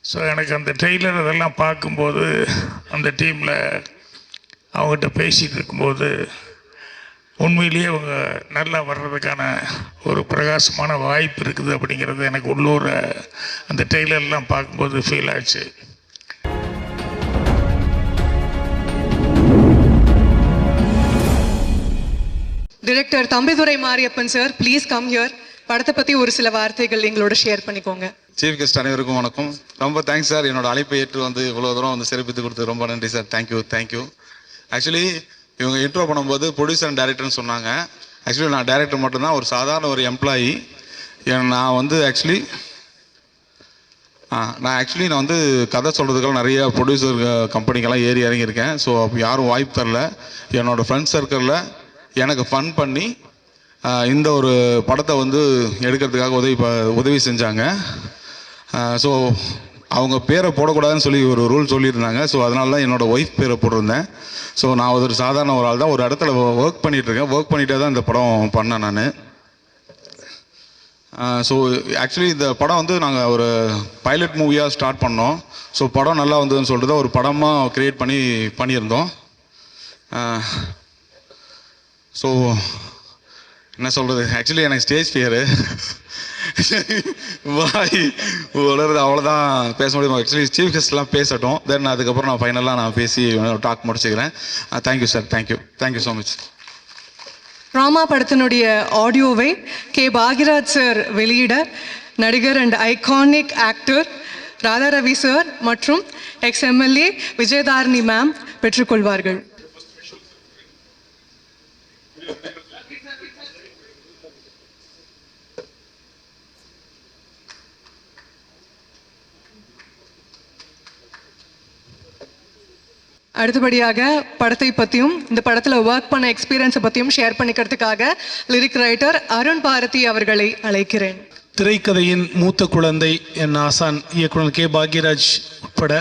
So எனக்கு அந்த trailer அதெல்லாம் பார்க்கும்போது அந்த டீமில் அவங்ககிட்ட பேசிகிட்டு இருக்கும்போது உண்மையிலேயே அவங்க நல்லா வர்றதுக்கான ஒரு பிரகாசமான வாய்ப்பு இருக்குது அப்படிங்கிறது எனக்கு உள்ளூர அந்த ட்ரெய்லர்லாம் பார்க்கும்போது ஃபீல் ஆச்சு. Director Thambidurai Mariyappan sir, please come here. படத்தை பற்றி ஒரு சில வார்த்தைகள் எங்களோட ஷேர் பண்ணிக்கோங்க. சீஃப் கெஸ்ட் அனைவருக்கும் வணக்கம். ரொம்ப தேங்க்ஸ் சார், என்னோட அழைப்பை ஏற்று வந்து இவ்வளோ தூரம் வந்து சிறப்பித்து கொடுத்து ரொம்ப நன்றி சார். தேங்க்யூ. ஆக்சுவலி இவங்க இன்ட்ரோ பண்ணும்போது ப்ரொடியூசர் அண்ட் டைரக்டர்னு சொன்னாங்க. ஆக்சுவலி நான் டைரக்டர் மட்டும்தான், ஒரு சாதாரண ஒரு எம்ப்ளாயி. நான் வந்து நான் வந்து கதை சொல்கிறதுக்கெல்லாம் நிறைய ப்ரொடியூசர் கம்பெனிக்கெல்லாம் ஏறி இறங்கியிருக்கேன். ஸோ யாரும் வாய்ப்பு தரல. என்னோடய ஃப்ரெண்ட்ஸ் சர்க்கிளில் எனக்கு ஃபன் பண்ணி இந்த ஒரு படத்தை வந்து எடுக்கிறதுக்காக உதவி செஞ்சாங்க. ஸோ அவங்க பேரை போடக்கூடாதுன்னு சொல்லி ஒரு ரூல் சொல்லியிருந்தாங்க. ஸோ அதனால தான் என்னோடய ஒய்ஃப் பேரை போட்டிருந்தேன். ஸோ நான் ஒரு சாதாரண ஒரு ஆள் தான், ஒரு இடத்துல ஒர்க் பண்ணிகிட்ருக்கேன். ஒர்க் பண்ணிகிட்டே தான் இந்த படம் பண்ணேன் நான். ஸோ ஆக்சுவலி இந்த படம் வந்து நாங்கள் ஒரு பைலட் மூவியாக ஸ்டார்ட் பண்ணோம். ஸோ படம் நல்லா வந்ததுன்னு சொல்லிட்டு தான் ஒரு படமாக க்ரியேட் பண்ணியிருந்தோம். ஸோ என்ன சொல்கிறது, ஆக்சுவலி எனக்கு ஸ்டேஜ் ஃபியரு, வாய் வளருது, அவ்வளோதான் பேச முடியும். ஆக்சுவலி சீஃப் கெஸ்ட்லாம் பேசட்டும், தென் அதுக்கப்புறம் நான் ஃபைனலாக நான் பேசி டாக் முடிச்சுக்கிறேன். Thank you sir, thank you so much. Rama படத்தினுடைய ஆடியோவை கே பாக்யராஜ் சார் வெளியிட நடிகர் and iconic actor Radha Ravi sir மற்றும் எக்ஸ்-எம்எல்ஏ விஜயதாரணி மேம் பெற்றுக்கொள்வார்கள். அடுத்தபடியாக படத்தை பற்றியும் இந்த படத்தில் ஒர்க் பண்ண எக்ஸ்பீரியன்ஸை பற்றியும் ஷேர் பண்ணிக்கிறதுக்காக லிரிக் ரைட்டர் அருண் பாரதி அவர்களை அழைக்கிறேன். திரைக்கதையின் மூத்த குழந்தை என் ஆசான் இயக்குனர் கே பாக்யராஜ் உட்பட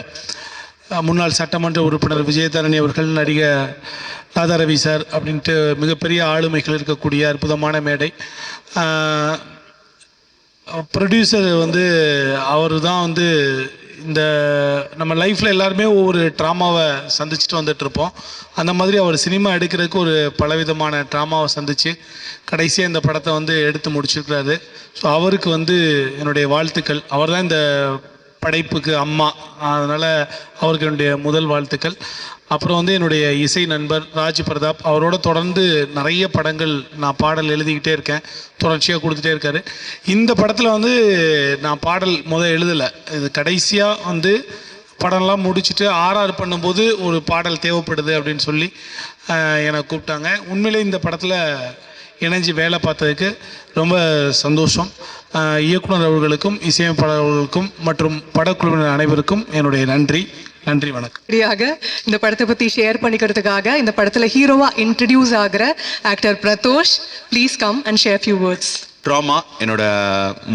முன்னாள் சட்டமன்ற உறுப்பினர் விஜயதாரணி அவர்கள், நடிகர் ராதா ரவி சார் அப்படின்ட்டு மிகப்பெரிய ஆளுமைகள் இருக்கக்கூடிய அற்புதமான மேடை. ப்ரொடியூசர் வந்து அவர் தான் வந்து இந்த நம்ம லைஃப்பில் எல்லாருமே ஒவ்வொரு ட்ராமாவை சந்திச்சுட்டு வந்துட்டுருப்போம். அந்த மாதிரி அவர் சினிமா எடுக்கிறதுக்கு ஒரு பலவிதமான ட்ராமாவை சந்தித்து கடைசியாக இந்த படத்தை வந்து எடுத்து முடிச்சிருக்கிறாரு. ஸோ அவருக்கு வந்து என்னுடைய வாழ்த்துக்கள். அவர் தான் இந்த படைப்புக்கு அம்மா, அதனால் அவருக்கு என்னுடைய முதல் வாழ்த்துக்கள். அப்புறம் வந்து என்னுடைய இசை நண்பர் ராஜ் பிரதாப், அவரோட தொடர்ந்து நிறைய படங்கள் நான் பாடல் எழுதிக்கிட்டே இருக்கேன், தொடர்ச்சியாக கொடுத்துட்டே இருக்காரு. இந்த படத்தில் வந்து நான் பாடல் எழுதலை, இது கடைசியாக வந்து படம்லாம் முடிச்சுட்டு ஆர்ஆர் பண்ணும்போது ஒரு பாடல் தேவைப்படுது அப்படின்னு சொல்லி என்னை கூப்பிட்டாங்க. உண்மையிலே இந்த படத்தில் இணைஞ்சு வேலை பார்த்ததுக்கு ரொம்ப சந்தோஷம். இயக்குனர் அவர்களுக்கும் இசையமைப்பாளர்களுக்கும் மற்றும் படக்குழுவினர் அனைவருக்கும் என்னுடைய நன்றி, வணக்கம். சரியாக இந்த படத்தை பற்றி ஷேர் பண்ணிக்கிறதுக்காக இந்த படத்தில் ஹீரோவாக இன்ட்ரடியூஸ் ஆகிற actor Pradosh, please come and share few words. Drama என்னோட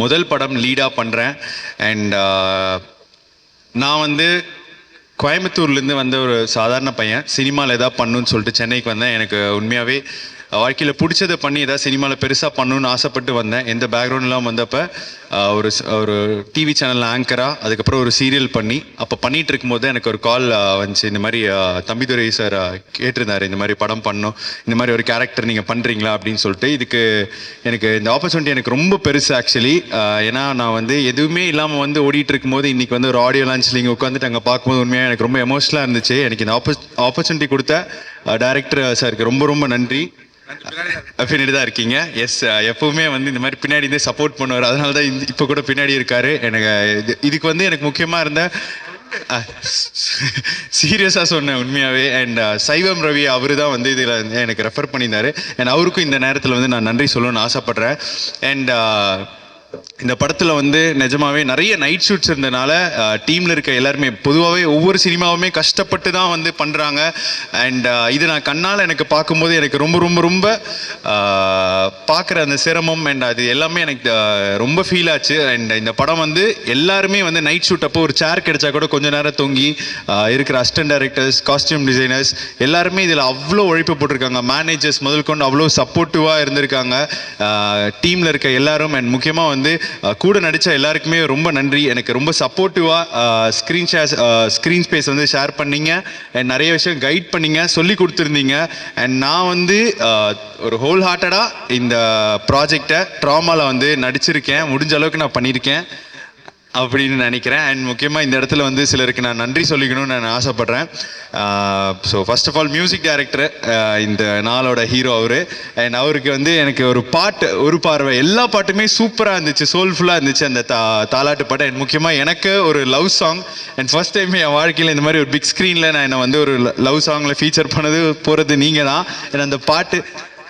முதல் படம் லீடாக பண்ணுறேன். அண்ட் நான் வந்து கோயம்புத்தூர்லேருந்து வந்த ஒரு சாதாரண பையன், சினிமாவில் எதாவது பண்ணணுன்னு சொல்லிட்டு சென்னைக்கு வந்தேன். எனக்கு உண்மையாகவே வாழ்க்கையில் பிடிச்சதை பண்ணி ஏதாவது சினிமாவில் பெருசாக பண்ணணுன்னு ஆசைப்பட்டு வந்தேன். எந்த பேக்ரவுண்ட்லாம் வந்தப்போ ஒரு டிவி சேனலில் ஆங்கராக, அதுக்கப்புறம் ஒரு சீரியல் அப்போ பண்ணிகிட்டு இருக்கும்போது எனக்கு ஒரு கால் வந்துச்சு. இந்த மாதிரி தம்பிதுரை சார் கேட்டிருந்தார், இந்த மாதிரி படம் பண்ணணும், இந்த மாதிரி ஒரு கேரக்டர் நீங்கள் பண்ணுறீங்களா அப்படின்னு சொல்லிட்டு. எனக்கு இந்த ஆப்பர்ச்சுனிட்டி எனக்கு ரொம்ப பெருசு ஆக்சுவலி. ஏன்னா நான் வந்து எதுவுமே இல்லாமல் வந்து ஓடிட்டு இருக்கும்போது இன்றைக்கி வந்து ஒரு ஆடியோ லான்ச்சில் இங்கே உட்காந்துட்டு அங்கே பார்க்கும்போது உண்மையாக எனக்கு ரொம்ப எமோஷனலாக இருந்துச்சு. எனக்கு இந்த ஆப்பர்ச்சுனிட்டி கொடுத்த டைரக்டர் சாருக்கு ரொம்ப நன்றி. பின்னாடி தான் இருக்கீங்க. எஸ், எப்பவுமே வந்து இந்த மாதிரி பின்னாடி இருந்தே சப்போர்ட் பண்ணுவார். அதனால தான் இப்போ கூட பின்னாடி இருக்காரு. இதுக்கு வந்து எனக்கு முக்கியமாக இருந்த சீரியஸாக சொன்னேன் உண்மையாகவே. அண்ட் சைவம் ரவி அவர் தான் வந்து இதில் எனக்கு ரெஃபர் பண்ணியிருந்தார். அண்ட் அவருக்கும் இந்த நேரத்தில் வந்து நான் நன்றி சொல்லணும்னு ஆசைப்பட்றேன். அண்ட் இந்த படத்தில் வந்து நிஜமாவே நிறைய நைட் ஷூட்ஸ் இருந்ததுனால டீமில் இருக்க எல்லாருமே பொதுவாகவே ஒவ்வொரு சினிமாவுமே கஷ்டப்பட்டு தான் வந்து பண்ணுறாங்க. அண்ட் இது நான் கண்ணால் எனக்கு பார்க்கும்போது எனக்கு ரொம்ப பார்க்குற அந்த சிரமம் அண்ட் அது எல்லாமே எனக்கு ரொம்ப ஃபீல் ஆச்சு. அண்ட் இந்த படம் வந்து எல்லாருமே வந்து நைட் ஷூட் அப்போ ஒரு சேர் கிடைச்சா கூட கொஞ்சம் நேரம் தொங்கி இருக்கிற அசிஸ்டன்ட் டைரக்டர்ஸ், காஸ்டியூம் டிசைனர்ஸ் எல்லாருமே இதில் அவ்வளோ உழைப்பு போட்டிருக்காங்க. மேனேஜர்ஸ் முதல் கொண்டு அவ்வளோ சப்போர்ட்டிவாக இருந்திருக்காங்க டீமில் இருக்க எல்லாரும். அண்ட் முக்கியமாக வந்து கூட நடித்த எல்லாருக்குமே ரொம்ப நன்றி. எனக்கு ரொம்ப சப்போர்ட்டிவாக ஸ்க்ரீன் ஸ்பேஸ் வந்து ஷேர் பண்ணீங்க அண்ட் நிறைய விஷயம் கைட் பண்ணீங்க, சொல்லி கொடுத்துருந்தீங்க. அண்ட் நான் வந்து ஒரு ஹோல் ஹார்ட்டடாக இந்த ப்ராஜெக்டை ட்ராமாவில் வந்து நடிச்சிருக்கேன், முடிஞ்ச அளவுக்கு நான் பண்ணியிருக்கேன் அப்படின்னு நினைக்கிறேன். அண்ட் முக்கியமாக இந்த இடத்துல வந்து சிலருக்கு நான் நன்றி சொல்லிக்கணும்னு நான் ஆசைப்பட்றேன். So first of all music director, இந்த நாளோட ஹீரோ அவர். அண்ட் அவருக்கு வந்து எனக்கு ஒரு பார்வை எல்லா பாட்டுமே சூப்பராக இருந்துச்சு, சோல்ஃபுல்லாக இருந்துச்சு அந்த தாலாட்டு பாட்டு. அண்ட் முக்கியமாக எனக்கு ஒரு love song, and first time என் வாழ்க்கையில் இந்த மாதிரி ஒரு பிக் ஸ்க்ரீனில் நான் என்னை வந்து ஒரு லவ் சாங்கில் ஃபீச்சர் போகிறது நீங்கள் தான். அண்ட் அந்த பாட்டு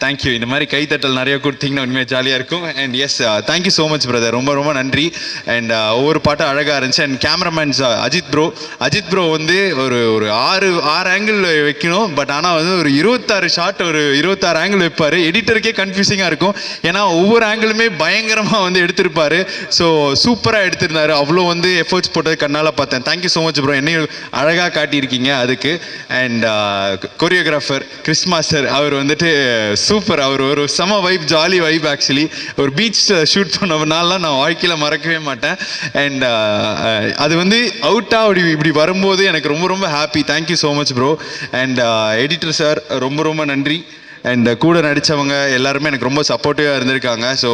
தேங்க்யூ. இந்த மாதிரி கைத்தட்டல் நிறைய கொடுத்தீங்கன்னா உண்மையாக ஜாலியாக இருக்கும். And yes, thank you so much brother, ரொம்ப ரொம்ப நன்றி. அண்ட் ஒவ்வொரு பாட்டும் அழகாக இருந்துச்சு. அண்ட் கேமராமேன்ஸ் அஜித் ப்ரோ வந்து ஒரு ஆறு ஆங்கிள் வைக்கணும், பட் ஆனால் வந்து ஒரு 26 ஷாட், ஒரு 26 ஆங்கிள் வைப்பார். எடிட்டருக்கே கன்ஃபியூசிங்காக இருக்கும், ஏன்னா ஒவ்வொரு ஆங்கிளுமே பயங்கரமாக வந்து எடுத்திருப்பார். ஸோ சூப்பராக எடுத்திருந்தாரு, அவ்வளோ வந்து எஃபர்ட்ஸ் போட்டது கண்ணால் பார்த்தேன். தேங்க்யூ ஸோ மச் ப்ரோ, என்னையும் அழகாக காட்டியிருக்கீங்க அதுக்கு. அண்ட் கொரியோகிராஃபர் கிறிஸ் மாஸ்டர், அவர் வந்துட்டு சூப்பர், அவர் ஒரு செம வைப், ஜாலி வைப். ஆக்சுவலி ஒரு பீச் ஷூட் பண்ணனால நான் வாழ்க்கையில் மறக்கவே மாட்டேன். அண்ட் அது வந்து அவுட்டாக இப்படி வரும்போது எனக்கு ரொம்ப ரொம்ப happy. Thank you so much bro. And editor sir ரொம்ப ரொம்ப நன்றி. அண்ட் கூட நடித்தவங்க எல்லாருமே எனக்கு ரொம்ப சப்போர்ட்டிவாக இருந்திருக்காங்க. ஸோ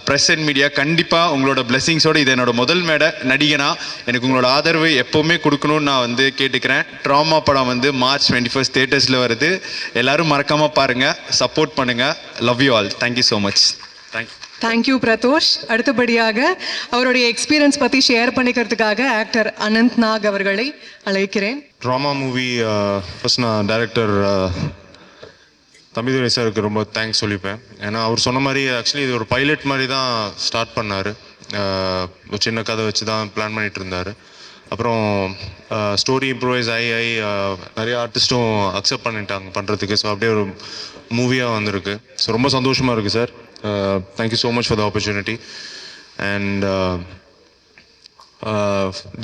ப்ரெஸ் அண்ட் மீடியா, கண்டிப்பாக உங்களோட பிளெஸிங்ஸோடு இது என்னோட முதல் மேடை நடிகனா, எனக்கு உங்களோட ஆதரவு எப்போவுமே கொடுக்கணும்னு நான் வந்து கேட்டுக்கிறேன். ட்ராமா படம் வந்து March 21 தியேட்டர்ஸில் வருது, எல்லாரும் மறக்காமல் பாருங்கள், சப்போர்ட் பண்ணுங்கள். Love you all. Thank you so much. Thank you Pradosh. அடுத்தபடியாக அவருடைய எக்ஸ்பீரியன்ஸ் பற்றி ஷேர் பண்ணிக்கிறதுக்காக ஆக்டர் அனந்த் நாக் அவர்களை அழைக்கிறேன். ட்ராமா மூவி ஃபர்ஸ்ட் நான் டைரக்டர் தம்பிதுரை சாருக்கு ரொம்ப தேங்க்ஸ் சொல்லிப்பேன். ஏன்னா அவர் சொன்ன மாதிரி ஆக்சுவலி இது ஒரு பைலட் மாதிரி தான் ஸ்டார்ட் பண்ணார். ஒரு சின்ன கதை வச்சு தான் பிளான் பண்ணிகிட்டு இருந்தார். அப்புறம் ஸ்டோரி இம்ப்ரூவைஸ் ஆகி நிறைய ஆர்டிஸ்ட்டும் அக்செப்ட் பண்ணிட்டாங்க பண்ணுறதுக்கு. ஸோ அப்படியே ஒரு மூவியாக வந்திருக்கு. ஸோ ரொம்ப சந்தோஷமாக இருக்குது sir. Thank you so much for the opportunity. And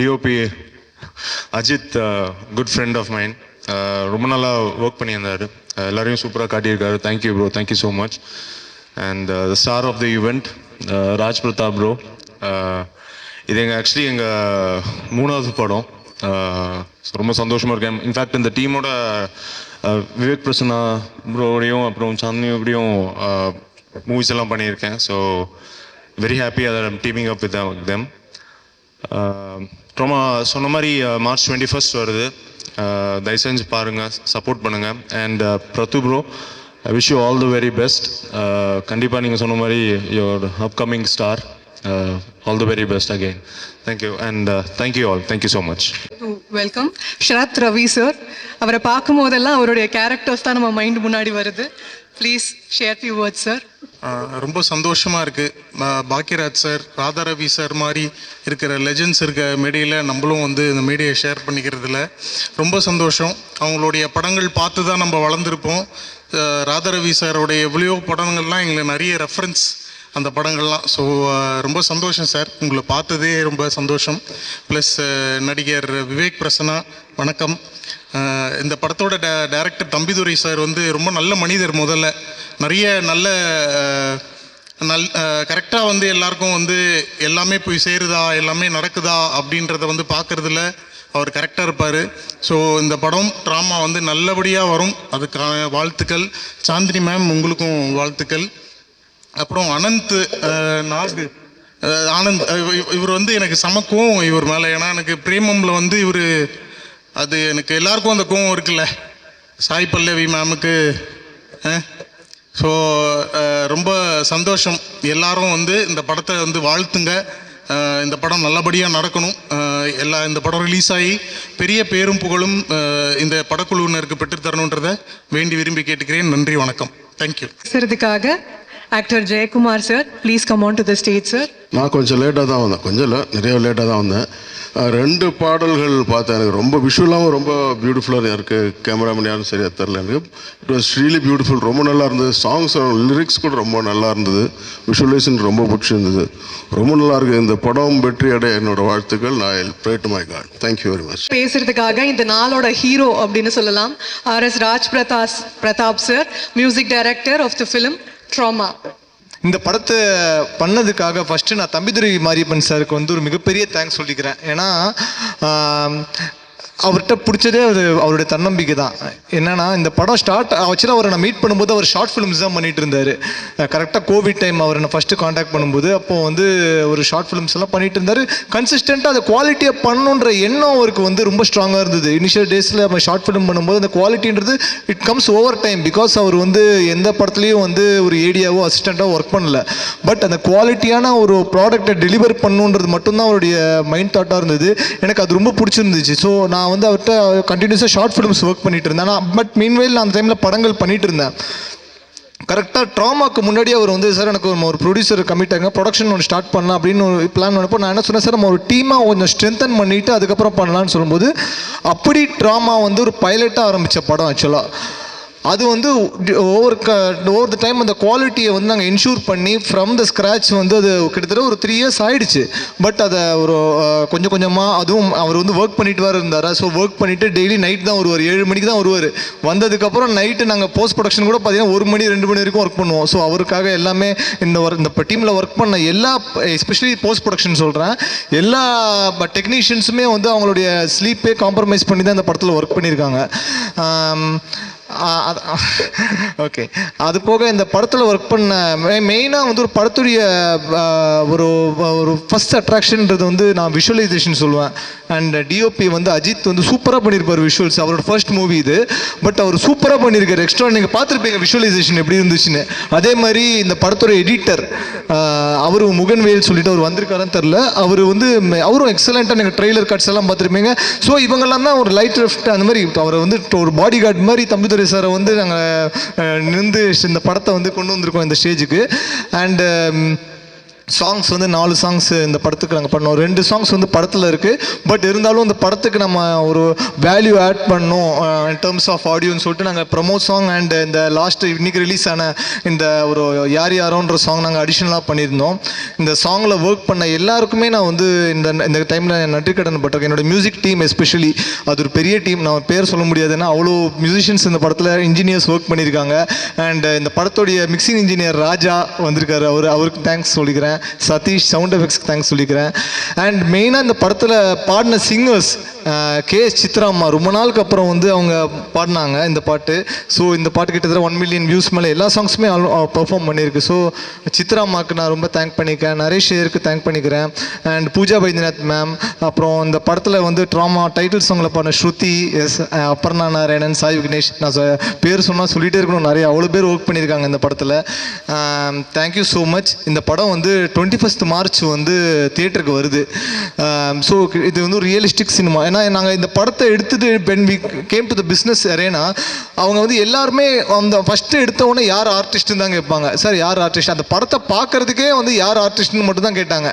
DOP Ajith, good friend of mind, ரொம்ப நல்லா ஒர்க் பண்ணியிருந்தார். எல்லாரையும் சூப்பராக காட்டியிருக்காரு. Thank you bro, thank you so much. And the star of the event Raj Pratap bro. இது ஆக்சுவலி எங்கள் 3வது படம். ரொம்ப சந்தோஷமாக இருக்கேன். இன்ஃபேக்ட் இந்த டீமோட விவேக் பிரசன்னா ப்ரோடையும் அப்புறம் சாந்தினியோடையும் மூவிஸ் எல்லாம் பண்ணியிருக்கேன். So very happy that I'm teaming up with them. ரொம்ப சொன்ன மாதிரி March 21 வருது. தயவு செஞ்சு பாருங்கள், சப்போர்ட் பண்ணுங்கள். And Prathu bro, I wish you all the very best. கண்டிப்பாக நீங்கள் சொன்ன மாதிரி your upcoming star. All the very best again. Thank you. And thank you all. Thank you so much. Welcome Sharath Ravi sir. அவரை பார்க்கும் போதெல்லாம் அவருடைய கேரக்டர்ஸ் தான் நம்ம மைண்ட் முன்னாடி வருது. Please share few words sir. ரொம்ப சந்தோஷமாக இருக்குது. பாக்கியராஜ் சார், ராதா ரவி சார் மாதிரி இருக்கிற லெஜெண்ட்ஸ் இருக்க மேடையில் நம்மளும் வந்து இந்த மீடியை ஷேர் பண்ணிக்கிறதுல ரொம்ப சந்தோஷம். அவங்களுடைய படங்கள் பார்த்து தான் நம்ம வளர்ந்துருப்போம். ராதா ரவி சாரோடைய எவ்வளோ படங்கள்லாம் எங்களுக்கு நிறைய ரெஃபரன்ஸ் அந்த படங்கள்லாம். ஸோ ரொம்ப சந்தோஷம் சார், உங்களை பார்த்ததே ரொம்ப சந்தோஷம். ப்ளஸ் நடிகர் விவேக் பிரசன்னா, வணக்கம். இந்த படத்தோட டைரக்டர் தம்பிதுரை சார் வந்து ரொம்ப நல்ல மனிதர். முதல்ல நிறைய கரெக்டாக வந்து எல்லாருக்கும் வந்து எல்லாமே போய் சேருதா, எல்லாமே நடக்குதா அப்படின்றத வந்து பார்க்குறதுல அவர் கரெக்டாக இருப்பார். ஸோ இந்த படம் ட்ராமா வந்து நல்லபடியாக வரும், அதுக்கான வாழ்த்துக்கள். சாந்தினி மேம், உங்களுக்கும் வாழ்த்துக்கள். அப்புறம் அனந்த் நாக், ஆனந்த், இவர் வந்து எனக்கு சமக்கும் இவர் மேலே. ஏன்னா எனக்கு பிரேமமில் வந்து இவர், அது எனக்கு எல்லாருக்கும் அந்த கோவம் இருக்குல்ல, சாய் பல்லவி மேமுக்கு. ஸோ ரொம்ப சந்தோஷம். எல்லாரும் வந்து இந்த படத்தை வந்து வாழ்த்துங்க. இந்த படம் நல்லபடியாக நடக்கணும். இந்த படம் ரிலீஸ் ஆகி பெரிய பேரும் புகழும் இந்த படக்குழுவினருக்கு பெற்றுத்தரணுன்றதை வேண்டி விரும்பி கேட்டுக்கிறேன். நன்றி, வணக்கம். தேங்க்யூ. பேசுறதுக்காக actor Jayakumar sir, please come on to the stage sir. நான் கொஞ்சம் லேட்டாக தான் வந்தேன், கொஞ்சம் இல்லை, நிறைய லேட்டாக தான் வந்தேன். 2 பாடல்கள் பார்த்தேன். எனக்கு ரொம்ப விஷுவலாகவும் ரொம்ப பியூட்டிஃபுல்லாக இருக்குது. கேமராமேன் யாரும் சரியாக தெரில எனக்கு. It was really beautiful. ரொம்ப நல்லா இருந்தது. சாங்ஸ் லிரிக்ஸ் கூட ரொம்ப நல்லா இருந்தது. விஷுவலைசேஷன் ரொம்ப பிடிச்சிருந்தது. ரொம்ப நல்லா இருக்குது. இந்த படம் வெற்றி அடைய என்னோட வாழ்த்துக்கள். நான் pray to my God. Thank you very much. பேசுறதுக்காக இந்த நாளோட ஹீரோ அப்படின்னு சொல்லலாம் RS Raj Pratap sir, music director of the film Drama. இந்த படத்தை பண்ணதுக்காக ஃபஸ்ட்டு நான் தம்பிதுரை மாரியப்பன் சாருக்கு வந்து ஒரு மிகப்பெரிய தேங்க்ஸ் சொல்லிக்கிறேன். ஏன்னா அவர்கிட்ட பிடிச்சதே அவருடைய தன்னம்பிக்கை தான். என்னன்னா இந்த படம் ஸ்டார்ட் ஆச்சுன்னா அவரை நான் மீட் பண்ணும்போது அவர் ஷார்ட் ஃபிலிம்ஸ் தான் பண்ணிட்டு இருந்தார். கரெக்டாக கோவிட் டைம் அவரை நான் ஃபஸ்ட்டு காண்டாக்ட் பண்ணும்போது அப்போது வந்து ஒரு ஷார்ட் ஃபிலிம்ஸ் எல்லாம் பண்ணிட்டு இருந்தார். கன்சிஸ்டண்ட்டாக அதை குவாலிட்டியாக பண்ணணுன்ற எண்ணம் அவருக்கு வந்து ரொம்ப ஸ்ட்ராங்காக இருந்தது. இனிஷியல் டேஸில் நம்ம ஷார்ட் ஃபிலிம் பண்ணும்போது அந்த குவாலிட்டின்றது it comes over time. Because அவர் வந்து எந்த படத்துலையும் வந்து ஒரு ஏடியாவோ அசிஸ்டண்ட்டாவோ ஒர்க் பண்ணல. பட் அந்த குவாலிட்டியான ஒரு ப்ராடக்டை டெலிவர் பண்ணணுன்றது மட்டும்தான் அவருடைய மைண்ட் தாட்டாக இருந்தது. எனக்கு அது ரொம்ப பிடிச்சிருந்துச்சு. ஸோ நான் வந்து அவர்கிட்ட கண்டினியூஸாக ஷார்ட் ஃபிலிம்ஸ் ஒர்க் பண்ணிட்டு இருந்தேன். பட் மீன்வேல் நான் அந்த டைமில் படங்கள் பண்ணிட்டு இருந்தேன். கரெக்டாக ட்ராமாக்கு முன்னாடி அவர் வந்து சார் எனக்கு ஒரு ப்ரொடியூசர் கமிட் ஆகுங்க, ப்ரொடக்ஷன் ஒன்று ஸ்டார்ட் பண்ணலாம் அப்படின்னு ஒரு பிளான் பண்ணப்போ நான் என்ன சொன்னேன், சார் நம்ம ஒரு டீமாக கொஞ்சம் ஸ்ட்ரென்தன் பண்ணிவிட்டு அதுக்கப்புறம் பண்ணலான்னு சொல்லும்போது அப்படி ட்ராமா வந்து ஒரு பைலட்டாக ஆரம்பித்த படம் ஆக்சுவலாக. அது வந்து ஓவர் த டைம் அந்த குவாலிட்டியை வந்து நாங்கள் இன்ஷூர் பண்ணி ஃப்ரம் த ஸ்க்ராட்ச் வந்து அது கிட்டத்தட்ட ஒரு 3 years ஆகிடுச்சு. பட் அதை ஒரு கொஞ்சம் கொஞ்சமாக அதுவும் அவர் வந்து ஒர்க் பண்ணிட்டு வேறு இருந்தார். ஸோ ஒர்க் பண்ணிவிட்டு டெய்லி நைட் தான் வருவார், 7 மணிக்கு தான் வருவார். வந்ததுக்கப்புறம் நைட்டு நாங்கள் போஸ்ட் ப்ரொடக்ஷன் கூட பார்த்தீங்கன்னா 1 மணி 2 மணி வரைக்கும் ஒர்க் பண்ணுவோம். ஸோ அவருக்காக எல்லாமே இந்த டீமில் ஒர்க் பண்ண எல்லா எஸ்பெஷலி போஸ்ட் ப்ரொடக்ஷன் சொல்கிறேன் எல்லா டெக்னீஷியன்ஸுமே வந்து அவங்களுடைய ஸ்லீப்பே காம்ப்ரமைஸ் பண்ணி தான் இந்த படத்தில் ஒர்க் பண்ணியிருக்காங்க. ஓகே, அது போக இந்த படத்தில் ஒர்க் பண்ண மெயினாக வந்து ஒரு படத்துடைய ஒரு ஒரு ஃபஸ்ட் அட்ராக்ஷன்ன்றது வந்து நான் விஷுவலைசேஷன் சொல்லுவேன். அண்ட் டிஓபி வந்து அஜித் வந்து சூப்பராக பண்ணியிருப்பார் விஷுவல்ஸ். அவரோட ஃபர்ஸ்ட் மூவி இது. பட் அவர் சூப்பராக பண்ணியிருக்காரு. எக்ஸ்ட்ரா நீங்கள் பார்த்துருப்பீங்க விஷுவலைசேஷன் எப்படி இருந்துச்சுன்னு. அதே மாதிரி இந்த படத்தோட எடிட்டர் அவர் முகன்வேல் சொல்லிட்டு அவர் வந்திருக்காருன்னு தெரில. அவர் வந்து அவரும் எக்ஸலண்ட்டாக நீங்கள் ட்ரெய்லர் கட்ஸ் எல்லாம் பார்த்துருப்பீங்க. ஸோ இவங்கெல்லாம் தான் ஒரு லைட் லெஃப்ட் அந்த மாதிரி அவரை வந்து ஒரு பாடி கார்டு மாதிரி தம்பிதுரை சாரை வந்து நாங்கள் நின்று இந்த படத்தை வந்து கொண்டு வந்திருக்கோம் இந்த ஸ்டேஜுக்கு. அண்டு சாங்ஸ் வந்து 4 சாங்ஸ் இந்த படத்துக்கு நாங்கள் பண்ணோம். 2 சாங்ஸ் வந்து படத்தில் இருக்குது. பட் இருந்தாலும் இந்த படத்துக்கு நம்ம ஒரு வேல்யூ ஆட் பண்ணோம் இன் டேர்ம்ஸ் ஆஃப் ஆடியோன்னு சொல்லிட்டு நாங்கள் ப்ரமோ சாங் அண்ட் இந்த லாஸ்ட் இன்னைக்கு ரிலீஸ் ஆன இந்த ஒரு யார் யாரோன்ற சாங் நாங்கள் அடிஷ்னலாக பண்ணியிருந்தோம். இந்த சாங்கில் ஒர்க் பண்ண எல்லாருக்குமே நான் வந்து இந்த டைமில் நன்றி கடன் பட்டிருக்கேன். என்னோடய மியூசிக் டீம் எஸ்பெஷலி அது ஒரு பெரிய டீம். நான் பேர் சொல்ல முடியாதுன்னா அவ்வளோ மியூசிஷியன்ஸ் இந்த படத்தில் இன்ஜினியர்ஸ் ஒர்க் பண்ணியிருக்காங்க. அண்ட் இந்த படத்தோடைய மிக்சிங் இன்ஜினியர் ராஜா வந்திருக்காரு. அவருக்கு தேங்க்ஸ் சொல்லிக்கிறேன். சதீஷ் சவுண்ட் எஃபெக்ட்ஸ்க்கு தேங்க்ஸ் சொல்லிக்கிறேன். அண்ட் மெயினாக இந்த படத்தில் பாடின சிங்கர்ஸ் KS சித்ராம்மா ரொம்ப நாளுக்கு அப்புறம் வந்து அவங்க பாடினாங்க இந்த பாட்டு. ஸோ இந்த பாட்டு கிட்டத்தட்ட 1 million வியூஸ் மேலே எல்லா சாங்ஸுமே பர்ஃபார்ம் பண்ணியிருக்கு. ஸோ சித்ராம்மாவுக்கு நான் ரொம்ப தேங்க் பண்ணிக்கிறேன். நரேஷ் ஐயருக்கு தேங்க் பண்ணிக்கிறேன். அண்ட் பூஜா பைத்யநாத் மேம், அப்புறம் இந்த படத்தில் வந்து ட்ராமா டைட்டில் சாங்கில் பாடின ஸ்ருதி, அபர்ணா நாராயணன், சாய் விக்னேஷ், நான் பேர் சொன்னால் சொல்லிகிட்டே இருக்கணும். நிறைய அவ்வளோ பேர் ஒர்க் பண்ணியிருக்காங்க இந்த படத்தில். Thank you so much. இந்த படம் வந்து 21st March வந்து தியேட்டருக்கு வருது. ஸோ இது வந்து ரியலிஸ்டிக் சினிமா. ஏன்னா நாங்கள் இந்த படத்தை எடுத்துட்டு when we came to the business arena அவங்க வந்து எல்லாருமே அந்த ஃபஸ்ட்டு எடுத்தவொடனே யார் ஆர்டிஸ்ட்டுன்னு தான் கேட்பாங்க. சார் யார் ஆர்டிஸ்ட், அந்த படத்தை பார்க்குறதுக்கே வந்து யார் ஆர்டிஸ்ட்னு மட்டும் தான் கேட்டாங்க.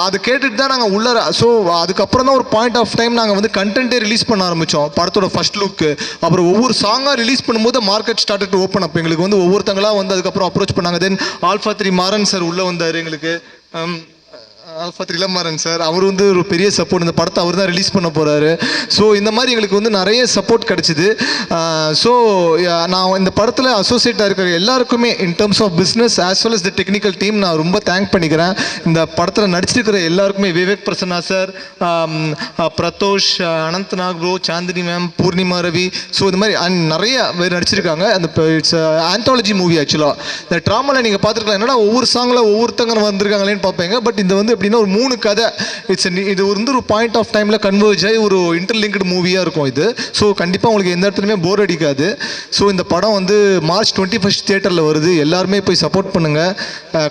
அது கேட்டுட்டு தான் நாங்கள் உள்ள. ஸோ அதுக்கப்புறம் தான் ஒரு பாயிண்ட் ஆஃப் டைம் நாங்கள் வந்து கண்டென்ட்டே ரிலீஸ் பண்ண ஆரம்பித்தோம் படத்தோட ஃபஸ்ட் லுக்கு. அப்புறம் ஒவ்வொரு சாங்காக ரிலீஸ் பண்ணும்போது market start to open up. எங்களுக்கு வந்து ஒவ்வொருத்தங்களாக வந்து அதுக்கப்புறம் அப்ரோச் பண்ணாங்க. தென் ஆல்ஃபா 3 மாறன் சார் உள்ளே வந்தார் எங்களுக்கு. ஆல்ஃபா 3 இளமாறன் சார் அவர் வந்து ஒரு பெரிய சப்போர்ட். இந்த படத்தை அவர் தான் ரிலீஸ் பண்ண போகிறாரு. ஸோ இந்த மாதிரி எங்களுக்கு வந்து நிறைய சப்போர்ட் கிடச்சிது. ஸோ நான் இந்த படத்தில் அசோசியேட்டாக இருக்கிற எல்லாருக்குமே in terms of business as well as the technical team நான் ரொம்ப தேங்க் பண்ணிக்கிறேன். இந்த படத்தில் நடிச்சிருக்கிற எல்லாருக்குமே Vivek Prasanna sir, Pradosh, Ananthnag bro, Chandini ma'am, Poornima Ravi, so இந்த மாதிரி நிறைய பேர் நடிச்சிருக்காங்க. அந்த இட்ஸ் ஆந்தாலஜி மூவி ஆக்சுவலாக. இந்த ட்ராமாவில் நீங்கள் பார்த்துருக்கலாம். என்னன்னா ஒவ்வொரு சாங்கில் ஒவ்வொருத்தங்க வந்திருக்காங்களேன்னு பார்ப்பீங்க. பட் இந்த வந்து எப்படின்னா ஒரு 3 கதை. இது வந்து ஒரு பாயிண்ட் ஆஃப் டைமில் கன்வர்ஜ் ஆகி ஒரு இன்டர்லிங்க்டு மூவியாக இருக்கும் இது. ஸோ கண்டிப்பாக உங்களுக்கு எந்த இடத்துலையுமே போர் அடிக்காது. ஸோ இந்த படம் வந்து March 21st தியேட்டரில் வருது. எல்லாருமே போய் சப்போர்ட் பண்ணுங்கள்.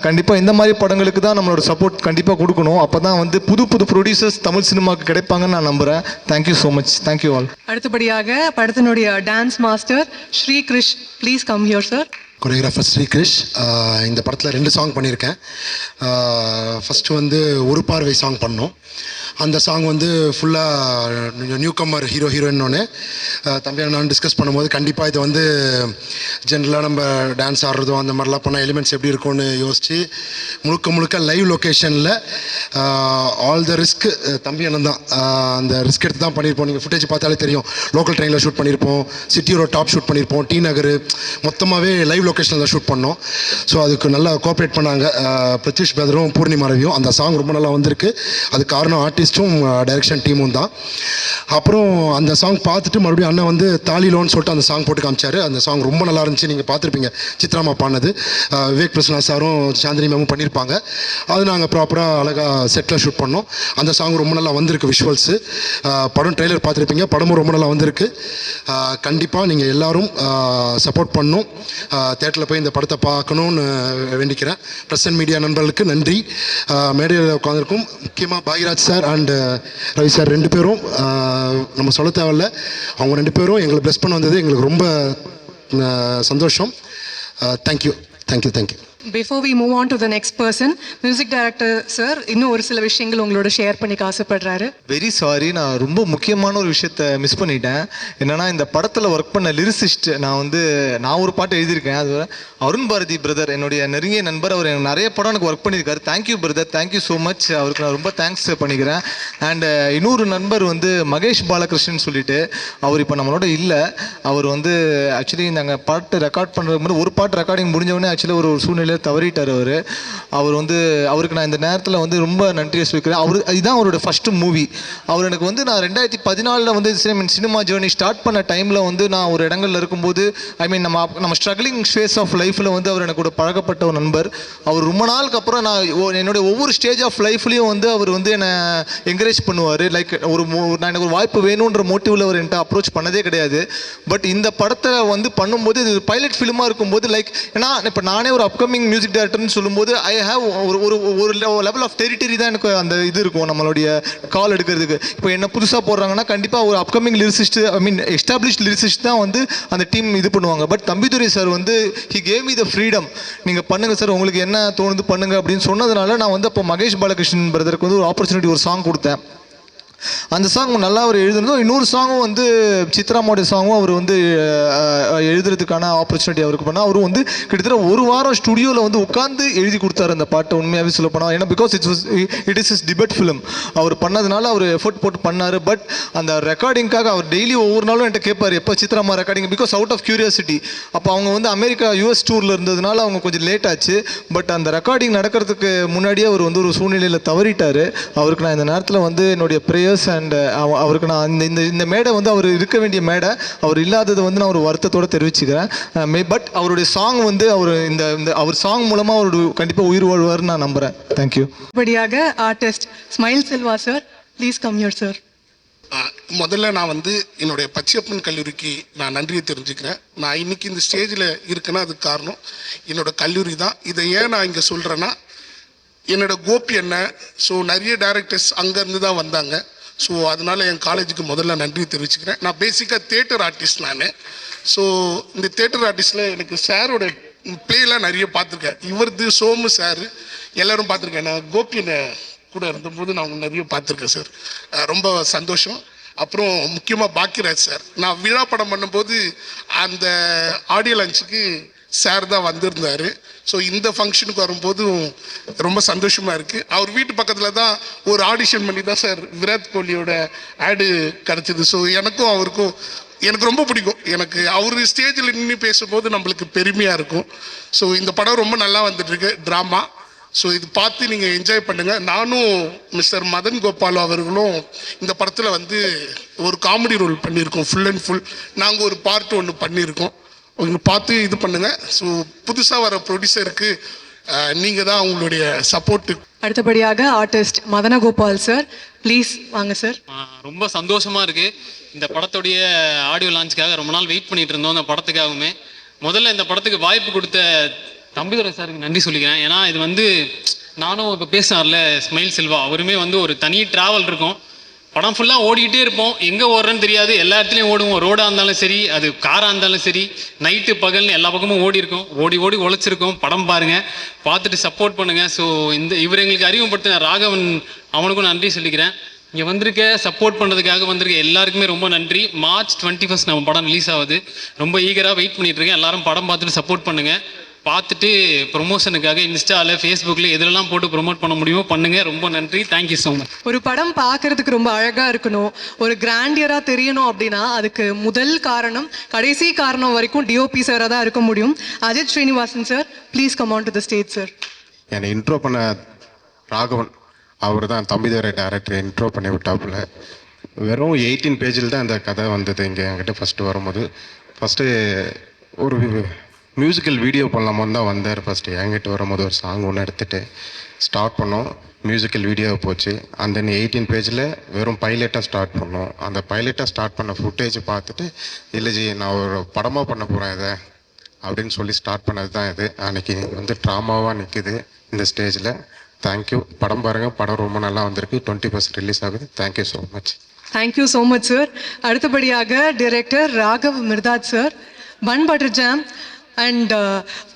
கண்டிப்பாக இந்த மாதிரி படங்களுக்கு தான் நம்மளோட சப்போர்ட் கண்டிப்பாக கொடுக்கணும். அப்போ தான் வந்து புது புது ப்ரொடியூசர்ஸ் தமிழ் சினிமாவுக்கு கிடைப்பாங்கன்னு நான் நம்புகிறேன். Thank you so much. Thank you all. அடுத்தபடியாக படத்தினுடைய dance master Shri Krish, please come here sir. Choreographer Shri Krish. இந்த படத்தில் 2 சாங் பண்ணியிருக்கேன். ஃபஸ்ட்டு வந்து ஒரு பார்வை சாங் பண்ணோம். அந்த சாங் வந்து ஃபுல்லாக நியூ கம்மர் ஹீரோயின்னொன்னே தம்பி நான் டிஸ்கஸ் பண்ணும்போது கண்டிப்பாக இது வந்து ஜென்ரலாக நம்ம டான்ஸ் ஆடுறதோ அந்த மாதிரிலாம் பண்ணால் எலிமெண்ட்ஸ் எப்படி இருக்கும்னு யோசித்து முழுக்க லைவ் லொக்கேஷனில் ஆல் த ரிஸ்க் தம்பி அண்ணன் தான் அந்த ரிஸ்க் எடுத்து தான் பண்ணியிருப்போம். நீங்கள் ஃபுட்டேஜ் பார்த்தாலே தெரியும், லோக்கல் ட்ரெயினில் ஷூட் பண்ணியிருப்போம், சிட்டியோட டாப் ஷூட் பண்ணியிருப்போம், டி நகர் மொத்தமாகவே லைவ் லொக்கேஷனில் தான் ஷூட் பண்ணோம். ஸோ அதுக்கு நல்லா கோஆப்ரேட் பண்ணாங்க பிரத்யூஷ் பிரதரும் பூர்ணிமா ரவியும். அந்த சாங் ரொம்ப நல்லா வந்திருக்கு. அது காரணம் ஆர்டிஸ்ட்டும் டைரக்ஷன் டீமும் தான். அப்புறம் அந்த சாங் பார்த்துட்டு மறுபடியும் அண்ணன் வந்து தாலிலோன்னு சொல்லிட்டு அந்த சாங் போட்டு காமிச்சார். அந்த சாங் ரொம்ப நல்லா இருந்துச்சு. நீங்கள் பார்த்துருப்பீங்க சித்ராமா பாடினது. விவேக் பிரசன்னா சாரும் சாந்தினி மேமும் பண்ணியிருப்பாங்க. அது நாங்கள் ப்ராப்பராக அழகாக செட்டில் ஷூட் பண்ணோம். அந்த சாங் ரொம்ப நல்லா வந்திருக்கு. விஷுவல்ஸு படம் ட்ரெய்லர் பார்த்துருப்பீங்க, படமும் ரொம்ப நல்லா வந்திருக்கு. கண்டிப்பாக நீங்கள் எல்லோரும் சப்போர்ட் பண்ணணும், தேட்டரில் போய் இந்த படத்தை பார்க்கணுன்னு வேண்டிக்கிறேன். ப்ரெஸ் அண்ட் மீடியா நண்பர்களுக்கு நன்றி. மேடையில் உட்காந்துருக்கும் முக்கியமாக Bhagyaraj sir and Ravi sir 2 பேரும் நம்ம சொல்ல தேவையில்ல, அவங்க 2 பேரும் எங்களை ப்ளஸ் பண்ண வந்தது எங்களுக்கு ரொம்ப சந்தோஷம். Thank you. Before we move on to the next person, music director sir இன்னும் ஒரு சில விஷயங்கள் உங்களோட ஷேர் பண்ணிக்க ஆசைப்படுறாரு. வெரி சாரி, நான் ரொம்ப முக்கியமான ஒரு விஷயத்த மிஸ் பண்ணிட்டேன். என்னன்னா இந்த படத்தில் ஒர்க் பண்ண லிரிசிஸ்ட் நான் ஒரு பாட்டு எழுதியிருக்கேன். அது அருண் பாரதி பிரதர், என்னுடைய நெருங்கிய நண்பர். அவர் எனக்கு நிறைய படம் எனக்கு ஒர்க் பண்ணியிருக்காரு. Thank you brother, thank you so much. அவருக்கு நான் ரொம்ப தேங்க்ஸ் பண்ணிக்கிறேன். அண்ட் இன்னொரு நண்பர் மகேஷ் பாலகிருஷ்ணன் சொல்லிட்டு, அவர் இப்போ நம்மளோட இல்லை. அவர் ஆக்சுவலி நாங்கள் பாட்டு ரெக்கார்ட் பண்ணுறதுக்கு முன்னாடி ஒரு பாட்டு ரெக்கார்டிங் முடிஞ்சவொடனே ஆக்சுவலி ஒரு சூழ்நிலை தவறிட்டார். அவருக்கு நான் இந்த நேரத்தில் ரொம்ப நன்றியை சொல்லிக்கிறேன். இதுதான் அவரோட ஃபர்ஸ்ட் மூவி. அவர் எனக்கு நான் 2014 சினிமா ஜேர்னி ஸ்டார்ட் பண்ண டைமில் நான் ஒரு இடங்கள்ல இருக்கும்போது நம்ம ஸ்ட்ரகிளிங் ஃபேஸ் ஆஃப் லைஃப்பில் அவர் எனக்கு கூட பழக்கப்பட்ட ஒரு நண்பர். அவர் ரொம்ப நாளுக்கு அப்புறம் என்னுடைய ஒவ்வொரு ஸ்டேஜ் ஆஃப் லைஃப்லையும் அவர் என்னை என்கரேஜ் பண்ணுவார். லைக் நான் எனக்கு ஒரு வாய்ப்பு வேணுன்ற மோட்டிவில் அவர் என்கிட்ட அப்ரோச் பண்ணதே கிடையாது. பட் இந்த படத்தை பண்ணும்போது இது பைலட் ஃபிலிமாக இருக்கும்போது லைக் ஏன்னா இப்போ நானே ஒரு அப்கமிங் மியூசிக் டைரக்டர்னு சொல்லும்போது ஐ ஹேவ் ஒரு லெவல் ஆஃப் டெரிட்டரி தான் எனக்கு அந்த இது இருக்கும் நம்மளுடைய கால் எடுக்கிறதுக்கு. இப்போ என்ன புதுசாக போடுறாங்கன்னா கண்டிப்பாக ஒரு அப்கமிங் லிரிசிஸ்ட் எஸ்டாப்ளிஷ்ட் லிரிசிஸ்ட் தான் அந்த டீம் இது பண்ணுவாங்க. But Thambidurai sir he gave me the freedom, நீங்கள் பண்ணுங்கள் சார், உங்களுக்கு என்ன தோணுது பண்ணுங்க அப்படின்னு சொன்னதுனால நான் அப்போ மகேஷ் பாலகிருஷ்ணன் பிரதருக்கு ஒரு ஆப்பர்ச்சுனிட்டி ஒரு சாங் கொடுத்தேன். அந்த சாங் நல்லா அவர் எழுதுனதும் இன்னொரு சாங்கும் சித்ராமோடைய சாங்கும் அவர் எழுதுறதுக்கான ஆப்பர்ச்சுனிட்டி அவருக்கு பண்ணால். அவரும் கிட்டத்தட்ட ஒரு வாரம் ஸ்டுடியோவில் உட்காந்து எழுதி கொடுத்தாரு அந்த பாட்டை. உண்மையாகவே சொல்ல போனால் ஏன்னா because it is debut film. அவர் பண்ணதுனால அவர் எஃபர்ட் போட்டு பண்ணார். பட் அந்த ரெக்கார்டிங்காக அவர் டெய்லி ஒவ்வொரு நாளும் என்கிட்ட கேட்பார் எப்போ சித்ராமா recording, because out of curiosity. அப்போ அவங்க அமெரிக்கா US டூரில் இருந்ததுனால அவங்க கொஞ்சம் லேட் ஆச்சு. பட் அந்த ரெக்கார்டிங் நடக்கிறதுக்கு முன்னாடியே அவர் ஒரு சூழ்நிலையில் தவறிட்டார். அவருக்கு நான் இந்த நேரத்தில் என்னுடைய ப்ரேயர்ஸ் அண்ட் அவருக்கு நான் இந்த மேடை அவர் இருக்க வேண்டிய மேடை, அவர் இல்லாதது நான் ஒரு வருத்தத்தோடு தெரிவிச்சுக்கிறேன். பட் அவருடைய சாங் அவர் சாங் மூலமாக அவருடைய கண்டிப்பாக உயிர் வாழ்வார்னு நான் நம்புகிறேன். தேங்க்யூ. படியாக artist smile Selva sir, please come here sir. முதல்ல நான் என்னுடைய பச்சையப்பன் கல்லூரிக்கு நான் நன்றியை தெரிஞ்சுக்கிறேன். நான் இன்னைக்கு இந்த ஸ்டேஜில் இருக்கேன்னா அதுக்கு காரணம் என்னோட கல்லூரி தான். இதை ஏன் நான் இங்கே சொல்கிறேன்னா, என்னோட கோபி என்ன நிறைய டைரக்டர்ஸ் அங்கேருந்து தான் வந்தாங்க. ஸோ அதனால் என் காலேஜுக்கு முதல்ல நன்றி தெரிவிச்சுக்கிறேன். நான் பேசிக்காக தியேட்டர் ஆர்டிஸ்ட் நான். ஸோ இந்த தியேட்டர் ஆர்டிஸ்டில் எனக்கு சாரோட பிளேலாம் நிறைய பார்த்துருக்கேன். இவரது சோமு சார் எல்லோரும் பார்த்துருக்கேன். நான் கோபினை கூட இருந்தபோது நான் நிறைய பார்த்துருக்கேன் சார். ரொம்ப சந்தோஷம். அப்புறம் முக்கியமாக பாக்கியராஜ் சார், நான் விழா படம் பண்ணும்போது அந்த ஆடியோ லான்ச்சுக்கு சார் தான் வந்திருந்தார். ஸோ இந்த ஃபங்க்ஷனுக்கு வரும்போதும் ரொம்ப சந்தோஷமாக இருக்குது. அவர் வீட்டு பக்கத்தில் தான் ஒரு ஆடிஷன் பண்ணி தான் சார் விராட் கோலியோட ஆடு கிடச்சிது. ஸோ எனக்கும் அவருக்கும் எனக்கு ரொம்ப பிடிக்கும். எனக்கு அவர் ஸ்டேஜில் நின்று பேசும்போது நம்மளுக்கு பெருமையாக இருக்கும். ஸோ இந்த படம் ரொம்ப நல்லா வந்துட்டுருக்கு, ட்ராமா. ஸோ இது பார்த்து நீங்கள் என்ஜாய் பண்ணுங்கள். நானும் மிஸ்டர் மதன் கோபால் அவர்களும் இந்த படத்தில் ஒரு காமெடி ரோல் பண்ணியிருக்கோம். ஃபுல் அண்ட் ஃபுல் நாங்கள் ஒரு பார்ட் 1 பண்ணியிருக்கோம். அவங்க பார்த்து இது பண்ணுங்கள். ஸோ புதுசாக வர ப்ரொடியூசருக்கு நீங்கள் தான் அவங்களுடைய சப்போர்ட்டு. அடுத்தபடியாக ஆர்டிஸ்ட் மதனகோபால் சார், ப்ளீஸ் வாங்க சார். ரொம்ப சந்தோஷமாக இருக்குது. இந்த படத்துடைய ஆடியோ லான்ச்சுக்காக ரொம்ப நாள் வெயிட் பண்ணிட்டு இருந்தோம். அந்த படத்துக்காகவுமே முதல்ல இந்த படத்துக்கு வாய்ப்பு கொடுத்த தம்பிதுரை சாருக்கு நன்றி சொல்லிக்கிறேன். ஏன்னா இது நானும் இப்போ பேசினார்ல ஸ்மைல் செல்வா, அவருமே ஒரு தனி ட்ராவல் இருக்கும். படம் ஃபுல்லாக ஓடிக்கிட்டே இருப்போம், எங்கே ஓடுறேன்னு தெரியாது, எல்லா இடத்துலையும் ஓடுவோம். ரோடாக இருந்தாலும் சரி, அது காராக இருந்தாலும் சரி, நைட்டு பகல்னு எல்லா பக்கமும் ஓடி இருக்கோம், ஓடி உழைச்சிருக்கோம். படம் பாருங்கள், பார்த்துட்டு சப்போர்ட் பண்ணுங்கள். ஸோ இவர் எங்களுக்கு அறிமுகப்படுத்தின ராகவன், அவனுக்கும் நன்றி சொல்லிக்கிறேன். இங்கே வந்திருக்க சப்போர்ட் பண்ணுறதுக்காக வந்திருக்க எல்லாருக்குமே ரொம்ப நன்றி. March 21 நம்ம படம் ரிலீஸ் ஆகுது. ரொம்ப ஈகராக வெயிட் பண்ணிட்டு இருக்கேன். எல்லாரும் படம் பார்த்துட்டு சப்போர்ட் பண்ணுங்கள். பார்த்துட்டு ப்ரொமோஷனுக்காக இன்ஸ்டாவில் ஃபேஸ்புக்கில் எதுலலாம் போட்டு ப்ரொமோட் பண்ண முடியுமோ பண்ணுங்கள். ரொம்ப நன்றி. Thank you so much. ஒரு படம் பார்க்கறதுக்கு ரொம்ப அழகாக இருக்கணும், ஒரு கிராண்டியராக தெரியணும் அப்படின்னா அதுக்கு முதல் காரணம், கடைசி காரணம் வரைக்கும் டிஓபி சாராக தான் இருக்க முடியும். Ajith Srinivasan sir, please come on to the stage sir. என்னை இன்ட்ரோ பண்ண ராகவன் அவர் தான் தம்பிதுரை டைரக்டர் இன்ட்ரோ பண்ணி விட்டாப்புல. வெறும் 18 பேஜில் தான் இந்த கதை வந்தது. இங்கே என்கிட்ட ஃபஸ்ட்டு வரும்போது ஒரு மியூசிக்கல் வீடியோ பண்ணலாமான்னு தான் வந்தார். ஃபஸ்ட்டு என்கிட்ட வரும்போது ஒரு சாங் ஒன்று எடுத்துகிட்டு ஸ்டார்ட் பண்ணோம். மியூசிக்கல் வீடியோ போச்சு. அந்த 18 பேஜில் வெறும் பைலட்டாக ஸ்டார்ட் பண்ணோம். அந்த பைலட்டாக ஸ்டார்ட் பண்ண ஃபுட்டேஜ் பார்த்துட்டு இல்லை ஜி நான் ஒரு படமாக பண்ண போகிறேன் இதை அப்படின்னு சொல்லி ஸ்டார்ட் பண்ணது தான் இது. அன்றைக்கி வந்து ட்ராமாவாக நிற்குது இந்த ஸ்டேஜில். தேங்க்யூ. படம் பாருங்கள், படம் ரொம்ப நல்லா வந்திருக்கு. 20% ரிலீஸ் ஆகுது. Thank you so much. Thank you so much sir. அடுத்தபடியாக director Raghav Mirdath sir, bun butter jam and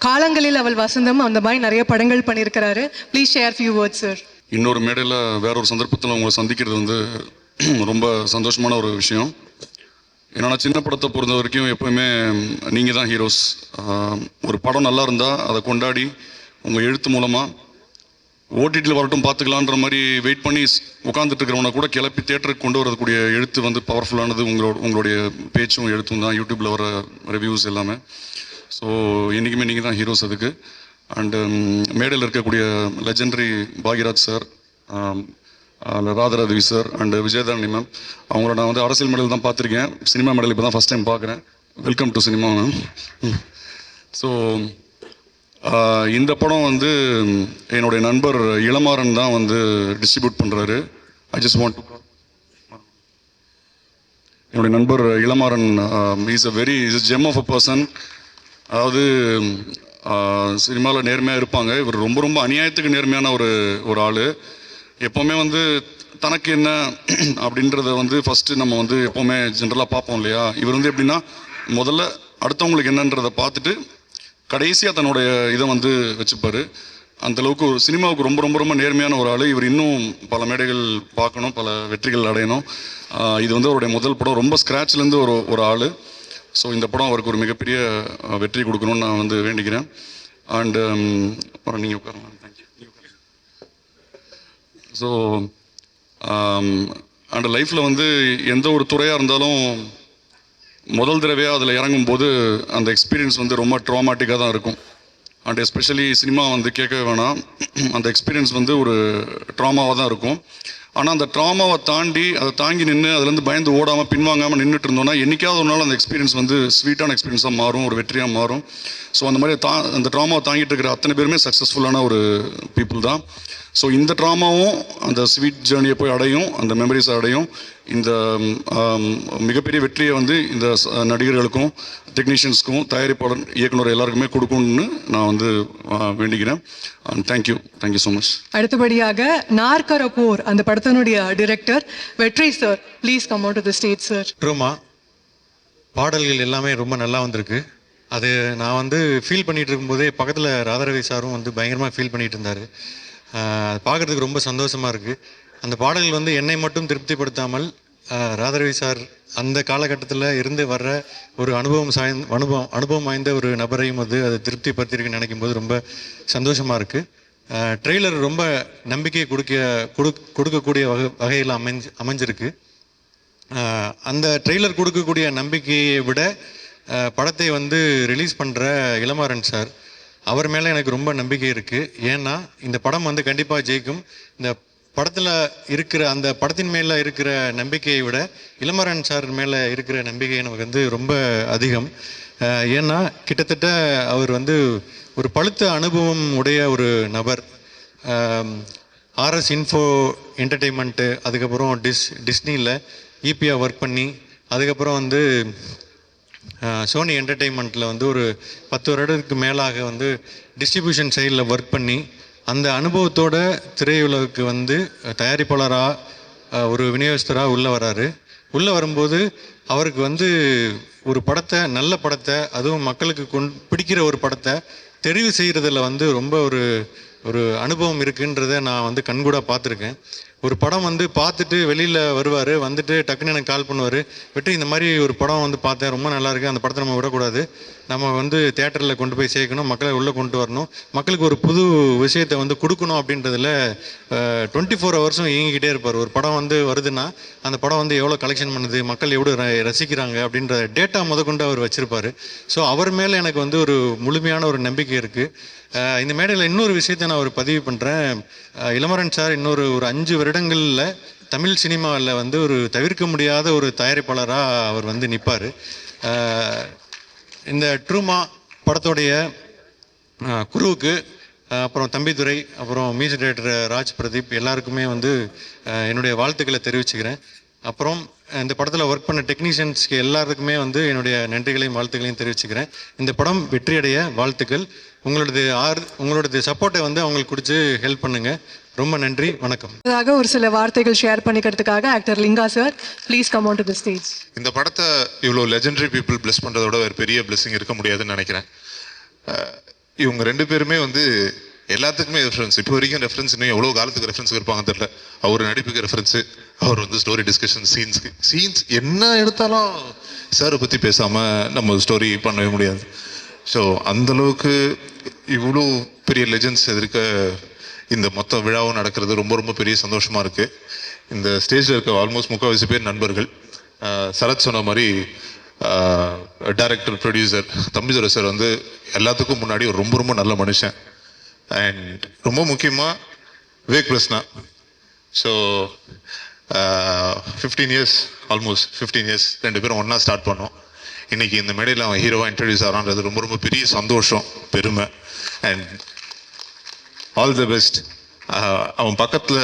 காலங்களில் அவள் வசந்தம், அந்த மாதிரி நிறைய படங்கள் பண்ணியிருக்கிறாரு. Please share few words sir. இன்னொரு மேடையில் வேற ஒரு சந்தர்ப்பத்தில் உங்களை சந்திக்கிறது வந்து ரொம்ப சந்தோஷமான ஒரு விஷயம். ஏன்னா நான் சின்ன படத்தை பொறுத்த வரைக்கும் எப்போவுமே நீங்கள் தான் ஹீரோஸ். ஒரு படம் நல்லா இருந்தால் அதை கொண்டாடி உங்கள் எழுத்து மூலமாக ஓடிடியில் வரட்டும் பார்த்துக்கலான்ற மாதிரி வெயிட் பண்ணி உட்காந்துட்டு இருக்கிறவனை கூட கிளப்பி தேட்டருக்கு கொண்டு வரக்கூடிய எழுத்து வந்து பவர்ஃபுல்லானது உங்களுடைய பேச்சும் எழுத்தும் தான். யூடியூப்பில் வர ரிவ்யூஸ் எல்லாமே. ஸோ என்றைக்குமே நீங்கள் தான் ஹீரோஸ் அதுக்கு. அண்டு மேடையில் இருக்கக்கூடிய legendary Bhagyaraj sir, Radharavi sir and Vijayadharani ma'am, அவங்கள நான் வந்து அரசியல் மேடையில் தான் பார்த்துருக்கேன். சினிமா மேடையில் இப்போ தான் ஃபஸ்ட் டைம் பார்க்குறேன். Welcome to cinema ma'am. So இந்த படம் வந்து என்னுடைய நண்பர் இளமாறன் தான் வந்து டிஸ்ட்ரிபியூட் பண்ணுறாரு. ஐ ஜஸ்ட் வாண்ட் டு என்னுடைய நண்பர் Ilamaran is gem of a person. அதாவது சினிமாவில் நேர்மையாக இருப்பாங்க. இவர் ரொம்ப ரொம்ப அநியாயத்துக்கு நேர்மையான ஒரு ஆள். எப்போவுமே வந்து தனக்கு என்ன அப்படின்றத வந்து ஃபஸ்ட்டு நம்ம வந்து எப்போவுமே ஜென்ரலாக பார்ப்போம் இல்லையா. இவர் வந்து எப்படின்னா முதல்ல அடுத்தவங்களுக்கு என்னன்றதை பார்த்துட்டு கடைசியாக தன்னுடைய இதை வந்து வச்சுப்பார். அந்தளவுக்கு ஒரு சினிமாவுக்கு ரொம்ப ரொம்ப ரொம்ப நேர்மையான ஒரு ஆள். இவர் இன்னும் பல மேடைகள் பார்க்கணும், பல வெற்றிகள் அடையணும். இது வந்து அவருடைய முதல் படம். ரொம்ப ஸ்க்ராட்ச்லேருந்து ஒரு ஆள். ஸோ இந்த படம் அவருக்கு ஒரு மிகப்பெரிய வெற்றி கொடுக்கணும்னு நான் வந்து வேண்டிக்கிறேன். அண்டு நீங்கள் உட்காருங்க. தேங்க்யூ. ஸோ அண்ட் லைஃப்பில் வந்து எந்த ஒரு துறையாக இருந்தாலும் முதல் தடவையாக அதில் இறங்கும்போது அந்த எக்ஸ்பீரியன்ஸ் வந்து ரொம்ப ட்ராமாட்டிக்காக தான் இருக்கும். அண்ட் எஸ்பெஷலி சினிமா வந்து கேட்கவே வேணாம், அந்த எக்ஸ்பீரியன்ஸ் வந்து ஒரு ட்ராமாவாக தான் இருக்கும். ஆனால் அந்த ட்ராமாவை தாண்டி அதை தாங்கி நின்று அதுலேருந்து பயந்து ஓடாமல் பின்வாங்காமல் நின்றுட்டு இருந்தோன்னா என்றைக்காவது ஒரு நாள் அந்த எக்ஸ்பீரியன்ஸ் வந்து ஸ்வீட்டான எக்ஸ்பீரியன்ஸாக மாறும், ஒரு வெற்றியாக மாறும். ஸோ அந்த மாதிரி அந்த ட்ராமாவை தாங்கிட்டு இருக்கிற அத்தனை பேருமே சக்ஸஸ்ஃபுல்லான ஒரு பீப்புள் தான். ஸோ இந்த ட்ராமாவும் அந்த ஸ்வீட் ஜேர்னியை போய் அடையும், அந்த மெமரிஸை அடையும். இந்த மிகப்பெரிய வெற்றியை வந்து இந்த நடிகர்களுக்கும் டெக்னீஷியன்ஸ்க்கும் தயாரிப்பாளர் இயக்குனர் எல்லாருக்குமே கொடுக்கணும்னு நான் வந்து வேண்டிக்கிறேன். Thank you so much. அடுத்தபடியாக நாற்கர போர் அந்த படத்தினுடைய director Vetri sir, please come on to the stage sir. Roma பாடல்கள் எல்லாமே ரொம்ப நல்லா வந்திருக்கு. அது நான் வந்து ஃபீல் பண்ணிகிட்டு இருக்கும்போதே பக்கத்தில் ராதாரவி சாரும் வந்து பயங்கரமாக ஃபீல் பண்ணிகிட்டு இருந்தார். பார்க்குறதுக்கு ரொம்ப சந்தோஷமாக இருக்குது. அந்த பாடல்கள் வந்து என்னை மட்டும் திருப்திப்படுத்தாமல் ராதாரவி சார் அந்த காலகட்டத்தில் இருந்து வர்ற ஒரு அனுபவம் வாய்ந்த ஒரு நபரையும் வந்து அதை திருப்திப்படுத்தியிருக்குன்னு நினைக்கும் போது ரொம்ப சந்தோஷமாக இருக்குது. ட்ரெய்லர் ரொம்ப நம்பிக்கை கொடுக்கக்கூடிய வகையில் அமைஞ்சிருக்கு. அந்த ட்ரெய்லர் கொடுக்கக்கூடிய நம்பிக்கையை விட படத்தை வந்து ரிலீஸ் பண்ணுற இளமாறன் சார், அவர் மேலே எனக்கு ரொம்ப நம்பிக்கை இருக்குது. ஏன்னா இந்த படம் வந்து கண்டிப்பாக ஜெயிக்கும். இந்த படத்தில் இருக்கிற அந்த படத்தின் மேலே இருக்கிற நம்பிக்கையை விட இளமாறன் சார் மேலே இருக்கிற நம்பிக்கை நமக்கு வந்து ரொம்ப அதிகம். ஏன்னா கிட்டத்தட்ட அவர் வந்து ஒரு பழுத்த அனுபவம் உடைய ஒரு நபர். ஆர்எஸ் இன்ஃபோ என்டர்டெயின்மெண்ட்டு, அதுக்கப்புறம் டிஸ்னியில் ஈபியாக ஒர்க் பண்ணி, அதுக்கப்புறம் வந்து சோனி என்டர்டெயின்மெண்ட்டில் வந்து ஒரு 10 வருடத்துக்கு மேலாக வந்து டிஸ்ட்ரிபியூஷன் சைடில் ஒர்க் பண்ணி அந்த அனுபவத்தோட திரையுலகுக்கு வந்து தயாரிப்பாளராக ஒரு விநியோகஸ்தராக உள்ளே வராரு. உள்ளே வரும்போது அவருக்கு வந்து ஒரு படத்தை, நல்ல படத்தை, அதுவும் மக்களுக்கு பிடிக்கிற ஒரு படத்தை தெரிவு செய்கிறதுல வந்து ரொம்ப ஒரு அனுபவம் இருக்குன்றதை நான் வந்து கண்கூடாக பார்த்துருக்கேன். ஒரு படம் வந்து பார்த்துட்டு வெளியில் வருவார், வந்துட்டு டக்குன்னு எனக்கு கால் பண்ணுவார், வெற்றி இந்த மாதிரி ஒரு படம் வந்து பார்த்தேன், ரொம்ப நல்லா இருக்குது, அந்த படத்தை நம்ம விடக்கூடாது, நம்ம வந்து தேட்டரில் கொண்டு போய் சேர்க்கணும், மக்களை உள்ளே கொண்டு வரணும், மக்களுக்கு ஒரு புது விஷயத்தை வந்து கொடுக்கணும் அப்படின்றதுல 24 ஹவர்ஸும் இயங்கிக்கிட்டே இருப்பார். ஒரு படம் வந்து வருதுன்னா அந்த படம் வந்து எவ்வளோ கலெக்ஷன் பண்ணுது, மக்கள் எவ்வளோ ரசிக்கிறாங்க அப்படின்ற டேட்டா முதற்கொண்டு அவர் வச்சுருப்பார். ஸோ அவர் மேலே எனக்கு வந்து ஒரு முழுமையான ஒரு நம்பிக்கை இருக்குது. இந்த மேடையில் இன்னொரு விஷயத்தை நான் ஒரு பதிவு பண்ணுறேன். இளமரன் சார் இன்னொரு 5 வருடங்களில் தமிழ் சினிமாவில் வந்து ஒரு தவிர்க்க முடியாத ஒரு தயாரிப்பாளராக அவர் வந்து நிற்பார். இந்த ட்ரூமா படத்தோடைய குருவுக்கு, அப்புறம் தம்பிதுரை, அப்புறம் மியூசிக் டைரக்டர் ராஜ் பிரதீப் எல்லாருக்குமே வந்து என்னுடைய வாழ்த்துக்களை தெரிவிச்சுக்கிறேன். அப்புறம் இந்த படத்தில் ஒர்க் பண்ண டெக்னீஷியன்ஸ்க்கு எல்லாருக்குமே வந்து என்னுடைய நன்றிகளையும் வாழ்த்துக்களையும் தெரிவிச்சுக்கிறேன். இந்த படம் வெற்றியடைய வாழ்த்துக்கள். உங்களோட சப்போர்ட்டை வந்து அவங்களுக்கு கொடுத்து ஹெல்ப் பண்ணுங்கள். ரொம்ப நன்றி, வணக்கம். ஒரு சில வார்த்தைகள் ஷேர் பண்ணிக்கிறதுக்காக actor Linga sir, please come on to the stage. இந்த படத்தை இவ்வளோ லெஜெண்டரி பீப்புள் பிளஸ் பண்ணுறதோட ஒரு பெரிய பிளெஸிங் இருக்க முடியாதுன்னு நினைக்கிறேன். இவங்க 2 பேருமே வந்து எல்லாத்துக்குமே ரெஃபரன்ஸ். இப்போ வரைக்கும் ரெஃபரன்ஸ் இன்னும் எவ்வளோ காலத்துக்கு ரெஃபரன்ஸ் இருப்பாங்க தெரியல. அவர் நடிப்புக்கு ரெஃபரன்ஸு, அவர் வந்து ஸ்டோரி டிஸ்கஷன், சீன்ஸ் என்ன எடுத்தாலும் சாரை பற்றி பேசாமல் நம்ம ஸ்டோரி பண்ணவே முடியாது. ஸோ அந்தளவுக்கு இவ்வளோ பெரிய லெஜெண்ட்ஸ் இருக்க இந்த மொத்த விழாவும் நடக்கிறது ரொம்ப ரொம்ப பெரிய சந்தோஷமாக இருக்குது. இந்த ஸ்டேஜில் இருக்க ஆல்மோஸ்ட் 3/4 பேர் நண்பர்கள். சரத் சொன்ன மாதிரி டைரக்டர், ப்ரொடியூசர் தம்பிதுரை சார் வந்து எல்லாத்துக்கும் முன்னாடி ஒரு ரொம்ப ரொம்ப நல்ல மனுஷன். அண்ட் ரொம்ப முக்கியமாக Vivek Prasna. So 15 years, almost 15 years 2 பேரும் ஒன்றா ஸ்டார்ட் பண்ணோம். இன்றைக்கி இந்த மேடையில் அவன் ஹீரோவாக இன்ட்ரடியூஸ் ஆகிறான்றது ரொம்ப ரொம்ப பெரிய சந்தோஷம், பெருமை. And all the best. அவன் பக்கத்தில்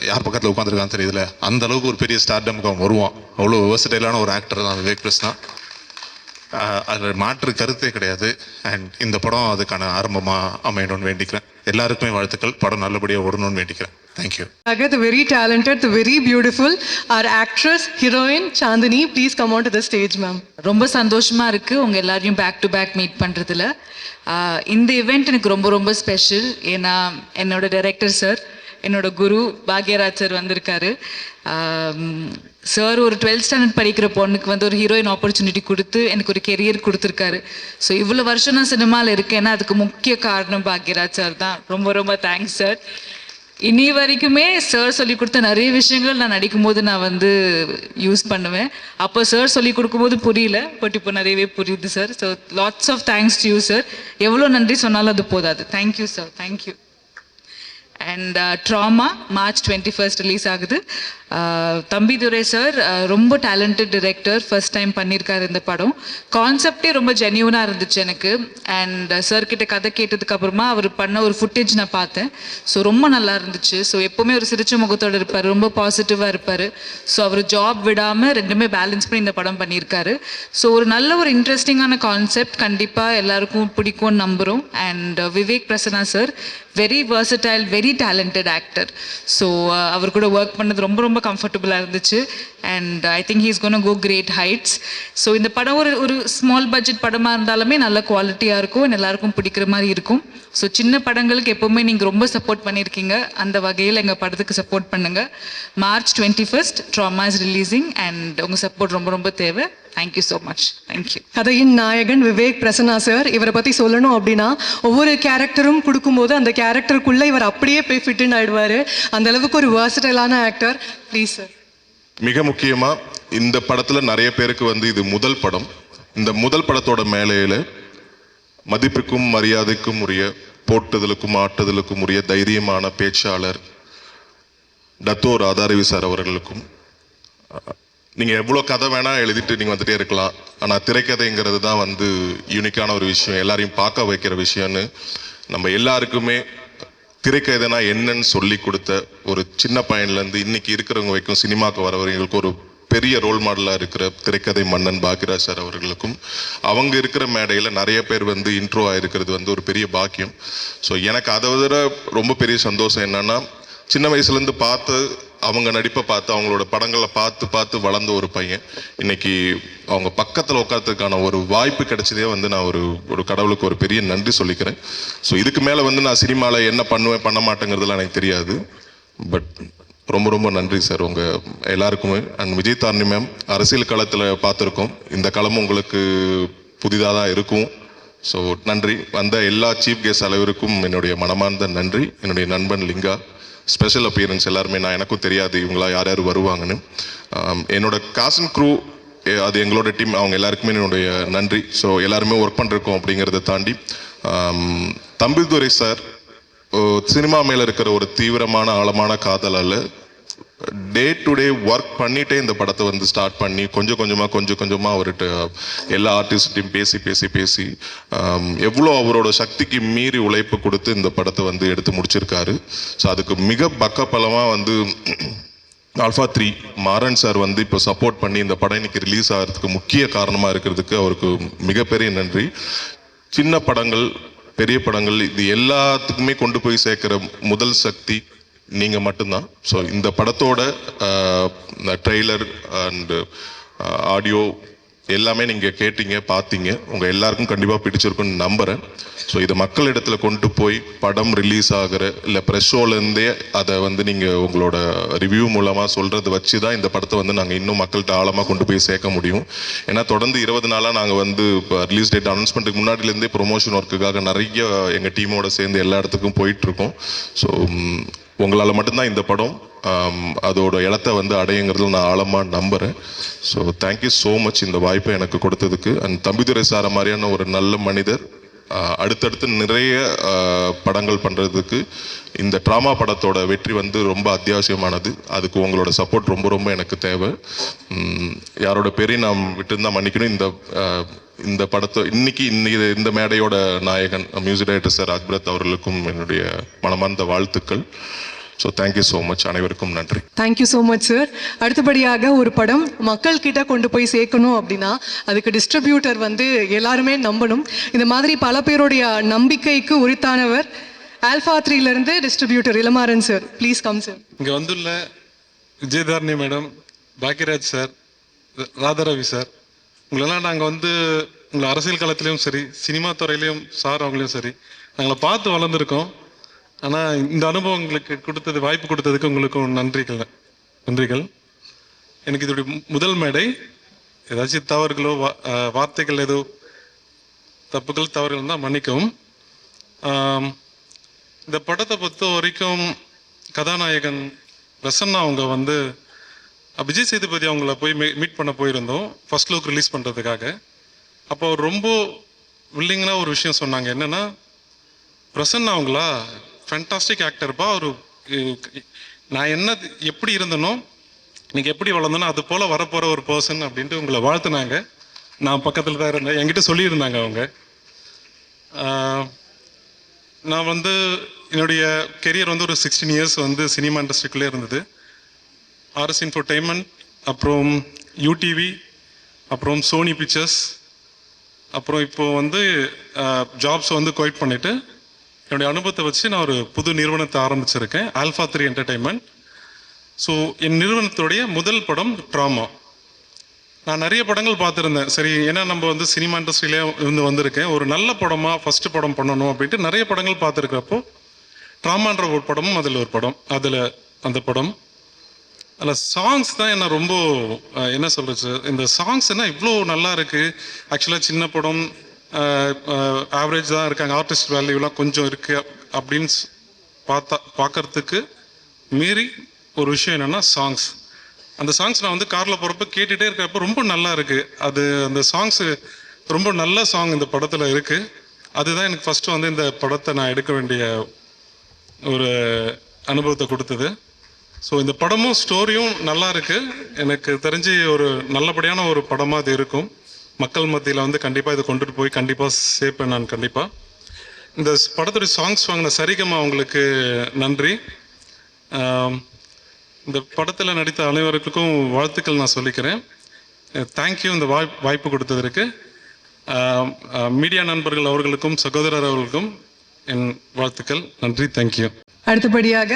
யார் பக்கத்தில் உட்காந்துருக்கான்னு தெரியல, அந்த அளவுக்கு ஒரு பெரிய ஸ்டார்டம்க்கு அவன் வருவான். அவ்வளோ வெர்சடைலான ஒரு ஆக்டர் தான் விவேக் பிரஸ்னா. அதில் மாற்று கருத்தே கிடையாது. அண்ட் இந்த படம் அதுக்கான ஆரம்பமாக அமையணும்னு வேண்டிக்கிறேன். எல்லாருக்குமே வாழ்த்துக்கள். படம் நல்லபடியாக ஓடணும்னு வேண்டிக்கிறேன். Thank you. The very talented, the very beautiful, our actress, heroine Chandani, please come on to the stage, ma'am. ரொம்ப சந்தோஷமாக இருக்குது உங்கள் எல்லாரையும் பேக் டு பேக் மீட் பண்ணுறதுல. இந்த இவெண்ட் எனக்கு ரொம்ப ரொம்ப ஸ்பெஷல். ஏன்னா என்னோட டைரக்டர் சார், என்னோட குரு பாக்யராஜ் சார் வந்திருக்காரு. சார் ஒரு 12th ஸ்டாண்டர்ட் படிக்கிற பொண்ணுக்கு வந்து ஒரு ஹீரோயின் ஆப்பர்ச்சுனிட்டி கொடுத்து எனக்கு ஒரு கெரியர் கொடுத்துருக்காரு. ஸோ இவ்வளோ வருஷம் நான் சினிமாவில் இருக்கேன்னா அதுக்கு முக்கிய காரணம் பாக்யராஜ் சார் தான். ரொம்ப ரொம்ப தேங்க்ஸ் சார். இனி வரைக்குமே சார் சொல்லி கொடுத்த நிறைய விஷயங்கள் நான் நடிக்கும்போது நான் வந்து யூஸ் பண்ணுவேன். அப்போ சார் சொல்லி கொடுக்கும்போது புரியல, பட் இப்போ நிறையவே புரியுது sir. So lots of thanks to you sir. எவ்வளோ நன்றி சொன்னாலும் அது போதாது. Thank you sir, thank you. And Drama March 21 release ஆகுது. தம்பிதுரை சார் ரொம்ப டேலண்டட் டிரெக்டர், ஃபர்ஸ்ட் டைம் பண்ணியிருக்காரு இந்த படம். கான்செப்டே ரொம்ப ஜென்யூனாக இருந்துச்சு எனக்கு. அண்ட் சார்கிட்ட கதை கேட்டதுக்கு அப்புறமா அவர் பண்ண ஒரு ஃபுட்டேஜ் நான் பார்த்தேன். ஸோ ரொம்ப நல்லா இருந்துச்சு. ஸோ எப்போவுமே ஒரு சிரிச்ச முகத்தோடு இருப்பார், ரொம்ப பாசிட்டிவாக இருப்பார். ஸோ அவர் ஜாப் விடாமல் ரெண்டுமே பேலன்ஸ் பண்ணி இந்த படம் பண்ணியிருக்காரு. ஸோ ஒரு நல்ல ஒரு இன்ட்ரெஸ்டிங்கான கான்செப்ட், கண்டிப்பாக எல்லாருக்கும் பிடிக்கும்னு நம்புகிறோம். And Vivek Prasanna sir very versatile, very talented actor. So அவர் கூட ஒர்க் பண்ணது ரொம்ப ரொம்ப கம்ஃபர்டபுளாக இருந்துச்சு. And I think he's gonna go great heights. So இந்த படம் ஒரு ஸ்மால் பட்ஜெட் படமாக இருந்தாலுமே நல்ல குவாலிட்டியாக இருக்கும், எல்லாருக்கும் பிடிக்கிற மாதிரி இருக்கும். ஸோ சின்ன படங்களுக்கு எப்போவுமே நீங்கள் ரொம்ப சப்போர்ட் பண்ணியிருக்கீங்க, அந்த வகையில் எங்கள் படத்துக்கு சப்போர்ட் பண்ணுங்கள். March 21 drama is releasing and உங்கள் சப்போர்ட் ரொம்ப ரொம்ப தேவை. Thank you so much. தேங்க்யூ. கதையின் நாயகன் விவேக் பிரசன்னா சார். இவரை பற்றி சொல்லணும் அப்படின்னா ஒவ்வொரு கேரக்டரும் கொடுக்கும்போது அந்த கேரக்டருக்குள்ளே இவர் அப்படியே போய் ஃபிட்டுன்னு ஆயிடுவார். அந்த அளவுக்கு ஒரு versatile-ஆன ஆக்டர். Please sir. மிக முக்கியமாக இந்த படத்தில் நிறைய பேருக்கு வந்து இது முதல் படம். இந்த முதல் படத்தோட மேலையில் மதிப்புக்கும் மரியாதைக்கும் உரிய, போட்டுதலுக்கும் ஆட்டுதலுக்கும் உரிய தைரியமான பேச்சாளர் டத்தோ ராதாரவி சார் அவர்களுக்கும், நீங்கள் எவ்வளோ கதை வேணால் எழுதிட்டு நீங்கள் வந்துட்டே இருக்கலாம், ஆனால் திரைக்கதைங்கிறது தான் வந்து யூனிக்கான ஒரு விஷயம், எல்லாரையும் பார்க்க வைக்கிற விஷயம்னு நம்ம எல்லாருக்குமே திரைக்கதைனா என்னன்னு சொல்லி கொடுத்த ஒரு சின்ன பையன்லேருந்து இன்னைக்கு இருக்கிறவங்க வரைக்கும் சினிமாவுக்கு வரவங்களுக்கு ஒரு பெரிய ரோல் மாடலாக இருக்கிற திரைக்கதை மன்னன் பாக்யராஜ் சார் அவர்களுக்கும், அவங்க இருக்கிற மேடையில் நிறைய பேர் வந்து இன்ட்ரோ ஆகிருக்கிறது வந்து ஒரு பெரிய பாக்கியம். ஸோ எனக்கு அதை விட ரொம்ப பெரிய சந்தோஷம் என்னென்னா, சின்ன வயசுலேருந்து பார்த்து அவங்க நடிப்பை பார்த்து அவங்களோட படங்களை பார்த்து பார்த்து வளர்ந்த ஒரு பையன் இன்னைக்கு அவங்க பக்கத்தில் உட்காரத்துக்கான ஒரு வாய்ப்பு கிடைச்சதே வந்து நான் ஒரு கடவுளுக்கு ஒரு பெரிய நன்றி சொல்லிக்கிறேன். ஸோ இதுக்கு மேலே வந்து நான் சினிமாவில் என்ன பண்ணுவேன் பண்ண மாட்டேங்கிறதுலாம் எனக்கு தெரியாது. பட் ரொம்ப ரொம்ப நன்றி சார் உங்கள் எல்லாருக்குமே. அண்ட் விஜய் தாரணி மேம், அரசியல் களத்தில் பார்த்துருக்கோம், இந்த களமும் உங்களுக்கு புதிதாக தான் இருக்கும். ஸோ நன்றி. வந்த எல்லா சீஃப் கெஸ்ட் அனைவருக்கும் என்னுடைய மனமார்ந்த நன்றி. என்னுடைய நண்பன் லிங்கா, ஸ்பெஷல் அப்பியரன்ஸ் எல்லாருமே, நான் எனக்கும் தெரியாது இவங்களா யார் யார் வருவாங்கன்னு. என்னோட காஸ்ட் அண்ட் க்ரூ, அது எங்களோட டீம், அவங்க எல்லாருக்குமே என்னுடைய நன்றி. ஸோ எல்லாருமே ஒர்க் பண்ணிருக்கோம் அப்படிங்கிறத தாண்டி தம்பிதுரை சார் சினிமா மேலே இருக்கிற ஒரு தீவிரமான ஆழமான காதல் அல்ல, டே டு டே ஒர்க் பண்ணிகிட்டே இந்த படத்தை வந்து ஸ்டார்ட் பண்ணி கொஞ்சம் கொஞ்சமாக அவர்கிட்ட எல்லா ஆர்டிஸ்ட்டையும் பேசி எவ்வளோ அவரோட சக்திக்கு மீறி உழைப்பு கொடுத்து இந்த படத்தை வந்து எடுத்து முடிச்சிருக்காரு. ஸோ அதுக்கு மிக பக்கப்பலமாக வந்து ஆல்ஃபா 3 மாறன் சார் வந்து இப்போ சப்போர்ட் பண்ணி இந்த படம் இன்னைக்கு ரிலீஸ் ஆகிறதுக்கு முக்கிய காரணமாக இருக்கிறதுக்கு அவருக்கு மிகப்பெரிய நன்றி. சின்ன படங்கள், பெரிய படங்கள், இது எல்லாத்துக்குமே கொண்டு போய் சேர்க்குற முதல் சக்தி நீங்கள் மட்டும்தான். ஸோ இந்த படத்தோட ட்ரெய்லர் அண்டு ஆடியோ எல்லாமே நீங்கள் கேட்டீங்க, பார்த்தீங்க, உங்கள் எல்லாருக்கும் கண்டிப்பாக பிடிச்சிருக்குன்னு நம்புகிறேன். ஸோ இதை மக்களிடத்தில் கொண்டு போய் படம் ரிலீஸ் ஆகிற இல்லை ப்ரெஸ் ஷோலேருந்தே அதை வந்து நீங்கள் உங்களோட ரிவ்யூ மூலமாக சொல்கிறத வச்சு தான் இந்த படத்தை வந்து நாங்கள் இன்னும் மக்கள்கிட்ட ஆழமாக கொண்டு போய் சேர்க்க முடியும். ஏன்னா தொடர்ந்து 20 நாளாக நாங்கள் வந்து இப்போ ரிலீஸ் டேட் அனௌன்ஸ்மெண்ட்டுக்கு முன்னாடிலேருந்தே ப்ரொமோஷன் ஒர்க்குக்காக நிறைய எங்கள் டீமோட சேர்ந்து எல்லா இடத்துக்கும் போயிட்டுருக்கோம். ஸோ உங்களால் மட்டும்தான் இந்த படம் அதோட இடத்த வந்து அடையுங்கிறதுல நான் ஆழமாக நம்புகிறேன். ஸோ தேங்க்யூ ஸோ மச் இந்த வாய்ப்பை எனக்கு கொடுத்ததுக்கு. அண்ட் தம்பிதுரை சார மாதிரியான ஒரு நல்ல மனிதர் அடுத்தடுத்து நிறைய படங்கள் பண்ணுறதுக்கு இந்த ட்ராமா படத்தோட வெற்றி வந்து ரொம்ப அத்தியாவசியமானது. அதுக்கு உங்களோட சப்போர்ட் ரொம்ப ரொம்ப எனக்கு தேவை. யாரோட பேரையும் நான் விட்டுருந்தா மன்னிக்கணும். இந்த படத்தை இன்னைக்கு இந்த மேடையோட நாயகன் மியூசிக் டைரக்டர் சார் ராஜ்பரத் அவர்களுக்கும் என்னுடைய மனமார்ந்த வாழ்த்துக்கள். ஸோ தேங்க்யூ ஸோ மச், அனைவருக்கும் நன்றி. Thank you so much sir. அடுத்தபடியாக ஒரு படம் மக்கள் கிட்ட கொண்டு போய் சேர்க்கணும் அப்படின்னா அதுக்கு டிஸ்ட்ரிபியூட்டர் வந்து எல்லாருமே நம்பணும். இந்த மாதிரி பல பேருடைய நம்பிக்கைக்கு உரித்தானவர் ஆல்ஃபா 3லேருந்து distributor Ilamaran sir. Please come sir. இங்கே வந்துள்ள Vijayadharani madam, Bhagyaraj sir, Radharavi sir, உங்களெல்லாம் நாங்கள் வந்து உங்களை அரசியல் களத்துலேயும் சரி, சினிமா துறையிலையும் சார் அவங்களையும் சரி நாங்களை பார்த்து வளர்ந்துருக்கோம். ஆனால் இந்த அனுபவம் உங்களுக்கு கொடுத்தது, வாய்ப்பு கொடுத்ததுக்கு உங்களுக்கும் நன்றிகள். எனக்கு இதோடைய முதல் மேடை. ஏதாச்சும் தவறுகளோ வார்த்தைகள் ஏதோ தப்புகள் தவறுகள் தான் மன்னிக்கவும். இந்த படத்தை பொறுத்த வரைக்கும் கதாநாயகன் பிரசன்னா அவங்க வந்து விஜய் சேதுபதி அவங்கள போய் மீட் பண்ண போயிருந்தோம் ஃபர்ஸ்ட் லுக் ரிலீஸ் பண்ணுறதுக்காக. அப்போ அவர் ரொம்ப வில்லிங்காக ஒரு விஷயம் சொன்னாங்க. என்னென்னா, பிரசன்னா அவங்களா ஃபேண்டாஸ்டிக் ஆக்டர்ப்பா, ஒரு நான் எப்படி இருந்தனோ நீங்கள் எப்படி வளர்ந்தனோ அது போல் வரப்போகிற ஒரு பர்சன் அப்படின்ட்டு உங்களை வாழ்த்துனாங்க. நான் பக்கத்தில் தான் இருந்தேன், என்கிட்ட சொல்லியிருந்தாங்க அவங்க. நான் வந்து என்னுடைய கெரியர் வந்து ஒரு 16 இயர்ஸ் வந்து சினிமா இண்டஸ்ட்ரிக்குள்ளே இருந்தது. ஆர்எஸ் இன்ஃபோடெயின்மெண்ட், அப்புறம் யூடிவி, அப்புறம் சோனி பிக்சர்ஸ், அப்புறம் இப்போது வந்து ஜாப்ஸ் வந்து குவைட் பண்ணிவிட்டு என்னுடைய அனுபவத்தை வச்சு நான் ஒரு புது நிறுவனத்தை ஆரம்பிச்சிருக்கேன், ஆல்ஃபா 3 என்டர்டெயின்மெண்ட். ஸோ என் நிறுவனத்துடைய முதல் படம் ட்ராமா. நான் நிறைய படங்கள் பார்த்துருந்தேன். சரி, ஏன்னா நம்ம வந்து சினிமா இண்டஸ்ட்ரியிலே வந்திருக்கேன், ஒரு நல்ல படமாக ஃபஸ்ட்டு படம் பண்ணணும் அப்படின்ட்டு நிறைய படங்கள் பார்த்துருக்கிறப்போ ட்ராமான்ற ஒரு படமும் அதில் ஒரு படம், அந்த படம் அதில் சாங்ஸ் தான் என்ன ரொம்ப என்ன சொல்கிறது, இந்த சாங்ஸ் என்ன இவ்வளோ நல்லா இருக்குது. ஆக்சுவலாக சின்ன படம், ஆவரேஜ் தான் இருக்காங்க, ஆர்டிஸ்ட் வேல்யூலாம் கொஞ்சம் இருக்குது அப்படின்னு பார்க்கறதுக்கு மீறி ஒரு விஷயம் என்னென்னா சாங்ஸ். அந்த சாங்ஸ் நான் வந்து காரில் போகிறப்ப கேட்டுகிட்டே இருக்கிறப்ப ரொம்ப நல்லா இருக்குது. அந்த சாங்ஸு ரொம்ப நல்ல சாங் இந்த படத்தில் இருக்குது. அதுதான் எனக்கு ஃபஸ்ட்டு வந்து இந்த படத்தை நான் எடுக்க வேண்டிய ஒரு அனுபவத்தை கொடுத்தது. ஸோ இந்த படமும் ஸ்டோரியும் நல்லா இருக்குது. எனக்கு தெரிஞ்சு ஒரு நல்லபடியான ஒரு படமாக அது இருக்கும். மக்கள் மத்தியில் வந்து கண்டிப்பாக இதை கொண்டுட்டு போய் கண்டிப்பாக சேர்ப்பேன் நான். கண்டிப்பாக இந்த படத்துடைய சாங்ஸ் வாங்கின சரிகமா அவங்களுக்கு நன்றி. இந்த படத்தில் நடித்த அனைவருக்கும் வாழ்த்துக்கள் நான் சொல்லிக்கிறேன். தேங்க்யூ இந்த வாய்ப்பு கொடுத்ததற்கு. மீடியா நண்பர்கள் அவர்களுக்கும் சகோதரர் அவர்களுக்கும் என் வாழ்த்துக்கள். நன்றி, தேங்க்யூ. அடுத்தபடியாக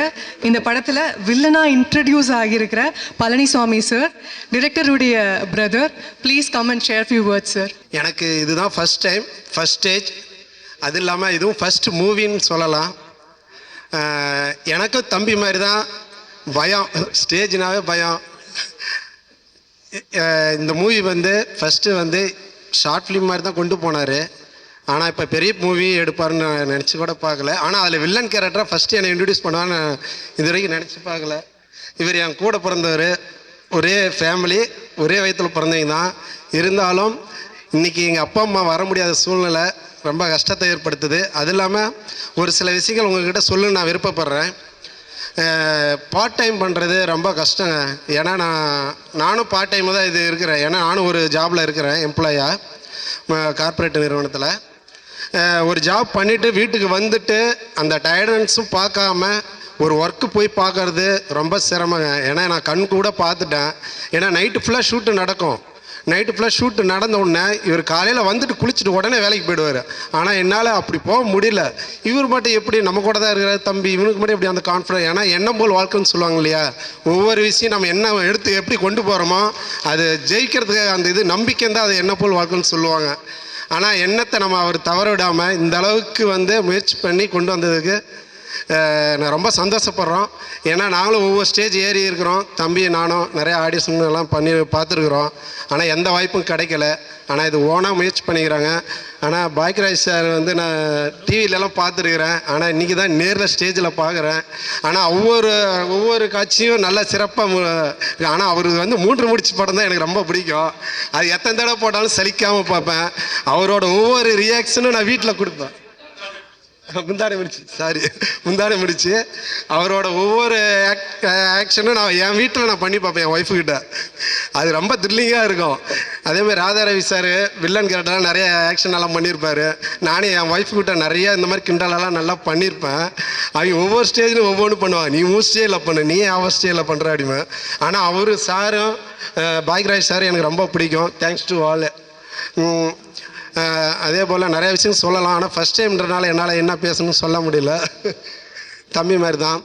இந்த படத்தில் வில்லனா இன்ட்ரடியூஸ் ஆகியிருக்கிற பழனிசாமி சார், டிரெக்டருடைய brother. Please come and share few words sir. எனக்கு இதுதான் ஃபஸ்ட் டைம், ஃபஸ்ட் ஸ்டேஜ். அது இல்லாமல் இதுவும் ஃபஸ்ட் மூவின்னு சொல்லலாம். எனக்கும் தம்பி மாதிரி தான் பயம், ஸ்டேஜ்னாவே பயம். இந்த மூவி வந்து ஃபஸ்ட்டு வந்து ஷார்ட் ஃபிலிம் மாதிரி தான் கொண்டு போனார். ஆனால் இப்போ பெரிய மூவி எடுப்பாருன்னு நான் நினச்சி கூட பார்க்கல. ஆனால் அதில் வில்லன் கேரக்டராக ஃபஸ்ட்டு என்னை இன்ட்ரடியூஸ் பண்ணுவான்னு இது வரைக்கும் நினச்சி பார்க்கல. இவர் என் கூட பிறந்தவர், ஒரே ஃபேமிலி, ஒரே வயத்தில் பிறந்தவங்க தான். இருந்தாலும் இன்றைக்கி எங்கள் அப்பா அம்மா வர முடியாத சூழ்நிலை ரொம்ப கஷ்டத்தை ஏற்படுத்துது. அது இல்லாமல் ஒரு சில விஷயங்கள் உங்கள்கிட்ட சொல்லணும்னு நான் விருப்பப்படுறேன். பார்ட் டைம் பண்ணுறது ரொம்ப கஷ்டங்க. ஏன்னா நானும் பார்ட் டைம் தான் இது இருக்கிறேன். ஏன்னா நானும் ஒரு ஜாபில் இருக்கிறேன், எம்ப்ளாயாக கார்ப்பரேட் நிறுவனத்தில். ஒரு ஜாப் பண்ணிவிட்டு வீட்டுக்கு வந்துட்டு அந்த டயர்டன்ஸும் பார்க்காம ஒரு ஒர்க்கு போய் பார்க்கறது ரொம்ப சிரமங்க. ஏன்னா நான் கண் கூட பார்த்துட்டேன். ஏன்னா நைட்டு ஃபுல்லாக ஷூட்டு நடக்கும். நைட்டு ஃபுல்லாக ஷூட்டு நடந்த உடனே இவர் காலையில் வந்துட்டு குளிச்சுட்டு உடனே வேலைக்கு போயிடுவார். ஆனால் என்னால் அப்படி போக முடியல. இவர் மட்டும் எப்படி நம்ம கூட தான் இருக்கிற தம்பி, இவனுக்கு மட்டும் எப்படி அந்த கான்ஃபிடன்ஸ். ஏன்னா எண்ணம் போல் வாழ்க்கைன்னு சொல்லுவாங்க இல்லையா, ஒவ்வொரு விஷயம் நம்ம என்ன எடுத்து எப்படி கொண்டு போகிறோமோ அது ஜெயிக்கிறதுக்கு அந்த இது நம்பிக்கை தான் அது எண்ணம் போல் வாழ்க்கைன்னு சொல்லுவாங்க. ஆனால் எண்ணத்தை நம்ம அவர் தவற விடாமல் இந்த அளவுக்கு வந்து முயற்சி பண்ணி கொண்டு வந்ததுக்கு நான் ரொம்ப சந்தோஷப்படுறோம். ஏன்னா நாங்களும் ஒவ்வொரு ஸ்டேஜ் ஏறி இருக்கிறோம். தம்பி நானும் நிறையா ஆடிஷன் எல்லாம் பண்ணி பார்த்துருக்குறோம். ஆனால் எந்த வாய்ப்பும் கிடைக்கல. ஆனால் இது ஓனாக முயற்சி பண்ணிக்கிறாங்க. ஆனால் பாக்யராஜ் சார் வந்து நான் டிவிலெலாம் பார்த்துருக்குறேன். ஆனால் இன்றைக்கி தான் நேரில் ஸ்டேஜில் பார்க்குறேன். ஆனால் ஒவ்வொரு காட்சியும் நல்ல சிறப்பாக. ஆனால் அவருக்கு வந்து 3 முடிச்சு படம் தான் எனக்கு ரொம்ப பிடிக்கும். அது எத்தனை தடவை போட்டாலும் சலிக்காமல் பார்ப்பேன். அவரோட ஒவ்வொரு ரியாக்ஷனும் நான் வீட்டில் கொடுப்பேன். முந்தானே முடிச்சு அவரோட ஒவ்வொரு ஆக்ஷனும் நான் என் வீட்டில் நான் பண்ணி பார்ப்பேன், என் ஒய்ஃபுக்கிட்ட. அது ரொம்ப த்ரில்லிங்காக இருக்கும். அதேமாதிரி ராதாரவி சார் வில்லன் கேரக்டர்லாம் நிறைய ஆக்ஷன் எல்லாம் பண்ணியிருப்பார். நானே என் ஒய்ஃபுக்கிட்ட நிறைய இந்த மாதிரி கிண்டலெல்லாம் நல்லா பண்ணியிருப்பேன். அவங்க ஒவ்வொரு ஸ்டேஜ்லையும் ஒவ்வொன்றும் பண்ணுவாங்க. நீ உன் ஸ்டேஜில் பண்ணு, நீ அவன் ஸ்டேஜில் பண்ணுற அப்படிமே. ஆனால் அவர் சாரும் பாக்யராஜ் சார் எனக்கு ரொம்ப பிடிக்கும். Thanks to all. அதே போல் நிறைய விஷயம் சொல்லலாம். ஆனால் ஃபஸ்ட் டைம்ன்றனால என்னால் என்ன பேசணும்னு சொல்ல முடியல. தம்பி மாதிரி தான்.